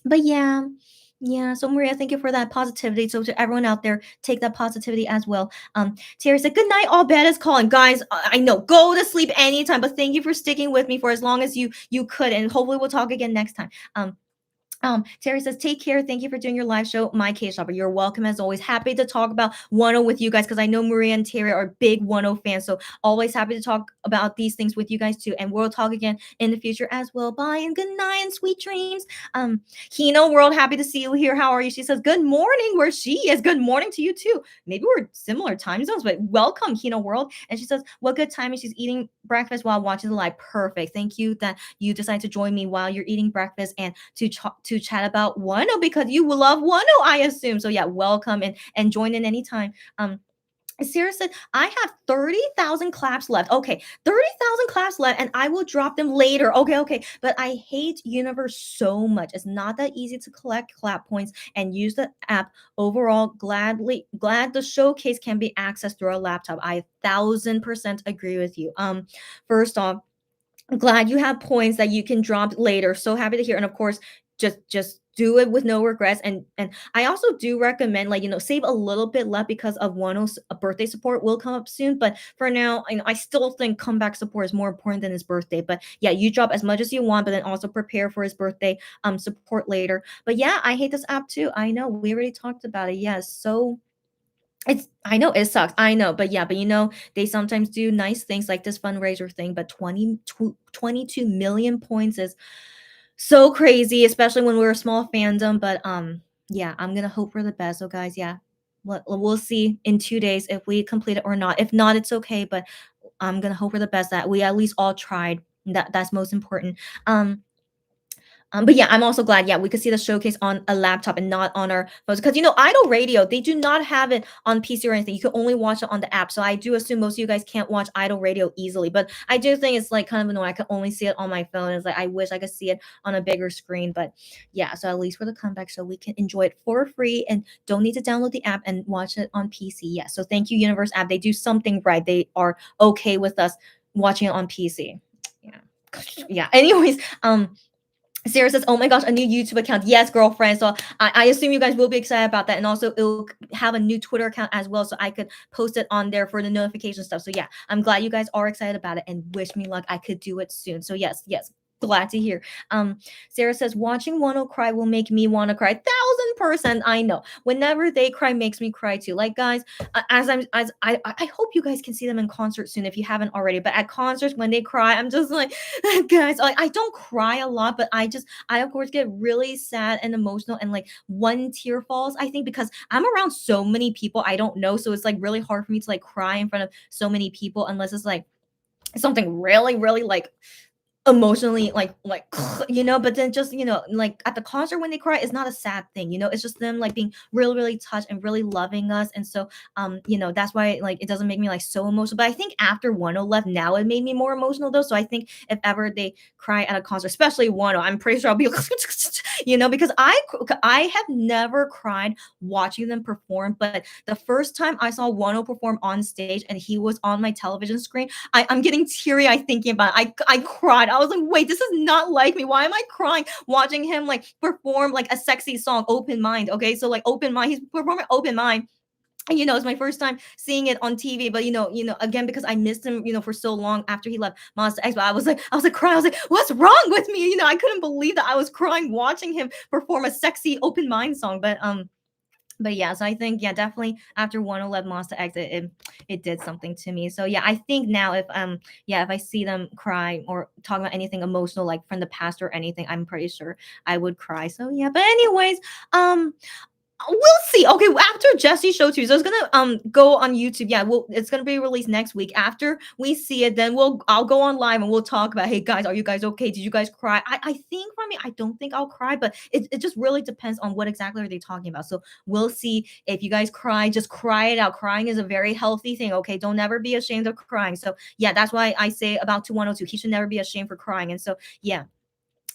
But yeah. Yeah, so Maria, thank you for that positivity. So to everyone out there, take that positivity as well. Terry said, "Good night. All bed is calling, guys. I know, go to sleep anytime, but thank you for sticking with me for as long as you could, and hopefully we'll talk again next time." Terry says, take care. Thank you for doing your live show, My Case Shopper. You're welcome as always. Happy to talk about Wano with you guys because I know Maria and Terry are big Wano fans. So always happy to talk about these things with you guys too. And we'll talk again in the future as well. Bye and good night and sweet dreams. Hino World, happy to see you here. How are you? She says, good morning where she is. Good morning to you too. Maybe we're similar time zones, but welcome, Hino World. And she says, what good timing. She's eating breakfast while watching the live. Perfect. Thank you that you decided to join me while you're eating breakfast and to chat about Wano because you will love Wano, I assume. So yeah, welcome and join in anytime. Sarah said, I have 30,000 claps left. Okay, 30,000 claps left, and I will drop them later. Okay. But I hate Universe so much. It's not that easy to collect clap points and use the app. Overall, glad the showcase can be accessed through a laptop. I 1,000% agree with you. First off, glad you have points that you can drop later. So happy to hear. And of course, just do it with no regrets. And I also do recommend, like, save a little bit left because of Wano's birthday support will come up soon. But for now, I still think comeback support is more important than his birthday. But yeah, you drop as much as you want, but then also prepare for his birthday support later. But yeah, I hate this app too. I know we already talked about it. Yes, so I know it sucks. I know, but yeah, but they sometimes do nice things like this fundraiser thing, but 22 million points is so crazy, especially when we're a small fandom. But yeah, I'm gonna hope for the best. So guys, yeah, we'll see in 2 days if we complete it or not. If not, it's okay. But I'm gonna hope for the best that we at least all tried. That's most important. Um, but yeah, I'm also glad. Yeah, we could see the showcase on a laptop and not on our phones because Idol Radio, they do not have it on PC or anything. You can only watch it on the app. So I do assume most of you guys can't watch Idol Radio easily. But I do think it's like kind of annoying. I can only see it on my phone. It's like I wish I could see it on a bigger screen. But yeah, so at least for the comeback show, we can enjoy it for free and don't need to download the app and watch it on PC. Yeah. So thank you, Universe app. They do something right. They are okay with us watching it on PC. Yeah. Yeah. Anyways, Sarah says, "Oh my gosh, a new YouTube account." Yes, girlfriend. So I assume you guys will be excited about that, and also it'll have a new Twitter account as well, so I could post it on there for the notification stuff. So yeah, I'm glad you guys are excited about it, and wish me luck. I could do it soon. So yes, yes. Glad to hear. Sarah says, watching Wano cry will make me want to cry. 1,000%. I know. Whenever they cry, makes me cry too. Like guys, as I hope you guys can see them in concert soon if you haven't already. But at concerts when they cry, I'm just like, guys, like I don't cry a lot, but I of course get really sad and emotional, and like one tear falls, I think, because I'm around so many people I don't know, so it's like really hard for me to like cry in front of so many people unless it's like something really really like emotionally like but then just like at the concert when they cry, it's not a sad thing, it's just them like being really really touched and really loving us. And so that's why like it doesn't make me like so emotional. But I think after Wano left, now it made me more emotional though. So I think if ever they cry at a concert, especially Wano, I'm pretty sure I'll be because I have never cried watching them perform. But the first time I saw Wano perform on stage and he was on my television screen, I'm getting teary eyed thinking about it. I cried. I was like, wait, this is not like me. Why am I crying watching him like perform like a sexy song, Open Mind? Okay, so like Open Mind, he's performing Open Mind. And it's my first time seeing it on TV. But again, because I missed him, for so long after he left Monster X. But I was like crying. I was like, what's wrong with me? I couldn't believe that I was crying watching him perform a sexy Open Mind song. But yeah, so I think yeah, definitely after 111 Monster X, it did something to me. So yeah, I think now if I see them cry or talk about anything emotional like from the past or anything, I'm pretty sure I would cry. So yeah, but anyways, we'll see. Okay, well, after Jesse's show too, so it's gonna go on YouTube. Yeah, it's gonna be released next week. After we see it, then I'll go on live and we'll talk about, hey guys, are you guys okay? Did you guys cry? I think for me, I don't think I'll cry, but it just really depends on what exactly are they talking about. So we'll see. If you guys cry, just cry it out. Crying is a very healthy thing. Okay, don't never be ashamed of crying. So yeah, that's why I say about 2102, he should never be ashamed for crying. And so yeah,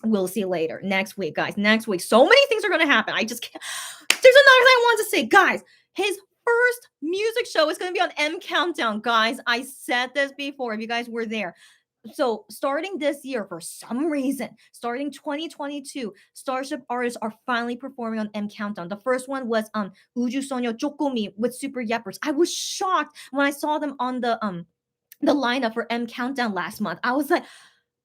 we'll see later next week, guys. Next week, so many things are gonna happen. I just can't. There's another thing I want to say, guys. His first music show is gonna be on M Countdown, guys. I said this before. If you guys were there. So starting this year, for some reason, starting 2022, Starship artists are finally performing on M Countdown. The first one was Uju Sonyo Jokomi with Super Yeppers. I was shocked when I saw them on the lineup for M Countdown last month. I was like,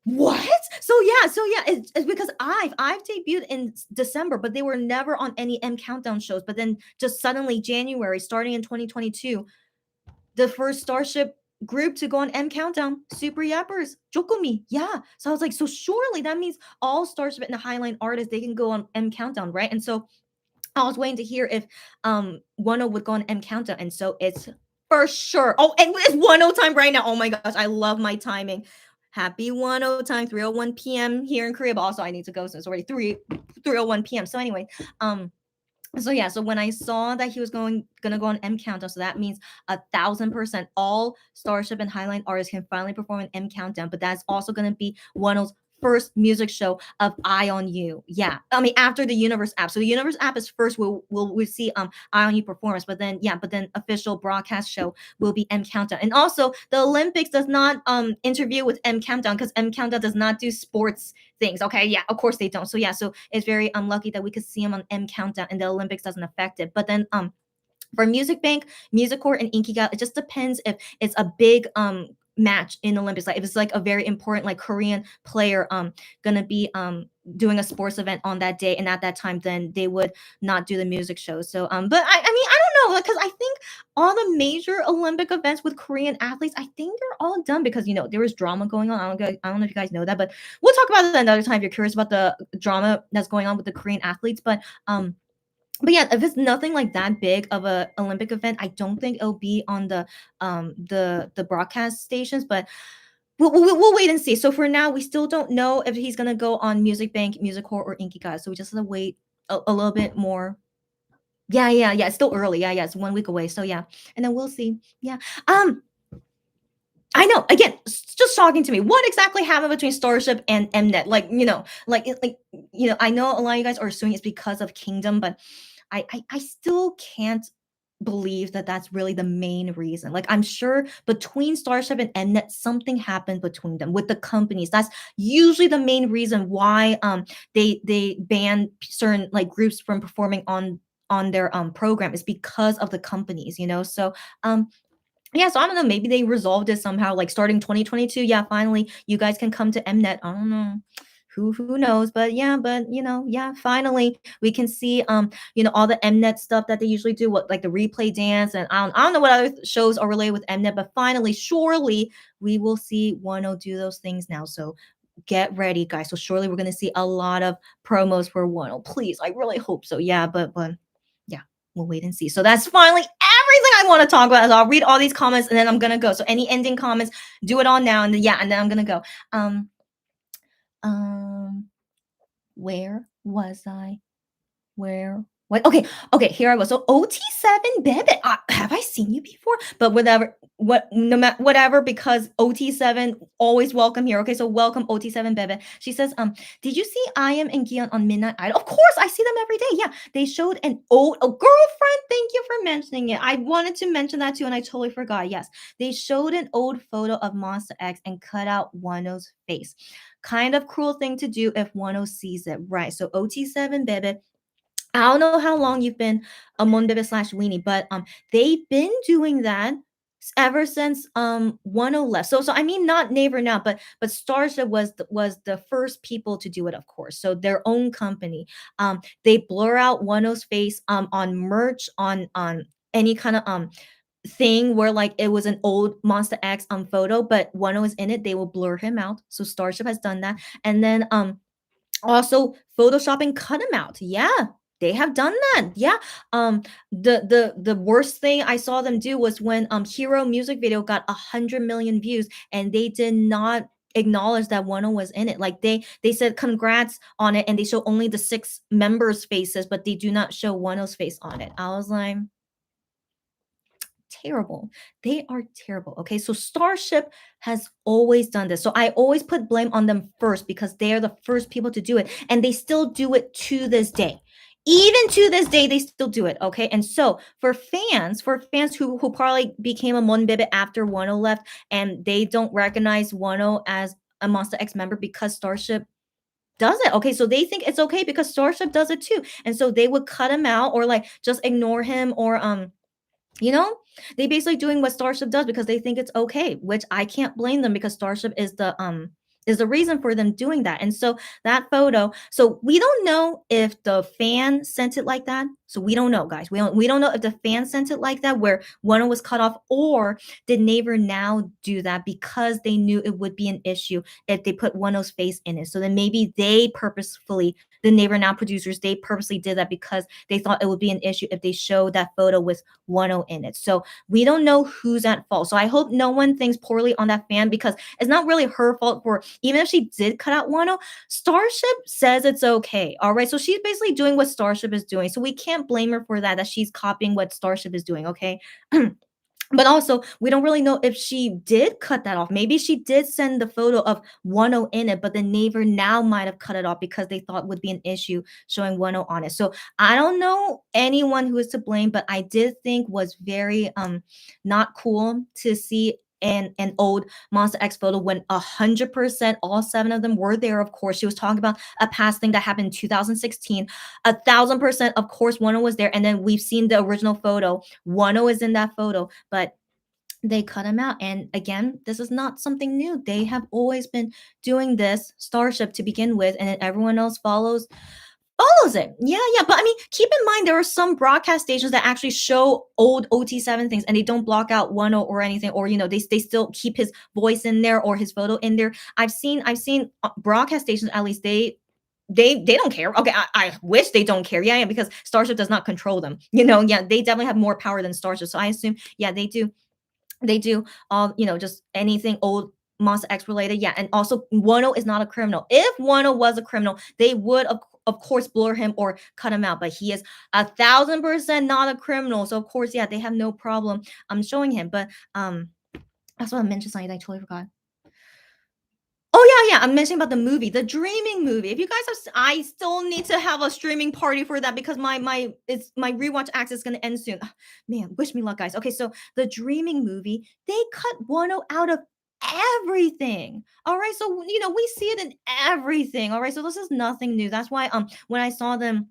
what? So yeah, it's because I've debuted in December, but they were never on any M Countdown shows. But then just suddenly January, starting in 2022, the first Starship group to go on M Countdown, Super Yappers, Jokomi. Yeah. So I was like, so surely that means all Starship and the Highline artists, they can go on M Countdown, right? And so I was waiting to hear if Wano would go on M Countdown, and so it's for sure. Oh, and it's 1:00 time right now. Oh my gosh, I love my timing. Happy 1:00 time, 3:01 p.m. here in Korea. But also I need to go, so it's already 3:01 p.m. So anyway, so yeah, so when I saw that he was gonna go on M Countdown, so that means 1,000% all Starship and Highline artists can finally perform an M Countdown. But that's also gonna be Wano's first music show of Eye on You. Yeah, I mean after the Universe app. So the Universe app is first. We'll see Eye on You performance, but then yeah, but then official broadcast show will be M Countdown. And also the Olympics does not interview with M Countdown because M Countdown does not do sports things. Okay, yeah, of course they don't. So yeah, so it's very unlucky that we could see him on M Countdown and the Olympics doesn't affect it. But then for Music Bank, Music Core, and Inkiga, it just depends if it's a big match in Olympics. Like if it's like a very important like Korean player gonna be doing a sports event on that day and at that time, then they would not do the music show. So but I mean I don't know because I think all the major Olympic events with Korean athletes, I think they're all done because there was drama going on. I don't know if you guys know that, but we'll talk about that another time if you're curious about the drama that's going on with the Korean athletes. But yeah, if it's nothing like that big of a Olympic event, I don't think it'll be on the broadcast stations. But we'll wait and see. So for now, we still don't know if he's gonna go on Music Bank, Music Core, or Inkigai. So we just have to wait a little bit more. Yeah, yeah, yeah. It's still early. Yeah, yeah. It's 1 week away. So yeah, and then we'll see. Yeah. I know. Again, it's just shocking to me. What exactly happened between Starship and Mnet? Like, I know a lot of you guys are assuming it's because of Kingdom, but I still can't believe that that's really the main reason. Like, I'm sure between Starship and Mnet, something happened between them with the companies. That's usually the main reason why they ban certain like groups from performing on their program is because of the companies. So yeah, so I don't know. Maybe they resolved it somehow, like starting 2022. Yeah, finally, you guys can come to Mnet. I don't know. Who knows? But yeah, yeah, finally we can see all the Mnet stuff that they usually do, what like the replay dance, and I don't know what other shows are related with Mnet, but finally, surely we will see Wonho do those things now. So get ready, guys. So surely we're gonna see a lot of promos for Wonho. Please, I really hope so. Yeah, but yeah, we'll wait and see. So that's finally everything I want to talk about. So I'll read all these comments and then I'm gonna go. So any ending comments, do it all now, and then yeah, and then I'm gonna go. Um, where was I? Where? What? Okay, okay. Here I was. So OT7 Bebe. Have I seen you before? But whatever. What? No matter whatever. Because OT7 always welcome here. Okay, so welcome OT7 Bebe. She says, did you see I am and Gion on Midnight Idol? Of course, I see them every day. Yeah, they showed an old girlfriend. Thank you for mentioning it. I wanted to mention that too, and I totally forgot. Yes, they showed an old photo of Monster X and cut out Wano's face. Kind of cruel thing to do if Wano sees it, right? So OT7 Bebe, I don't know how long you've been a Monbebe slash weenie, but they've been doing that ever since 10 left. So I mean not Naver now, but Starship was the first people to do it, of course. So their own company. They blur out Wano's face on merch, on any kind of thing where like it was an old Monster X photo, but Wano is in it, they will blur him out. So Starship has done that. And then also photoshopping cut him out. Yeah, they have done that. Yeah. The worst thing I saw them do was when Hero music video got 100 million views and they did not acknowledge that Wano was in it. Like they said congrats on it and they show only the 6 members faces, but they do not show Wano's face on it. I was like, terrible. They are terrible. Okay. So Starship has always done this. So I always put blame on them first because they are the first people to do it. And they still do it to this day. Even to this day, they still do it. Okay. And so for fans who probably became a Monbebe after Wano left and they don't recognize Wano as a Monster X member because Starship does it. Okay. So they think it's okay because Starship does it too. And so they would cut him out or like just ignore him or you know, they basically doing what Starship does because they think it's okay, which I can't blame them because Starship is the reason for them doing that. And so that photo, so we don't know if the fan sent it like that. So we don't know, guys. We don't know if the fan sent it like that where one was cut off, or did Naver now do that because they knew it would be an issue if they put Wano's face in it. So then maybe they purposefully, the Naver Now producers, they purposely did that because they thought it would be an issue if they showed that photo with Wano in it. So we don't know who's at fault. So I hope no one thinks poorly on that fan because it's not really her fault for, even if she did cut out Wano, Starship says it's okay. All right. So she's basically doing what Starship is doing. So we can't blame her for that she's copying what Starship is doing. Okay. But also, we don't really know if she did cut that off. Maybe she did send the photo of Wonho in it, but the neighbor now might have cut it off because they thought would be an issue showing Wonho on it. So I don't know anyone who is to blame, but I did think was very not cool to see an old Monster X photo when 100% all seven of them were there. Of course, she was talking about a past thing that happened in 2016. 1,000%, of course, Wonho was there, and then we've seen the original photo. Wonho is in that photo, but they cut him out. And again, this is not something new. They have always been doing this Starship to begin with, and then everyone else follows it. Yeah, yeah. But I mean, keep in mind there are some broadcast stations that actually show old OT7 things and they don't block out one or anything, or they still keep his voice in there or his photo in there. I've seen broadcast stations, at least they don't care. Okay, I wish they don't care. Yeah, yeah, because Starship does not control them. Yeah, they definitely have more power than Starship. So I assume, yeah, they do all, just anything old Monster X related. Yeah, and also Wano is not a criminal. If Wano was a criminal, they would of course blur him or cut him out. But he is 1,000% not a criminal. So of course, yeah, they have no problem showing him. But that's what I mentioned something I totally forgot. Oh yeah, yeah. I'm mentioning about the movie, the Dreaming movie. If you guys I still need to have a streaming party for that because my rewatch access is gonna end soon. Ugh, man, wish me luck, guys. Okay, so the Dreaming movie, they cut Wano out of everything. All right, so we see it in everything. All right, so this is nothing new. That's why when I saw them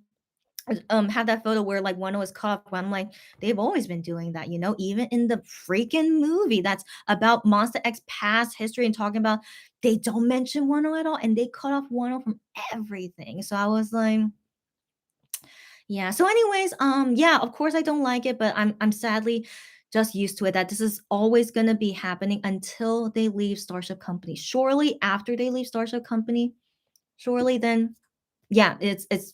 have that photo where like one was cut off, I'm like, they've always been doing that, even in the freaking movie that's about Monster X past history and talking about, they don't mention Wano at all, and they cut off Wano from everything. So I was like, yeah. So, anyways, yeah, of course I don't like it, but I'm sadly just used to it that this is always gonna be happening until they leave Starship Company. Surely after they leave Starship Company, surely then, yeah, it's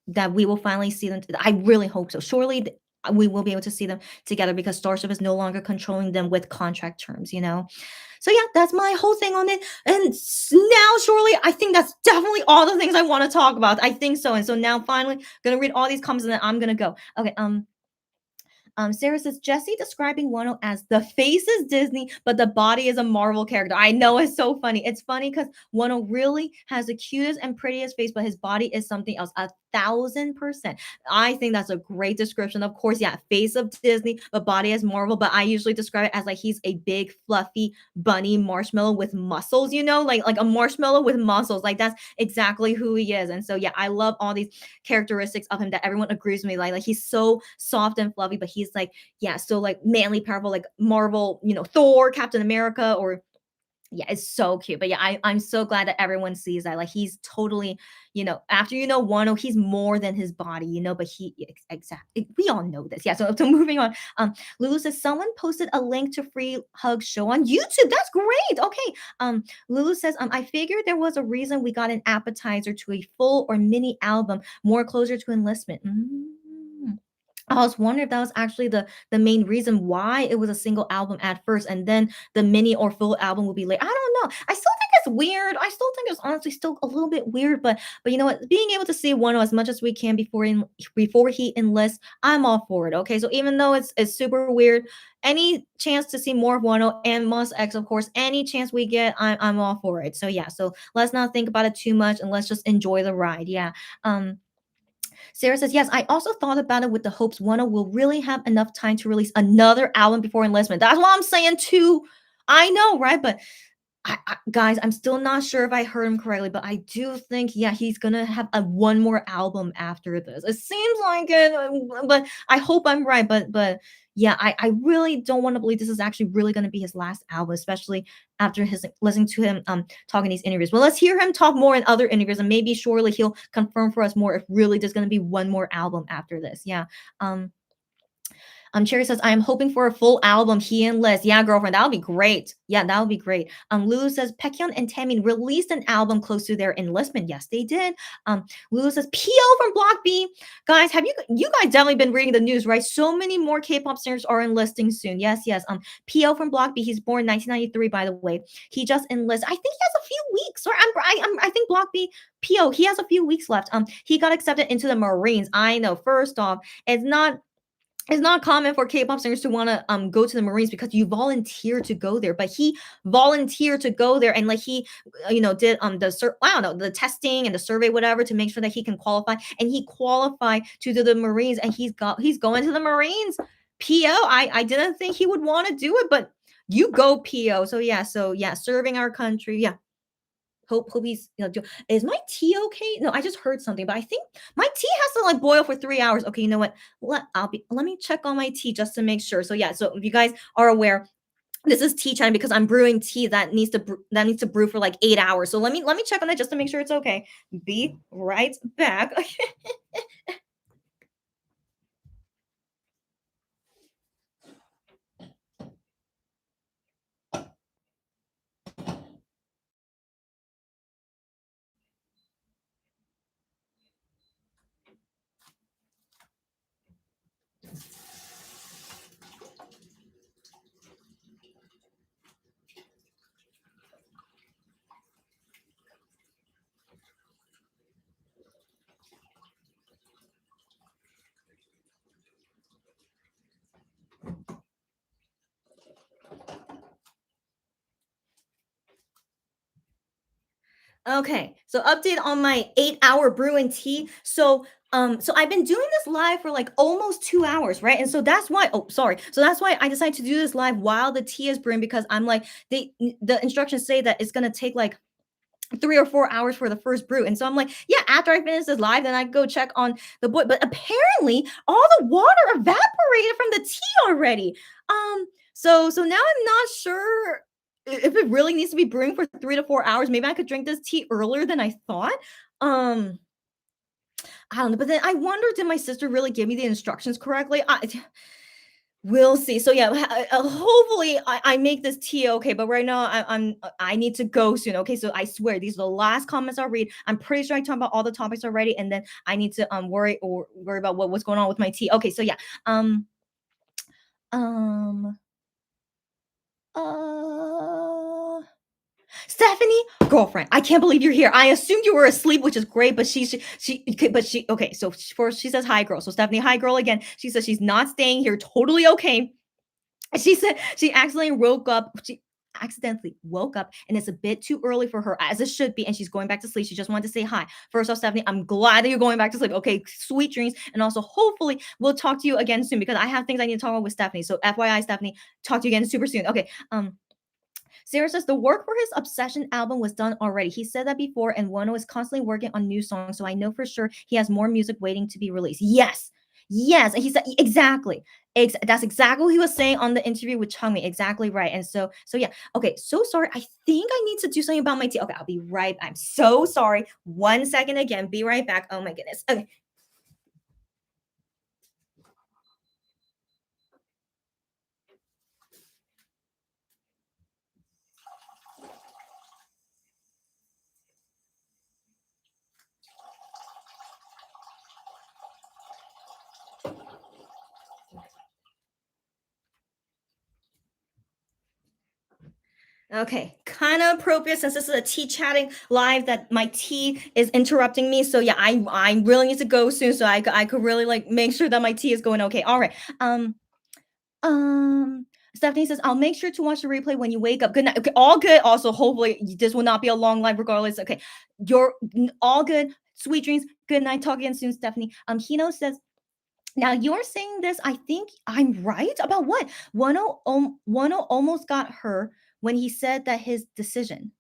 that we will finally see them. I really hope so. Surely we will be able to see them together because Starship is no longer controlling them with contract terms. So yeah, that's my whole thing on it. And now, surely, I think that's definitely all the things I want to talk about. I think so. And so now, finally, gonna read all these comments and then I'm gonna go. Okay. Sarah says Jesse describing Wano as the face is Disney, but the body is a Marvel character. I know, it's so funny. It's funny because Wano really has the cutest and prettiest face, but his body is something else. 1,000%. I think that's a great description. Of course, yeah, face of Disney, but body as Marvel. But I usually describe it as like he's a big, fluffy bunny marshmallow with muscles. Like a marshmallow with muscles. Like that's exactly who he is. And so yeah, I love all these characteristics of him that everyone agrees with me. Like he's so soft and fluffy, but he's like, yeah, so like manly, powerful, like Marvel, Thor, Captain America, or yeah, it's so cute. But yeah, I'm so glad that everyone sees that. Like he's totally, after Wano, he's more than his body. But exactly, we all know this. Yeah. So moving on. Lulu says someone posted a link to Free Hug show on YouTube. That's great. Okay. Lulu says, I figured there was a reason we got an appetizer to a full or mini album, more closer to enlistment. I was wondering if that was actually the main reason why it was a single album at first, and then the mini or full album will be late. I don't know. I still think it's weird. I still think it's honestly still a little bit weird, but you know what? Being able to see Wano as much as we can before he enlists, I'm all for it. Okay, so even though it's super weird, any chance to see more of Wano and Mos X, of course, any chance we get, I'm all for it. So yeah, so let's not think about it too much and let's just enjoy the ride. Yeah. Um. Sarah says, yes, I also thought about it with the hopes Wano will really have enough time to release another album before enlistment. That's what I'm saying too. I know, right? But guys, I'm still not sure if I heard him correctly, but I do think, yeah, he's gonna have a one more album after this. It seems like it, but I hope I'm right. But yeah, I really don't want to believe this is actually really gonna be his last album, especially after his listening to him talking these interviews. Well, let's hear him talk more in other interviews, and maybe surely he'll confirm for us more if really there's gonna be one more album after this. Yeah. Cherry says, I am hoping for a full album, he and Liz. Yeah, girlfriend, that would be great. Yeah, that would be great. Lulu says, Pekyon and Taemin released an album close to their enlistment. Yes, they did. Lulu says, PO from Block B. Guys, have you guys definitely been reading the news, right? So many more K-pop singers are enlisting soon. Yes, yes. PO from Block B, he's born 1993, by the way. He just enlisted. I think he has a few weeks. Or I think Block B, PO, he has a few weeks left. He got accepted into the Marines. I know. First off, it's not common for K-pop singers to want to go to the Marines because you volunteer to go there. But he volunteered to go there, and like he, did I don't know, the testing and the survey, whatever, to make sure that he can qualify, and he qualified to do the Marines, and he's going to the Marines. PO. I didn't think he would want to do it, but you go PO. So yeah, serving our country. Yeah, hope he's is my tea okay? No, I just heard something, but I think my tea has to like boil for 3 hours. Okay, you know what? Let me check on my tea just to make sure. So yeah, so if you guys are aware, this is tea time because I'm brewing tea that needs to brew for like 8 hours. So let me check on it just to make sure it's okay. Be right back. Okay, so update on my 8-hour brew and tea. So I've been doing this live for like almost 2 hours, right? And so that's why, oh, sorry. So that's why I decided to do this live while the tea is brewing because I'm like, the instructions say that it's gonna take like 3 or 4 hours for the first brew. And so I'm like, yeah, after I finish this live, then I go check on the boy. But apparently all the water evaporated from the tea already. So now I'm not sure if it really needs to be brewing for 3 to 4 hours. Maybe I could drink this tea earlier than I thought. Um, I don't know. But then I wonder, did my sister really give me the instructions correctly? We'll see. So yeah, hopefully I make this tea okay. But right now I need to go soon. Okay, so I swear these are the last comments I'll read. I'm pretty sure I talked about all the topics already, and then I need to worry about what's going on with my tea. Okay, so yeah, um, uh, Stephanie, girlfriend, I can't believe you're here. I assumed you were asleep, which is great, but she okay. So first she says hi, girl. So Stephanie, hi, girl again. She says she's not staying here. Totally okay. She said she accidentally woke up and it's a bit too early for her as it should be and she's going back to sleep. She just wanted to say hi. First off, Stephanie, I'm glad that you're going back to sleep. Okay, sweet dreams. And also hopefully we'll talk to you again soon because I have things I need to talk about with Stephanie. So FYI, Stephanie, talk to you again super soon. Okay. Sarah says the work for his Obsession album was done already. He said that before, and Wonho is constantly working on new songs, so I know for sure he has more music waiting to be released. Yes, yes, and he said exactly. That's exactly what he was saying on the interview with Changmi. Exactly right. And so yeah. Okay, so sorry. I think I need to do something about my tea. Okay, I'll be right. I'm so sorry. 1 second again. Be right back. Oh my goodness. Okay. Okay, kind of appropriate since this is a tea chatting live that my tea is interrupting me. So yeah, I really need to go soon so I could really like make sure that my tea is going okay. All right. Um Stephanie says I'll make sure to watch the replay when you wake up. Good night. Okay, all good. Also, hopefully this will not be a long live regardless. Okay, you're all good. Sweet dreams. Good night. Talk again soon, Stephanie. Hino says now you're saying this. I think I'm right about what? Wano almost got her when he said that his decision.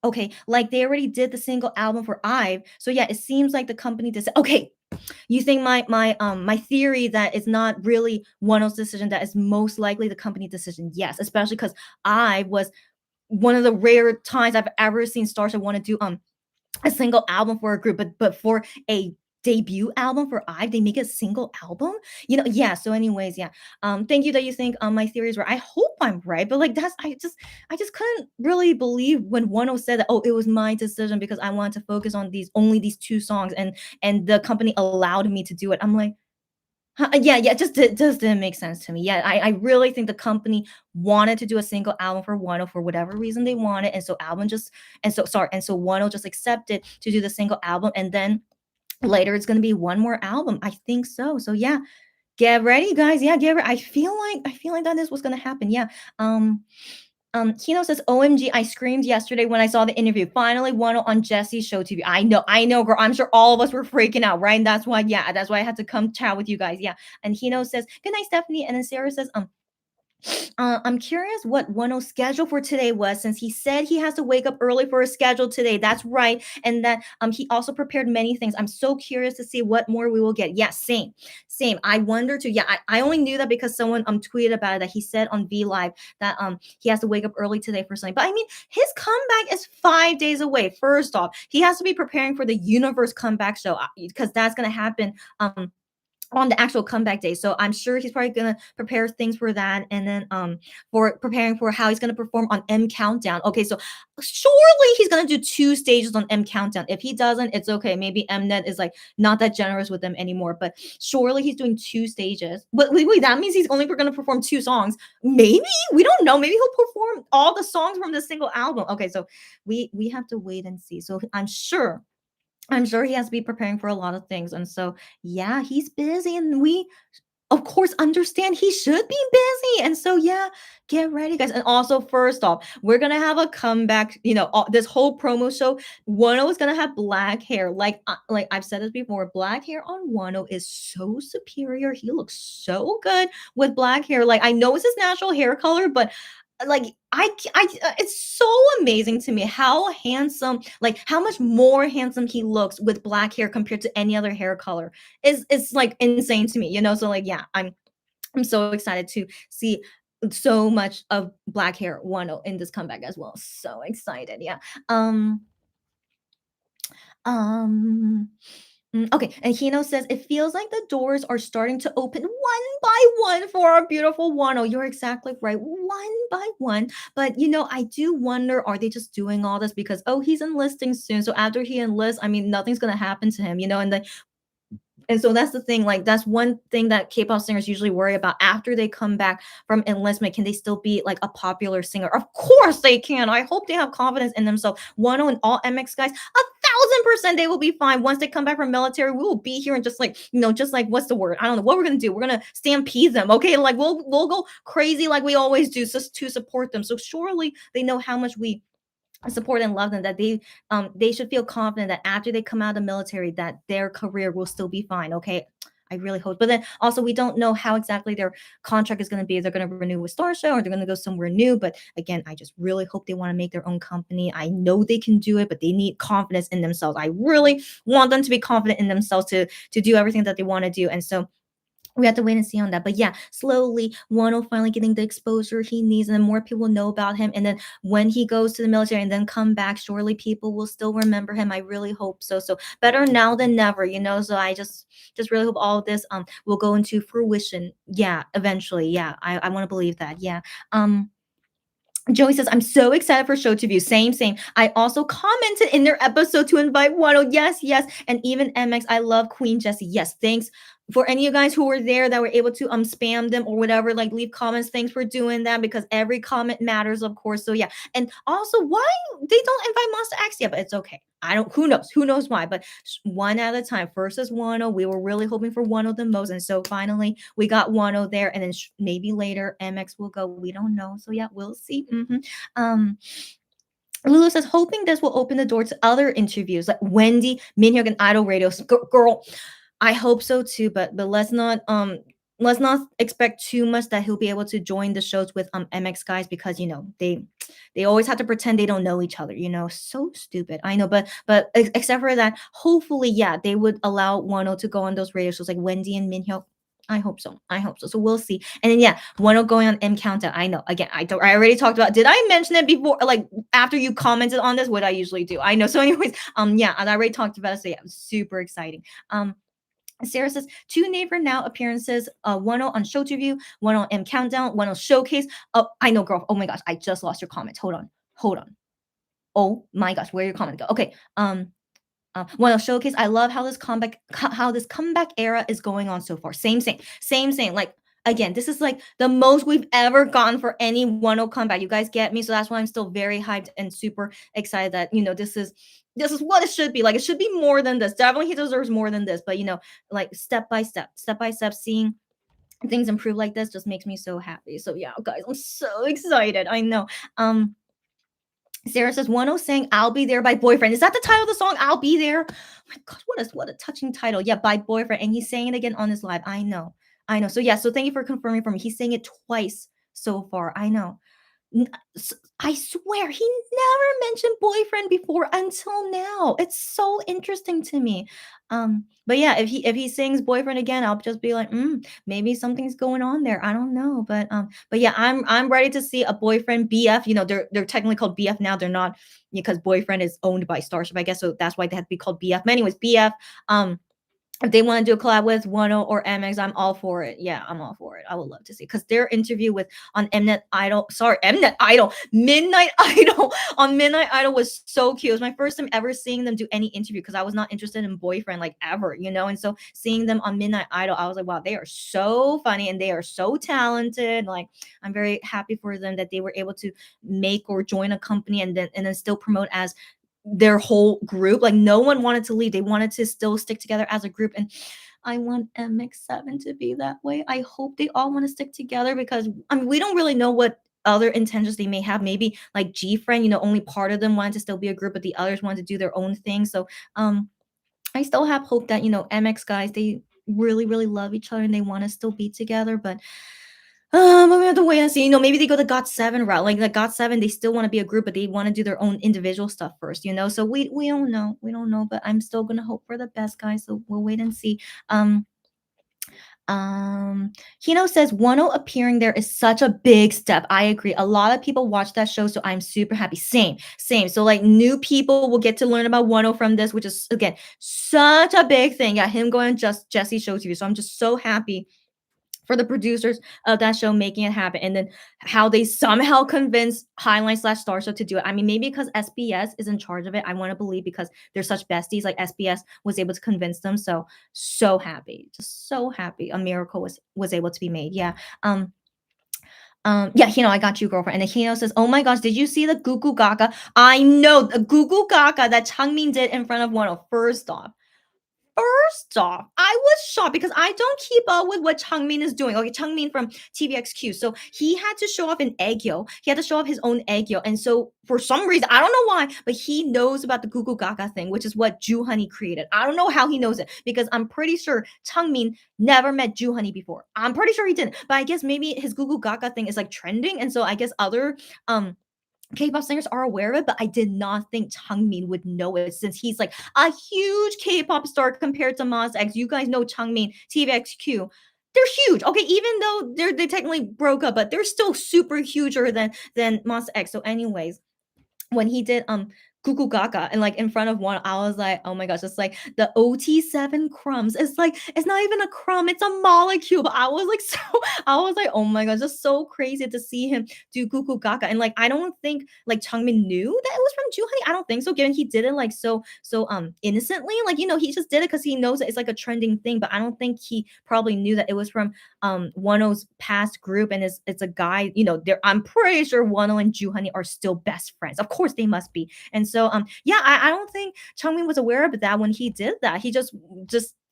Okay, like they already did the single album for IVE. So yeah, it seems like the company did. Okay, you think my theory that it's not really Wano's decision, that is most likely the company decision. Yes, especially because I was one of the rare times I've ever seen Starship want to do a single album for a group, but for a debut album for IVE, they make a single album. Yeah. So, anyways, yeah. Thank you that you think my theories were. I hope I'm right, but like I just couldn't really believe when 10 said that. Oh, it was my decision because I wanted to focus on these two songs, and the company allowed me to do it. I'm like. Huh, yeah, yeah, just didn't make sense to me. Yeah, I really think the company wanted to do a single album for Wano for whatever reason they wanted, and so album just and so Wano just accepted to do the single album, and then later it's gonna be one more album. I think so. So yeah, Get ready, guys. Yeah, get ready. I feel like that is what's gonna happen. Yeah. Um, Kino says, "OMG, I screamed yesterday when I saw the interview. Finally, one on Jesse's show TV. I know, girl. I'm sure all of us were freaking out, right? And that's why, yeah, that's why I had to come chat with you guys. Yeah." And Kino says, "Good night, Stephanie." And then Sarah says, I'm curious what Wonho's schedule for today was, since he said he has to wake up early for his schedule today. That's right, and that he also prepared many things. I'm so curious to see what more we will get. Yeah, same, same. I wonder too. Yeah, I only knew that because someone tweeted about it, that he said on V Live that he has to wake up early today for something. But I mean, his comeback is 5 days away. First off, he has to be preparing for the Universe comeback show, because that's gonna happen. On the actual comeback day. So I'm sure he's probably gonna prepare things for that, and then for preparing for how he's gonna perform on M Countdown. Okay, so surely he's gonna do 2 stages on M Countdown. If he doesn't, it's okay. Maybe Mnet is like not that generous with them anymore. But surely he's doing 2 stages. But wait, that means he's only gonna perform 2 songs. Maybe, we don't know. Maybe he'll perform all the songs from the single album. Okay, so we have to wait and see. So I'm sure he has to be preparing for a lot of things. And so, yeah, he's busy. And we, of course, understand he should be busy. And so, yeah, get ready, guys. And also, first off, we're going to have a comeback. This whole promo show, Wano is going to have black hair. Like I've said this before, black hair on Wano is so superior. He looks so good with black hair. Like, I know it's his natural hair color, but like it's so amazing to me how handsome, like how much more handsome he looks with black hair compared to any other hair color. Is like insane to me, so like, yeah, I'm so excited to see so much of black hair one in this comeback as well. So excited. Yeah. um um okay, and Hino says it feels like the doors are starting to open one by one for our beautiful Wano. You're exactly right, one by one. But I do wonder, are they just doing all this because he's enlisting soon? So after he enlists, I mean, nothing's gonna happen to him, and so that's the thing. Like that's one thing that K-pop singers usually worry about after they come back from enlistment. Can they still be like a popular singer? Of course they can. I hope they have confidence in themselves. Wano and all MX guys, 1,000% they will be fine once they come back from military. We will be here and just like what's the word? I don't know what we're gonna do. We're gonna stampede them. Okay, like we'll go crazy like we always do just to support them. So surely they know how much we support and love them, that they should feel confident that after they come out of the military that their career will still be fine. Okay, I really hope. But then also we don't know how exactly their contract is going to be. They're going to renew with Starshow or they're going to go somewhere new. But again, I just really hope they want to make their own company. I know they can do it, but they need confidence in themselves. I really want them to be confident in themselves to do everything that they want to do. And so we have to wait and see on that. But yeah, slowly, Wano finally getting the exposure he needs, and then more people know about him. And then when he goes to the military and then come back, surely people will still remember him. I really hope so. So better now than never, So I just really hope all of this will go into fruition. Yeah, eventually. Yeah, I want to believe that. Yeah. Joey says, I'm so excited for show to view. Same, same. I also commented in their episode to invite Wano. Yes, yes. And even MX, I love Queen Jessie. Yes, thanks for any of you guys who were there that were able to spam them or whatever, like leave comments. Thanks for doing that because every comment matters, of course. So yeah. And also, why they don't invite Monster X yet, but it's okay. I don't, who knows why, but one at a time. First is Wano. We were really hoping for Wano the most. And so finally we got Wano there. And then maybe later MX will go. We don't know. So yeah, we'll see. Um, Lulu says, hoping this will open the door to other interviews like Wendy, Minhyuk, and Idol Radio. Girl, I hope so too, but let's not expect too much that he'll be able to join the shows with MX guys because they always have to pretend they don't know each other, so stupid. I know, but except for that, hopefully, yeah, they would allow Wano to go on those radio shows like Wendy and Minhyuk. I hope so. I hope so. So we'll see. And then yeah, Wano going on M Countdown. I know. Again, I already talked about. Did I mention it before? Like after you commented on this, what I usually do. I know. So anyways, yeah, and I already talked about it. So yeah, it was super exciting. Sarah says, two Neighbor Now appearances, one on Show to View, one on M Countdown, one on Showcase. Oh, I know, girl. Oh my gosh, I just lost your comment. Hold on. Hold on. Oh my gosh, where your comment go? Okay. One on Showcase. I love how this comeback era is going on so far. Same. Like again, this is like the most we've ever gotten for any 1 comeback. You guys get me? So that's why I'm still very hyped and super excited that this is what it should be. Like it should be more than this. Definitely he deserves more than this. But like step by step, seeing things improve like this just makes me so happy. So yeah, guys, I'm so excited. I know. Um, Sarah says, "One saying I'll be there by boyfriend." Is that the title of the song? I'll be there. Oh my god, what a touching title. Yeah, by boyfriend. And he's saying it again on his live. I know. I know. So yeah, so thank you for confirming for me. He's saying it twice so far. I know. N s I swear he never mentioned boyfriend before until now. It's so interesting to me. But yeah, if he sings boyfriend again, I'll just be like, maybe something's going on there. I don't know, but yeah, I'm ready to see a boyfriend BF. You know, they're technically called BF now. They're not because boyfriend is owned by Starship, I guess. So that's why they have to be called BF. But anyways, BF. If they want to do a collab with Wonho or MX, I'm all for it. Yeah, I'm all for it. I would love to see because their interview with on Mnet Idol, sorry, Mnet Idol, Midnight Idol on Midnight Idol was so cute. It was my first time ever seeing them do any interview because I was not interested in boyfriend like ever, you know. And so seeing them on Midnight Idol, I was like, wow, they are so funny and they are so talented. Like I'm very happy for them that they were able to make or join a company and then still promote as their whole group. Like no one wanted to leave. They wanted to still stick together as a group. And I want MX7 to be that way. I hope they all want to stick together because I mean we don't really know what other intentions they may have. Maybe like G Friend, only part of them wanted to still be a group, but the others wanted to do their own thing. So I still have hope that, MX guys, they really, really love each other and they want to still be together. But we have to wait and see. Maybe they go the GOT7 route. Like the GOT7, they still want to be a group, but they want to do their own individual stuff first. So we don't know. We don't know, but I'm still gonna hope for the best, guys. So we'll wait and see. Um, Hino says Wano appearing there is such a big step. I agree. A lot of people watch that show, so I'm super happy. Same, same. So like new people will get to learn about Wano from this, which is again such a big thing. Yeah, him going just Jesse show TV. So I'm just so happy for the producers of that show making it happen, and then how they somehow convinced Highline slash Starship to do it. I mean, maybe because SBS is in charge of it. I want to believe because they're such besties. Like SBS was able to convince them. So happy, just so happy. A miracle was able to be made. Yeah. Yeah, I got you, girlfriend. And then Hino says, "Oh my gosh, did you see the Goo Goo Gaga? I know the Goo Goo Gaga that Changmin did in front of Wano. First off, I was shocked because I don't keep up with what Changmin is doing. Okay, Changmin from TVXQ. So he had to show off an egg yo. He had to show off his own egg yo. And so for some reason, I don't know why, but he knows about the Gugu Gaga thing, which is what Ju Honey created. I don't know how he knows it because I'm pretty sure Changmin never met Ju Honey before. I'm pretty sure he didn't. But I guess maybe his Gugu Gaga thing is like trending. And so I guess other K-pop singers are aware of it, but I did not think Changmin would know it since he's like a huge K-pop star compared to Maz X. You guys know Changmin, TVXQ. They're huge. Okay, even though they technically broke up, but they're still super huger than Maz X. So, anyways, when he did Gugu Gaga and like in front of one, I was like, oh my gosh, it's like the OT7 crumbs. It's like it's not even a crumb, it's a molecule. But I was like I was like, oh my gosh, just so crazy to see him do Gugu Gaga. And like I don't think like Changmin knew that it was from Juhani. I don't think so, given he did it like so innocently. Like, he just did it because he knows that it's like a trending thing, but I don't think he probably knew that it was from Wano's past group, and it's a guy, I'm pretty sure Wano and Juhani are still best friends. Of course they must be. And so yeah, I don't think Changmin was aware of that when he did that. He just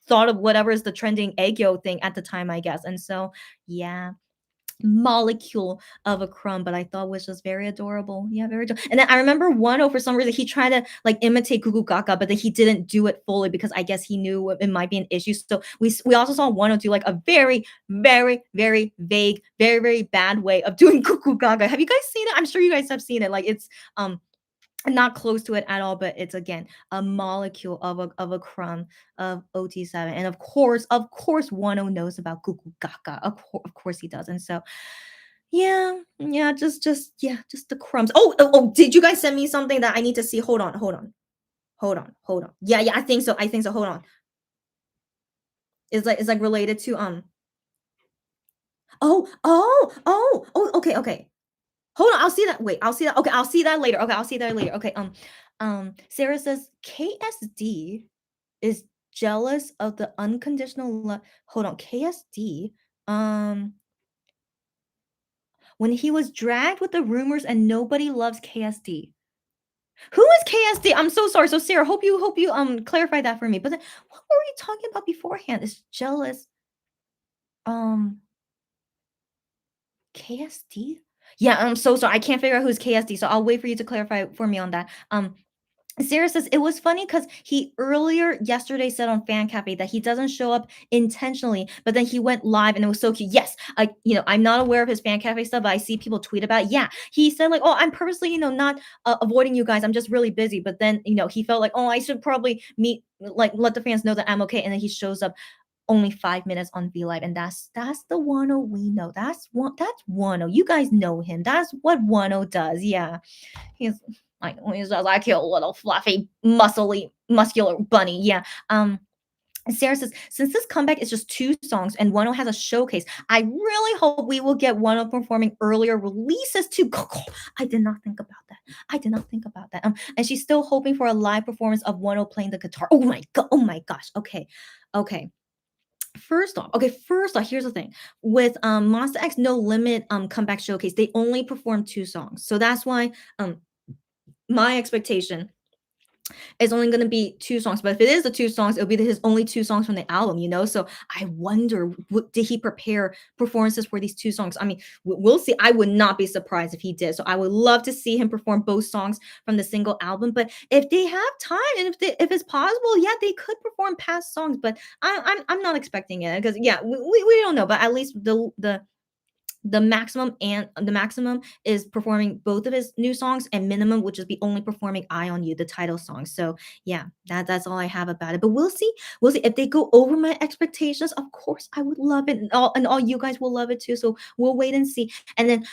thought of whatever is the trending egg yolk thing at the time, I guess. And so yeah, molecule of a crumb, but I thought was just very adorable. Yeah, very adorable. And then I remember Wano, for some reason, he tried to like imitate Gugu Gaga, but then he didn't do it fully because I guess he knew it might be an issue. So we also saw Wano do like a very, very, very vague, very, very bad way of doing Gugu Gaga. Have you guys seen it? I'm sure you guys have seen it. Like it's not close to it at all, but it's again a molecule of a crumb of OT7. And of course, Wano knows about Gugu Gaga. Of course he does. And so yeah, just yeah, just the crumbs. Oh, did you guys send me something that I need to see? Hold on. Yeah, I think so. Hold on. It's like related to okay. Hold on, I'll see that. Wait, I'll see that. Okay, I'll see that later. Okay, I'll see that later. Okay, Sarah says KSD is jealous of the unconditional love. Hold on, KSD. Um, when he was dragged with the rumors and nobody loves KSD. Who is KSD? I'm so sorry. So Sarah, hope you clarify that for me. But then, what were we talking about beforehand? Is jealous. KSD? Yeah, I'm so sorry. I can't figure out who's KSD, so I'll wait for you to clarify for me on that. Sarah says it was funny because he earlier yesterday said on Fan Cafe that he doesn't show up intentionally, but then he went live and it was so cute. Yes, I'm not aware of his Fan Cafe stuff, but I see people tweet about it. Yeah, he said like, "Oh, I'm purposely, not avoiding you guys. I'm just really busy." But then, he felt like, "Oh, I should probably meet, like, let the fans know that I'm okay." And then he shows up only 5 minutes on V Live, and that's the Wano we know. That's Wano. You guys know him. That's what Wano does. Yeah. He's he's just like a little fluffy, muscular bunny. Yeah. Sarah says, since this comeback is just two songs and Wano has a showcase, I really hope we will get Wano performing earlier releases too. I did not think about that. I did not think about that. And she's still hoping for a live performance of Wano playing the guitar. Oh my god. Oh my gosh. Okay. Okay. First off, here's the thing. With Monster X No Limit comeback showcase, they only performed two songs. So that's why my expectation is only going to be two songs. But if it is the two songs, it'll be his only two songs from the album, So I wonder, did he prepare performances for these two songs? I mean, we'll see. I would not be surprised if he did. So I would love to see him perform both songs from the single album. But if they have time and if it's possible, yeah, they could perform past songs. But I'm not expecting it because yeah, we don't know. But at least the maximum is performing both of his new songs, and minimum would just be only performing "Eye on You," the title song. So yeah, that's all I have about it. But we'll see if they go over my expectations. Of course, I would love it, and all you guys will love it too. So we'll wait and see. And then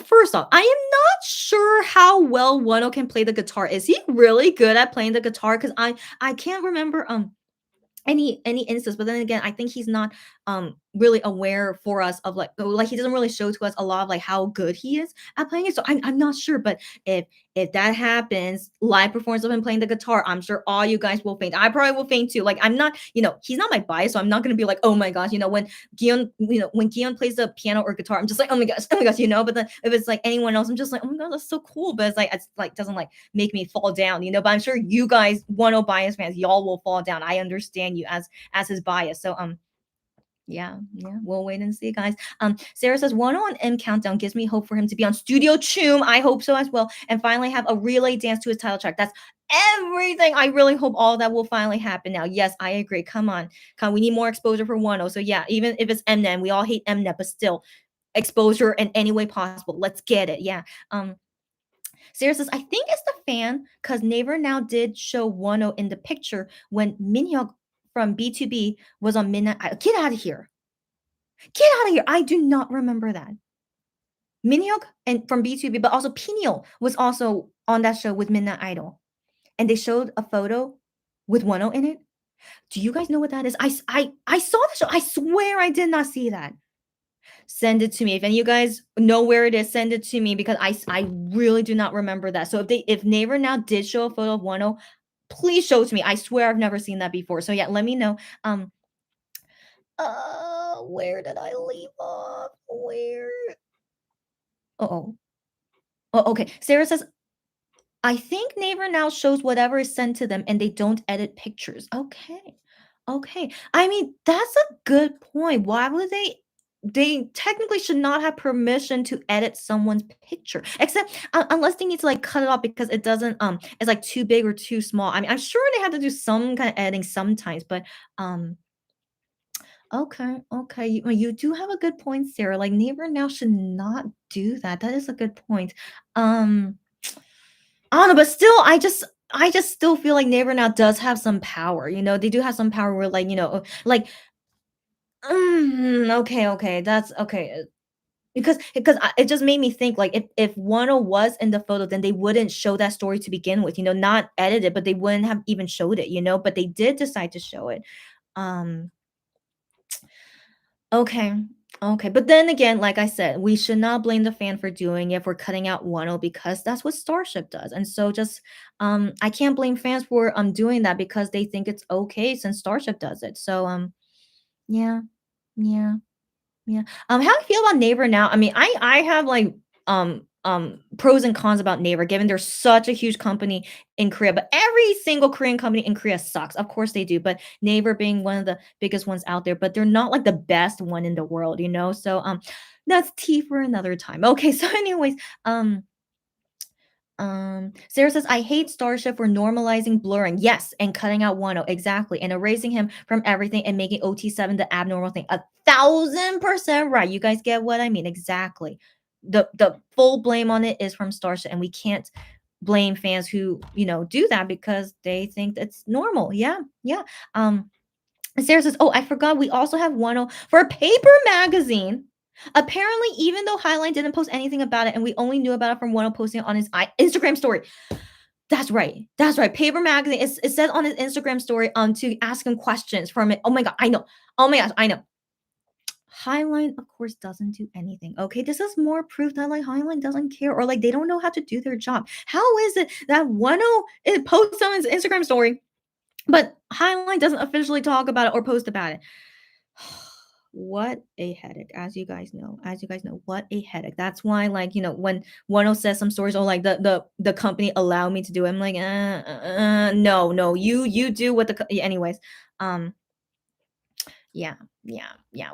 first off, I am not sure how well Wano can play the guitar. Is he really good at playing the guitar? Because I can't remember any instance, but then again, I think he's not really aware for us of like he doesn't really show to us a lot of like how good he is at playing it. So I'm not sure, but if that happens, live performance of him playing the guitar, I'm sure all you guys will faint. I probably will faint too. Like I'm not, he's not my bias, so I'm not gonna be like, oh my gosh, when Gion plays the piano or guitar, I'm just like, oh my gosh. But then if it's like anyone else, I'm just like, oh my god, that's so cool. But it's like doesn't like make me fall down, But I'm sure you guys, One O bias fans, y'all will fall down. I understand you as his bias. So yeah, we'll wait and see, guys. Sarah says One on M Countdown gives me hope for him to be on Studio Choom. I hope so as well, and finally have a relay dance to his title track. That's everything. I really hope all that will finally happen now. Yes, I agree. Come, we need more exposure for One. So yeah, even if it's Mnet, we all hate Mnet, but still exposure in any way possible. Let's get it. Yeah. Sarah says, I think it's the fan because Naver now did show Wano in the picture when Minhyuk from B2B was on Midnight Idol. Get out of here. Get out of here. I do not remember that. Minhyuk and from B2B, but also Peniel was also on that show with Midnight Idol. And they showed a photo with Wano in it. Do you guys know what that is? I saw the show. I swear I did not see that. Send it to me. If any of you guys know where it is, send it to me because I really do not remember that. So if Naver now did show a photo of Wano, please show it to me. I swear I've never seen that before. So yeah, let me know. Where did I leave off? Where? Oh. Oh, okay. Sarah says, I think Naver now shows whatever is sent to them and they don't edit pictures. Okay. Okay. I mean, that's a good point. Why would they technically should not have permission to edit someone's picture except unless they need to like cut it off because it doesn't it's like too big or too small. I mean, I'm sure they have to do some kind of editing sometimes, but um okay, you do have a good point, Sarah. Like Neighbor now should not do that. That is a good point. um I don't know, but still, I just still feel like Neighbor now does have some power. They do have some power where, like, like, okay, that's okay. Because it just made me think like if Wano was in the photo, then they wouldn't show that story to begin with. Not edit it, but they wouldn't have even showed it. But they did decide to show it. Um, Okay. Okay. But then again, like I said, we should not blame the fan for doing it, for cutting out Wano because that's what Starship does. And so just I can't blame fans for doing that because they think it's okay since Starship does it. So yeah, yeah, yeah. How do you feel about Neighbor now? I mean, I have like pros and cons about Naver, given they're such a huge company in Korea, but every single Korean company in Korea sucks. Of course they do, but Naver being one of the biggest ones out there, but they're not like the best one in the world, you know? So that's tea for another time. Okay, so anyways, Sarah says, I hate Starship for normalizing blurring. Yes, and cutting out Wano. Exactly. And erasing him from everything and making OT7 the abnormal thing. 1,000% right. You guys get what I mean. Exactly. The full blame on it is from Starship, and we can't blame fans who, do that because they think it's normal. Yeah, yeah. Sarah says, "Oh, I forgot. We also have Wano for Paper Magazine. Apparently, even though Highline didn't post anything about it, and we only knew about it from Wano posting it on his Instagram story. That's right. That's right. Paper Magazine. It said on his Instagram story to ask him questions from it. Oh my god, I know. Oh my gosh, I know. Highline, of course, doesn't do anything. Okay, this is more proof that like Highline doesn't care or like they don't know how to do their job. How is it that Wano it posts on his Instagram story, but Highline doesn't officially talk about it or post about it? What a headache, as you guys know. As you guys know, what a headache. That's why, like, when Wano says some stories or like the company allow me to do it, I'm like, no, no, you do what anyways. Um, yeah, yeah.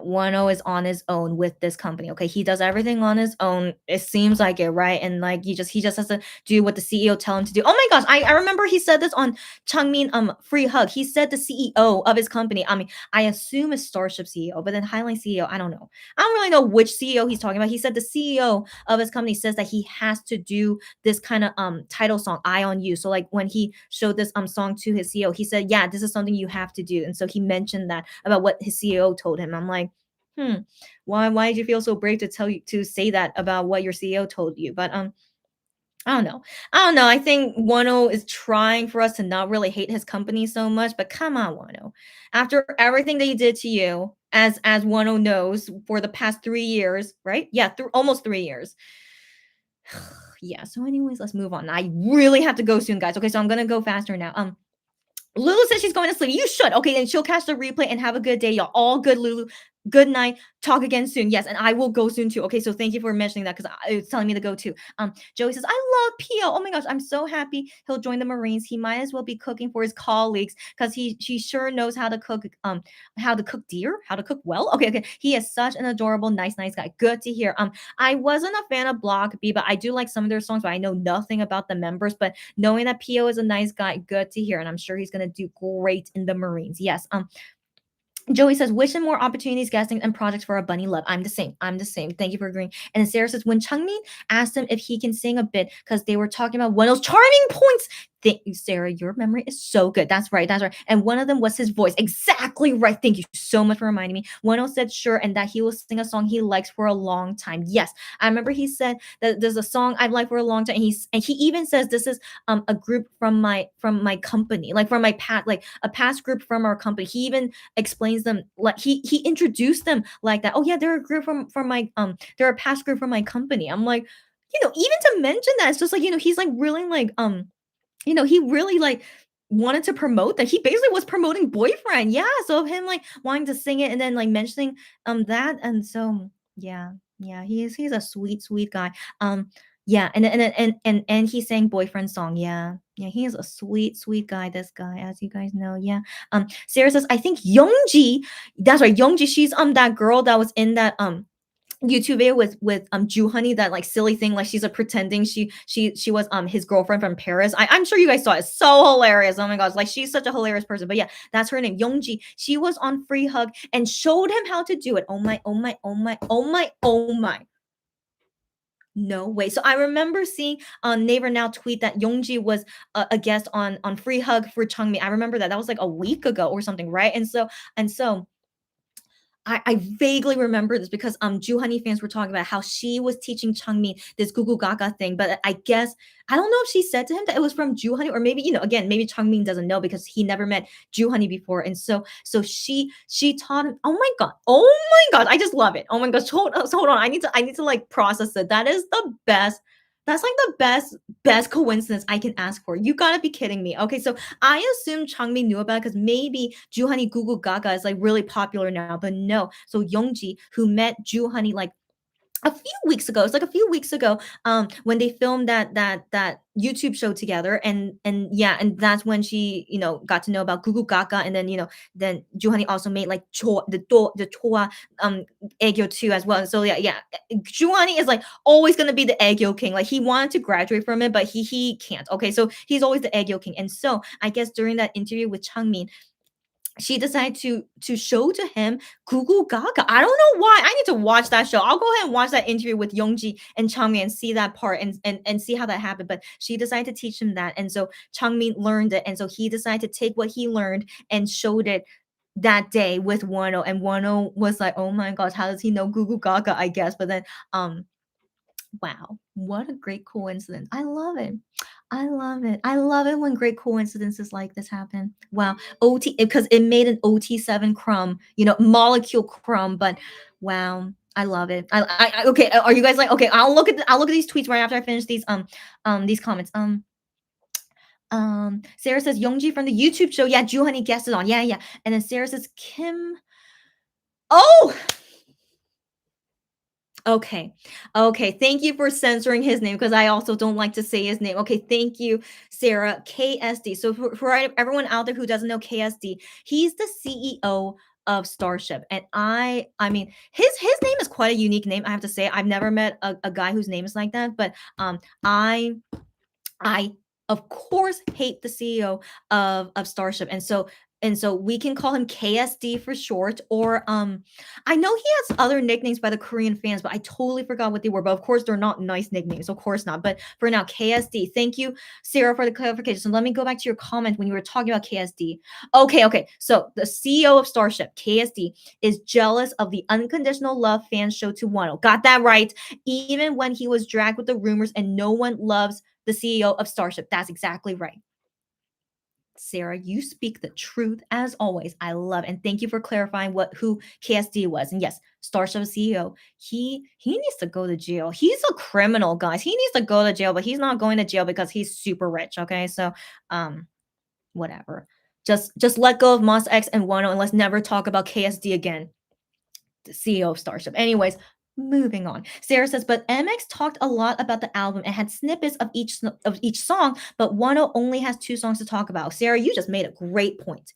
Wano is on his own with this company. Okay, he does everything on his own. It seems like it, right? And like he just has to do what the CEO tell him to do. Oh my gosh, I remember he said this on Changmin Free Hug. He said the CEO of his company. I mean, I assume it's Starship CEO, but then Highline CEO, I don't know. I don't really know which CEO he's talking about. He said the CEO of his company says that he has to do this kind of title song, "Eye on You." So like when he showed this song to his CEO, he said, "Yeah, this is something you have to do." And so he mentioned that about what his CEO told him. I'm like, why did you feel so brave to tell you to say that about what your CEO told you? But I don't know. I don't know. I think Wano is trying for us to not really hate his company so much, but come on, Wano. After everything they did to you, as Wano knows, for the past 3 years, right? Yeah, almost 3 years. Yeah. So, anyways, let's move on. I really have to go soon, guys. Okay, so I'm gonna go faster now. Lulu says she's going to sleep. You should. Okay, then she'll catch the replay and have a good day, y'all. All good, Lulu. Good night. Talk again soon. Yes, and I will go soon too. Okay, so thank you for mentioning that because it's telling me to go too. Joey says, I love Pio. Oh my gosh, I'm so happy he'll join the Marines. He might as well be cooking for his colleagues because she sure knows how to cook how to cook deer, how to cook well. Okay, okay. He is such an adorable, nice guy. Good to hear. I wasn't a fan of Block B, but I do like some of their songs, but I know nothing about the members. But knowing that Pio is a nice guy, good to hear. And I'm sure he's gonna do great in the Marines. Yes. Joey says, wishing more opportunities, guesting, and projects for a bunny love. I'm the same. I'm the same. Thank you for agreeing. And then Sarah says, when Changmin asked him if he can sing a bit because they were talking about one of those charming points. Thank you, Sarah. Your memory is so good. That's right. That's right. And one of them was his voice. Exactly right. Thank you so much for reminding me. Wano said sure, and that he will sing a song he likes for a long time. Yes, I remember he said that there's a song I've liked for a long time. And he even says this is a group from my company, like from my past, like a past group from our company. He even explains them like he introduced them like that. Oh yeah, they're a group from my they're a past group from my company. I'm like, even to mention that, it's just like, he's like really like he really like wanted to promote that. He basically was promoting Boyfriend. Yeah. So him like wanting to sing it and then like mentioning that. And so yeah, yeah, he's a sweet guy. Yeah, and he sang Boyfriend song. Yeah. Yeah, he is a sweet guy, this guy, as you guys know. Yeah. Sarah says, I think Youngji, that's right, Youngji, she's that girl that was in that YouTube video with Ju Honey, that like silly thing, like she's a pretending she was his girlfriend from Paris. I'm sure you guys saw it. It's so hilarious. Oh my gosh, like she's such a hilarious person. But yeah, that's her name, Youngji. She was on Free Hug and showed him how to do it. Oh my, oh my, oh my, oh my, oh my. No way. So I remember seeing on Naver Now tweet that Youngji was a guest on Free Hug for Changmi. I remember that. That was like a week ago or something, right? And so I vaguely remember this because Ju Honey fans were talking about how she was teaching Changmin this Gugu Gaga thing, but I guess I don't know if she said to him that it was from Ju Honey, or maybe again, maybe Changmin doesn't know because he never met Ju Honey before, and so she taught him. Oh my god, I just love it. Oh my gosh, hold on, I need to like process it. That is the best. That's like the best coincidence I can ask for. You gotta be kidding me. Okay, so I assume Changmin knew about it because maybe Juhani Google Gaga is like really popular now, but no. So Youngji, who met Juhani like a few weeks ago. It's like a few weeks ago, when they filmed that YouTube show together, and yeah, and that's when she, got to know about Gugu Gaga, and then then Juhani also made like the Choa Aegyo too as well. So yeah, Juhani is like always gonna be the Aegyo king. Like he wanted to graduate from it, but he can't. Okay, so he's always the Aegyo king, and so I guess during that interview with Changmin, she decided to show to him Gugu Gaga. I don't know why. I need to watch that show. I'll go ahead and watch that interview with Youngji and Changmin and see that part, and see how that happened. But she decided to teach him that, and so Changmin learned it, and so he decided to take what he learned and showed it that day with Wonho, and Wonho was like, "Oh my gosh, how does he know Gugu Gaga?" I guess, but then wow, what a great coincidence. I love it. I love it. I love it when great coincidences like this happen. Wow. OT, because it made an OT7 crumb, molecule crumb, but wow. I love it. Okay. Are you guys like, okay, I'll look at these tweets right after I finish these comments. Sarah says Youngji from the YouTube show. Yeah, Juhani guessed it on. Yeah, yeah. And then Sarah says Kim. Oh, okay. Okay. Thank you for censoring his name because I also don't like to say his name. Okay. Thank you, Sarah. KSD. So for everyone out there who doesn't know KSD, he's the CEO of Starship. And I mean his name is quite a unique name. I have to say. I've never met a guy whose name is like that, but I of course hate the CEO of Starship, and so we can call him KSD for short, or I know he has other nicknames by the Korean fans, but I totally forgot what they were. But of course, they're not nice nicknames, of course not. But for now, KSD. Thank you, Sarah, for the clarification. So let me go back to your comment when you were talking about KSD. Okay. So the CEO of Starship, KSD, is jealous of the unconditional love fan show to Wano. Got that right. Even when he was dragged with the rumors and no one loves the CEO of Starship. That's exactly right. Sarah, you speak the truth as always. I love it. And thank you for clarifying who KSD was. And yes, Starship CEO. He needs to go to jail. He's a criminal, guys. He needs to go to jail, but he's not going to jail because he's super rich. Okay. So whatever. Just let go of Moss X and Wano, and let's never talk about KSD again. The CEO of Starship. Anyways, moving on. Sarah says, but MX talked a lot about the album and had snippets of each song, but Wano only has 2 songs to talk about. Sarah, you just made a great point.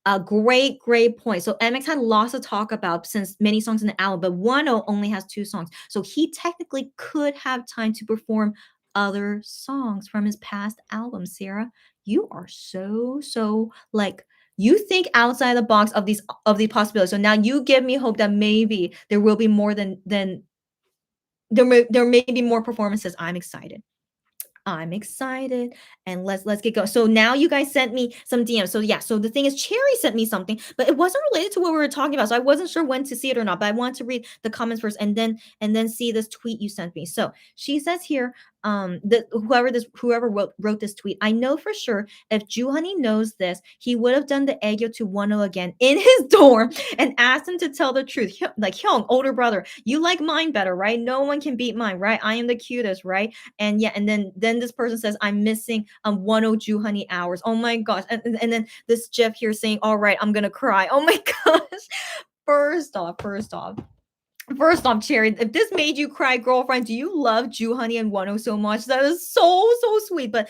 A great point. So MX had lots to talk about since many songs in the album, but Wano only has 2 songs. So he technically could have time to perform other songs from his past albums. Sarah, you are so like you think outside the box of the possibilities. So now you give me hope that maybe there will be more than there may be more performances. I'm excited, and let's get going. So now you guys sent me some DMs. So yeah, so the thing is, Cherry sent me something, but it wasn't related to what we were talking about. So I wasn't sure when to see it or not. But I wanted to read the comments first, and then see this tweet you sent me. So she says here, that whoever wrote this tweet, I know for sure if Juhani knows this, he would have done the Aegyo to Wano again in his dorm and asked him to tell the truth. Like Hyung, older brother, you like mine better, right? No one can beat mine, right? I am the cutest, right? And yeah, and then this person says I'm missing 102 honey hours. Oh my gosh. And then this Jeff here saying, all right, I'm gonna cry. Oh my gosh. First off, Cherry, if this made you cry, girlfriend, do you love Jew Honey and Wano so much? That is so sweet. But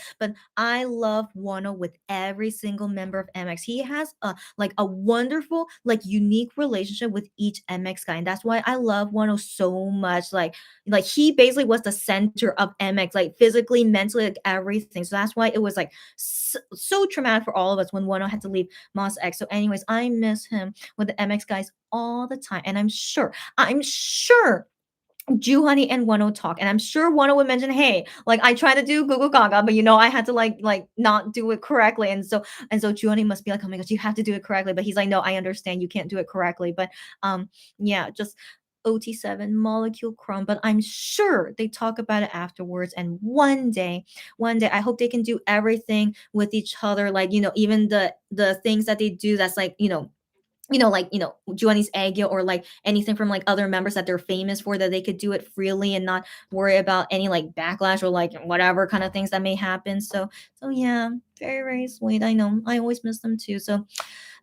I love Wano with every single member of MX. He has a wonderful, like unique relationship with each MX guy. And that's why I love Wano so much. Like he basically was the center of MX, like physically, mentally, like everything. So that's why it was like so traumatic for all of us when Wano had to leave Mos X. So, anyways, I miss him with the MX guys all the time. And I'm sure Juhani and Wano talk, and I'm sure Wano would mention, "Hey, like I tried to do Google Gaga, but I had to like not do it correctly." And so Juhani must be like, "Oh my gosh, you have to do it correctly." But he's like, "No, I understand you can't do it correctly." But yeah, just OT7 molecule crumb. But I'm sure they talk about it afterwards. And one day, I hope they can do everything with each other. Like even the things that they do. That's like Juani's Aegyo, or like anything from like other members that they're famous for, that they could do it freely and not worry about any like backlash or like whatever kind of things that may happen. So yeah, very sweet. I know I always miss them too. So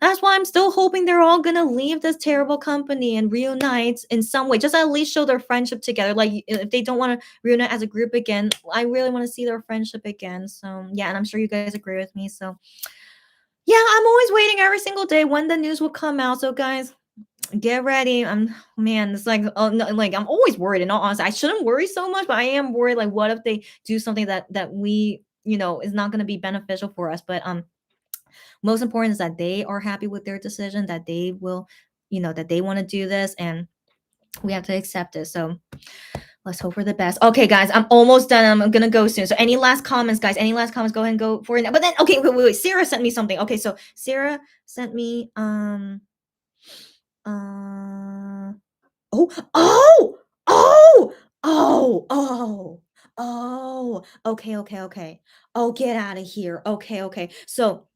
That's why I'm still hoping they're all gonna leave this terrible company and reunite in some way. Just at least show their friendship together. Like if they don't want to reunite as a group again, I really want to see their friendship again. So yeah, and I'm sure you guys agree with me. So yeah, I'm always waiting every single day when the news will come out. So guys, get ready. I'm man, it's like oh no, like I'm always worried. In all honesty, I shouldn't worry so much, but I am worried. Like, what if they do something that we is not going to be beneficial for us? But most important is that they are happy with their decision, that they will, that they want to do this, and we have to accept it. So let's hope for the best. Okay, guys, I'm almost done. I'm gonna go soon. So any last comments, guys? Any last comments? Go ahead and go for it. But then, okay, wait. Sarah sent me something. Okay, so Sarah sent me uh oh oh oh oh. Okay. Oh, get out of here. Okay. So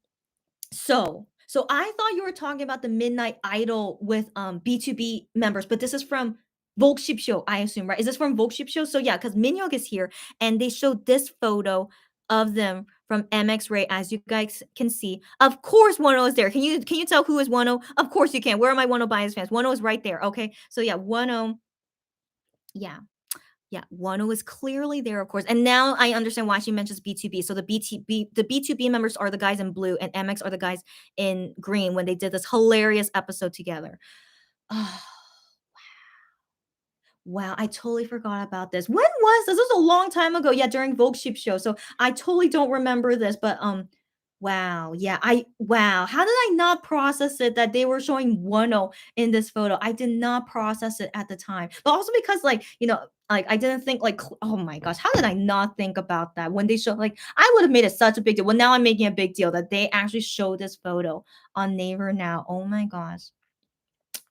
I thought you were talking about the Midnight Idol with B2B members, but this is from Volkswagen Show, I assume, right? Is this from Volkswagen Show? So yeah, because Minhyuk is here and they showed this photo of them from MX Ray, as you guys can see. Of course, Wonho is there. Can you tell who is Wonho? Of course you can. Where are my Wonho bias fans? Wonho is right there. Okay. So yeah, Wonho. Yeah. Yeah, Wano is clearly there, of course. And now I understand why she mentions B2B. So the B2B members are the guys in blue and MX are the guys in green when they did this hilarious episode together. Oh, wow, I totally forgot about this. When was this? This was a long time ago. Yeah, during Vogue Sheep show. So I totally don't remember this, but wow. Yeah, wow. How did I not process it that they were showing Wano in this photo? I did not process it at the time. But also because like I didn't think like oh my gosh, how did I not think about that when they showed like I would have made it such a big deal. Well, now I'm making a big deal that they actually showed this photo on Naver now. Oh my gosh.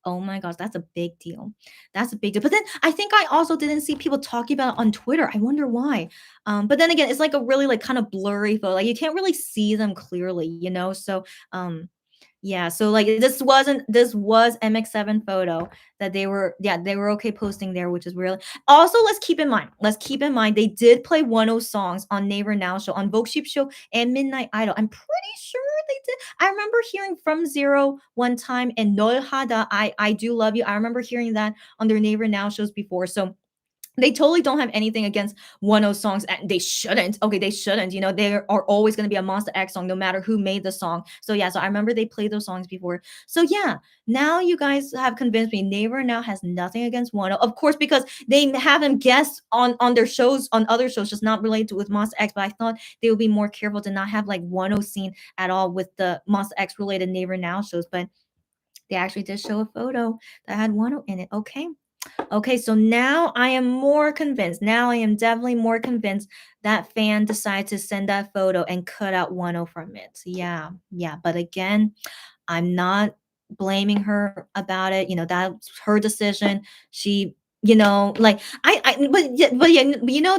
Oh my gosh, that's a big deal. That's a big deal. But then I think I also didn't see people talking about it on Twitter. I wonder why. But then again, it's like a really like kind of blurry photo. Like you can't really see them clearly. So yeah, so like this was MX7 photo that they were okay posting there, which is really also let's keep in mind they did play 100 songs on Neighbor Now show, on Vogue Sheep show and Midnight Idol. I'm pretty sure they did. I remember hearing From Zero one time and Nol Hada, I do love you. I remember hearing that on their Neighbor Now shows before. So they totally don't have anything against one of songs, and they shouldn't. Okay, they shouldn't. There are always going to be a Monster X song, no matter who made the song. So yeah, so I remember they played those songs before. So yeah, now you guys have convinced me. Naver now has nothing against Wano, of course, because they have him guest on their shows, on other shows, just not related to with Monster X. But I thought they would be more careful to not have like Wano scene at all with the Monster X related Naver Now shows. But they actually did show a photo that had Wano in it. Okay, so now I am more convinced. Now I am definitely more convinced that fan decided to send that photo and cut out 10 from it. Yeah. But again, I'm not blaming her about it. That's her decision. She, like but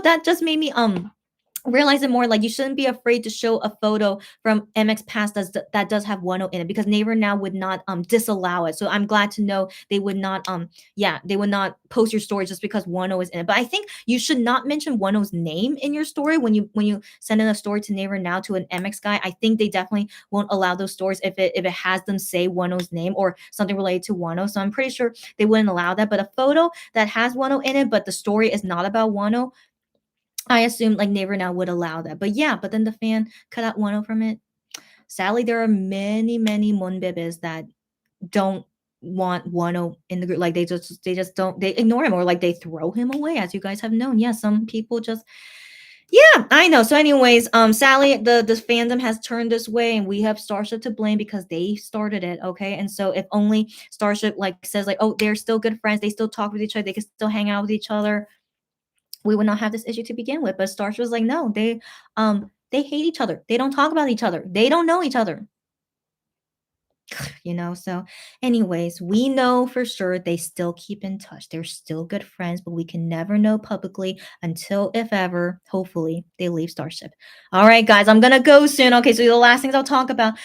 that just made me realize it more. Like you shouldn't be afraid to show a photo from MX Pass that does have Wano in it, because Naver now would not disallow it. So I'm glad to know they would not they would not post your story just because Wano is in it. But I think you should not mention Wano's name in your story when you send in a story to Naver now to an MX guy. I think they definitely won't allow those stories if it has them say Wano's name or something related to Wano. So I'm pretty sure they wouldn't allow that. But a photo that has Wano in it but the story is not about Wano, I assume like Naver now would allow that. But yeah, but then the fan cut out Wano from it. Sadly, there are many Monbebes that don't want Wano in the group. Like they just don't, they ignore him, or like they throw him away, as you guys have known. Yeah, some people just, yeah, I know. So anyways, sadly the fandom has turned this way and we have Starship to blame because they started it. Okay. And so if only Starship like says like, oh, they're still good friends, they still talk with each other, they can still hang out with each other, we would not have this issue to begin with. But Starship was like, no, they hate each other. They don't talk about each other. They don't know each other. So anyways, we know for sure they still keep in touch. They're still good friends, but we can never know publicly until, if ever, hopefully, they leave Starship. All right, guys, I'm gonna go soon. Okay, so the last things I'll talk about.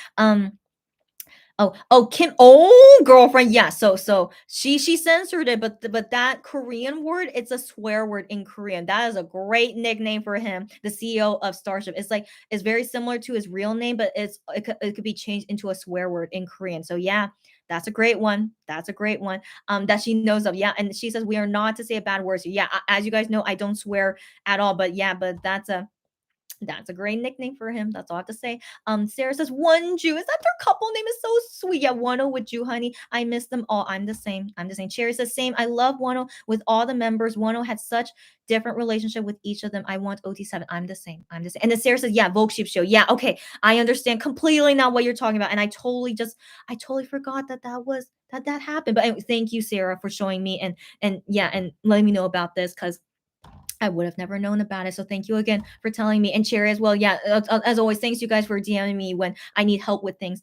Oh, Kim. Oh, girlfriend. Yeah. So she censored it, but that Korean word, it's a swear word in Korean. That is a great nickname for him, the CEO of Starship. It's very similar to his real name, but it could be changed into a swear word in Korean. So yeah, that's a great one. That's a great one. That she knows of. Yeah, and she says we are not to say a bad word. So yeah, as you guys know, I don't swear at all. But yeah, but that's a great nickname for him. That's all I have to say. Sarah says Wonju. Is that their couple name? Is so sweet. Yeah, Wonho with you, honey. I miss them all. I'm the same. I'm the same. Cherry says same. I love Wonho with all the members. Wonho had such different relationship with each of them. I want OT7. I'm the same. I'm the same. And then Sarah says, yeah, Vogue Sheep Show. Yeah, okay. I understand completely now what you're talking about. And I totally forgot that happened. But anyway, thank you, Sarah, for showing me and yeah, and letting me know about this because I would have never known about it. So thank you again for telling me. And Cherry as well. Yeah, as always, thanks you guys for DMing me when I need help with things.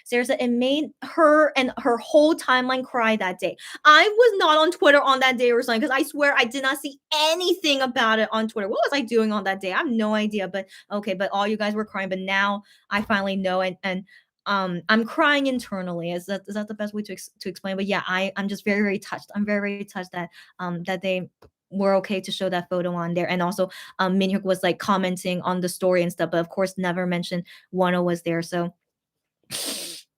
Sarah said it made her and her whole timeline cry that day. I was not on Twitter on that day or something because I swear I did not see anything about it on Twitter. What was I doing on that day? I have no idea. But okay, but all you guys were crying. But now I finally know and I'm crying internally. Is that the best way to explain? But yeah, I'm just very very touched. I'm very very touched that they were okay to show that photo on there. And also, Minhyuk was like commenting on the story and stuff, but of course, never mentioned Wano was there. So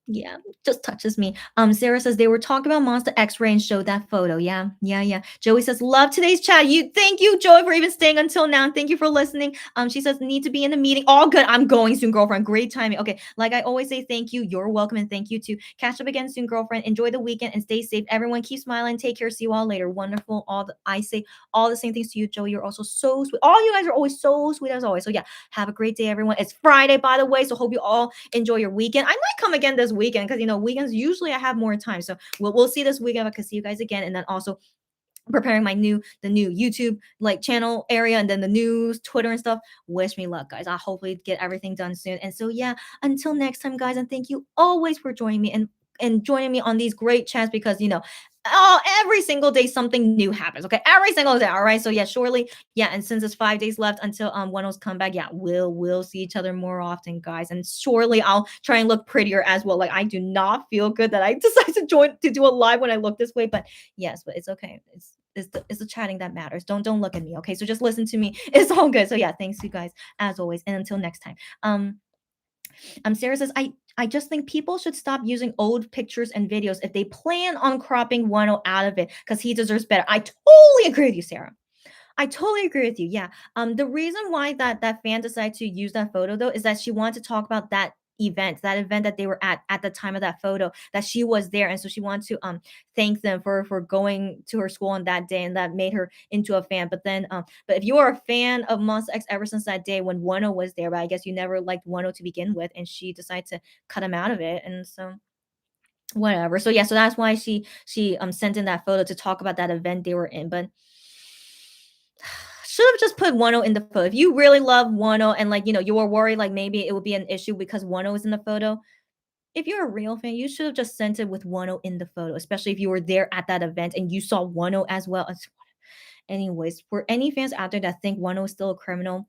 yeah, just touches me. Sarah says they were talking about Monster X-ray and showed that photo. Yeah, yeah, yeah. Joey says love today's chat. Thank you, Joey, for even staying until now. And thank you for listening. She says need to be in a meeting. All good. I'm going soon, girlfriend. Great timing. Okay, like I always say, thank you. You're welcome, and thank you too. Catch up again soon, girlfriend. Enjoy the weekend and stay safe. Everyone, keep smiling. Take care. See you all later. Wonderful. I say all the same things to you, Joey. You're also so sweet. All you guys are always so sweet as always. So yeah, have a great day, everyone. It's Friday, by the way. So hope you all enjoy your weekend. I might come again this weekend because weekends usually I have more time. So we'll see this weekend. I can see you guys again, and then also preparing the new YouTube like channel area and then the news, Twitter and stuff. Wish me luck, guys. I'll hopefully get everything done soon. And so yeah, until next time, guys, and thank you always for joining me and joining me on these great chats because every single day something new happens. Okay, every single day. All right. So yeah, surely, yeah. And since it's 5 days left until Weno's comeback, yeah, we'll see each other more often, guys. And surely I'll try and look prettier as well. Like I do not feel good that I decided to do a live when I look this way, but yes, but it's okay. It's the chatting that matters. Don't look at me. Okay, so just listen to me. It's all good. So yeah, thanks you guys as always, and until next time. Sarah says, I just think people should stop using old pictures and videos if they plan on cropping Wano out of it because he deserves better. I totally agree with you, Sarah. I totally agree with you. Yeah. The reason why that fan decided to use that photo though is that she wanted to talk about that event that they were at the time of that photo, that she was there, and so she wanted to thank them for going to her school on that day, and that made her into a fan. But then but if you are a fan of Monster X ever since that day when Wano was there, but I guess you never liked Wano to begin with, and she decided to cut him out of it, and so whatever. So yeah, so that's why she sent in that photo to talk about that event they were in, but should have just put Wano in the photo. If you really love Wano and like you were worried like maybe it would be an issue because Wano is in the photo. If you're a real fan, you should have just sent it with Wano in the photo, especially if you were there at that event and you saw Wano as well. Anyways, for any fans out there that think Wano is still a criminal,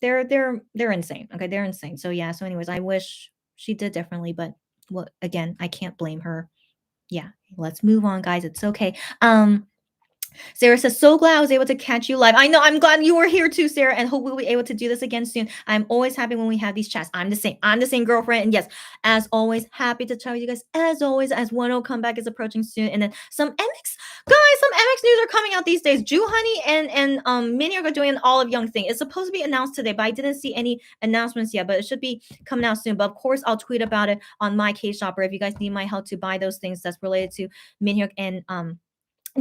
they're insane. Okay, they're insane. So yeah. So anyways, I wish she did differently, but well, again, I can't blame her. Yeah, let's move on, guys. It's okay. Sarah says, so glad I was able to catch you live. I know, I'm glad you were here too, Sarah, and hope we'll be able to do this again soon. I'm always happy when we have these chats. I'm the same. I'm the same girlfriend. And yes, as always, happy to chat with you guys as always, as Wano comeback is approaching soon. And then some MX news are coming out these days. Ju Honey and Minnie are doing an Olive Young thing. It's supposed to be announced today, but I didn't see any announcements yet, but it should be coming out soon. But of course, I'll tweet about it on my K Shopper if you guys need my help to buy those things that's related to Minhyuk and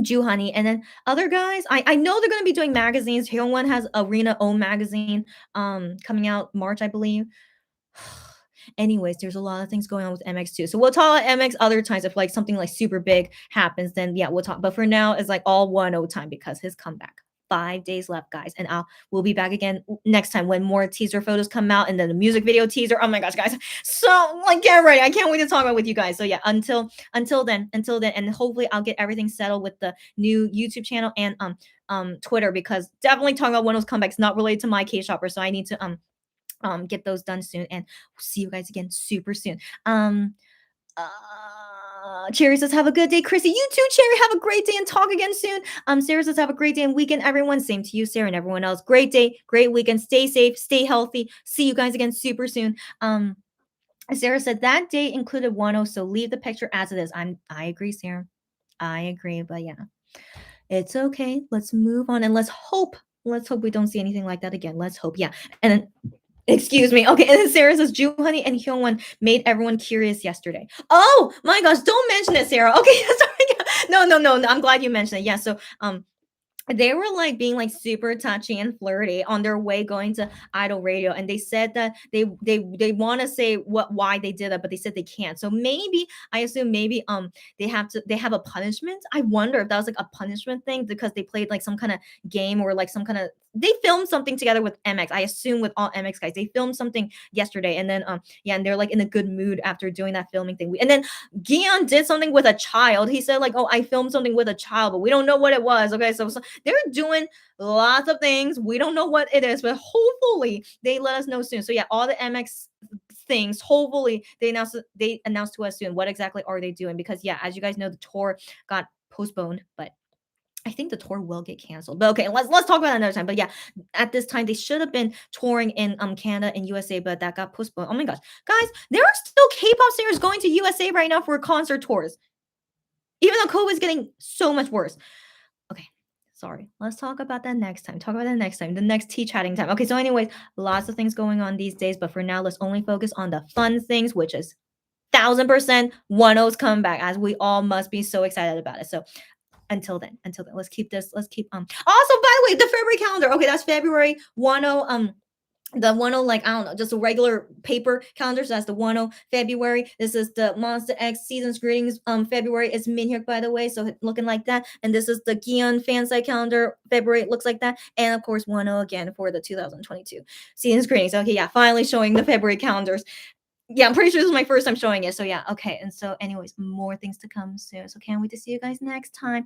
Jew Honey. And then other guys, I know they're gonna be doing magazines. Hyungwon has Arena own magazine coming out March, I believe. Anyways, there's a lot of things going on with MX2. So we'll talk about MX other times if like something like super big happens, then yeah, we'll talk. But for now, it's like all 1-0 time because his comeback. 5 days left, guys. And we'll be back again next time when more teaser photos come out and then the music video teaser. Oh my gosh, guys. So like get ready. I can't wait to talk about with you guys. So yeah, until then, and hopefully I'll get everything settled with the new YouTube channel and Twitter because definitely talking about one of those comebacks not related to my K shopper. So I need to get those done soon and see you guys again super soon. Cherry says, have a good day, Chrissy. You too, Cherry. Have a great day and talk again soon. Sarah says, have a great day and weekend, everyone. Same to you, Sarah, and everyone else. Great day, great weekend. Stay safe, stay healthy. See you guys again super soon. Sarah said that date included Wonho, so leave the picture as it is. I agree, Sarah. I agree, but yeah, it's okay. Let's move on and let's hope. Let's hope we don't see anything like that again. Let's hope. Yeah. And then excuse me. Okay. And then Sarah says Ju Honey and Hyungwon made everyone curious yesterday. Oh my gosh, don't mention it, Sarah. Okay, sorry. No. I'm glad you mentioned it. Yeah. So they were like being like super touchy and flirty on their way going to Idol Radio, and they said that they want to say why they did that, but they said they can't. So maybe I assume maybe they have a punishment. I wonder if that was like a punishment thing because they played like some kind of game or like some kind of they filmed something together with MX. I assume with all MX guys, they filmed something yesterday, and then yeah, and they're like in a good mood after doing that filming thing. And then Gion did something with a child. He said like, "Oh, I filmed something with a child, but we don't know what it was." Okay, so they're doing lots of things. We don't know what it is, but hopefully they let us know soon. So yeah, all the MX things. Hopefully they announce to us soon what exactly are they doing because yeah, as you guys know, the tour got postponed, but I think the tour will get canceled. But okay, let's talk about that another time. But yeah, at this time they should have been touring in Canada and USA, but that got postponed. Oh my gosh, guys, there are still K-pop singers going to USA right now for concert tours, even though COVID is getting so much worse. Okay, sorry. Let's talk about that next time. Talk about that next time. The next tea chatting time. Okay, so anyways, lots of things going on these days, but for now, let's only focus on the fun things, which is 1000% 10's comeback, as we all must be so excited about it. So until then, let's keep also by the way, the February calendar. Okay, that's February 10 the 10 like I don't know, just a regular paper calendar. So that's the 10 February. This is the Monster X Seasons Greetings February. It's Minhyuk by the way, so looking like that. And this is the Gion fan site calendar. February it looks like that. And of course 10 again for the 2022 Seasons Greetings. Okay, yeah, finally showing the February calendars. Yeah, I'm pretty sure this is my first time showing it. So yeah, okay. And so anyways, more things to come soon. So can't wait to see you guys next time.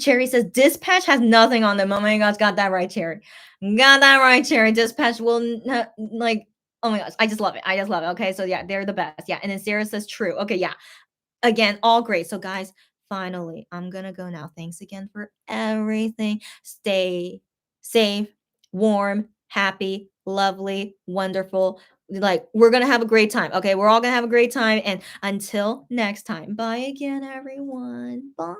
Cherry says Dispatch has nothing on them. Oh my gosh, got that right, Cherry. Got that right, Cherry. Dispatch will not like. Oh my gosh, I just love it. I just love it. Okay, so yeah, they're the best. Yeah, and then Sarah says true. Okay, yeah. Again, all great. So guys, finally, I'm gonna go now. Thanks again for everything. Stay safe, warm, happy, lovely, wonderful. Like we're gonna have a great time. Okay, we're all gonna have a great time. And until next time, bye again, everyone. Bye.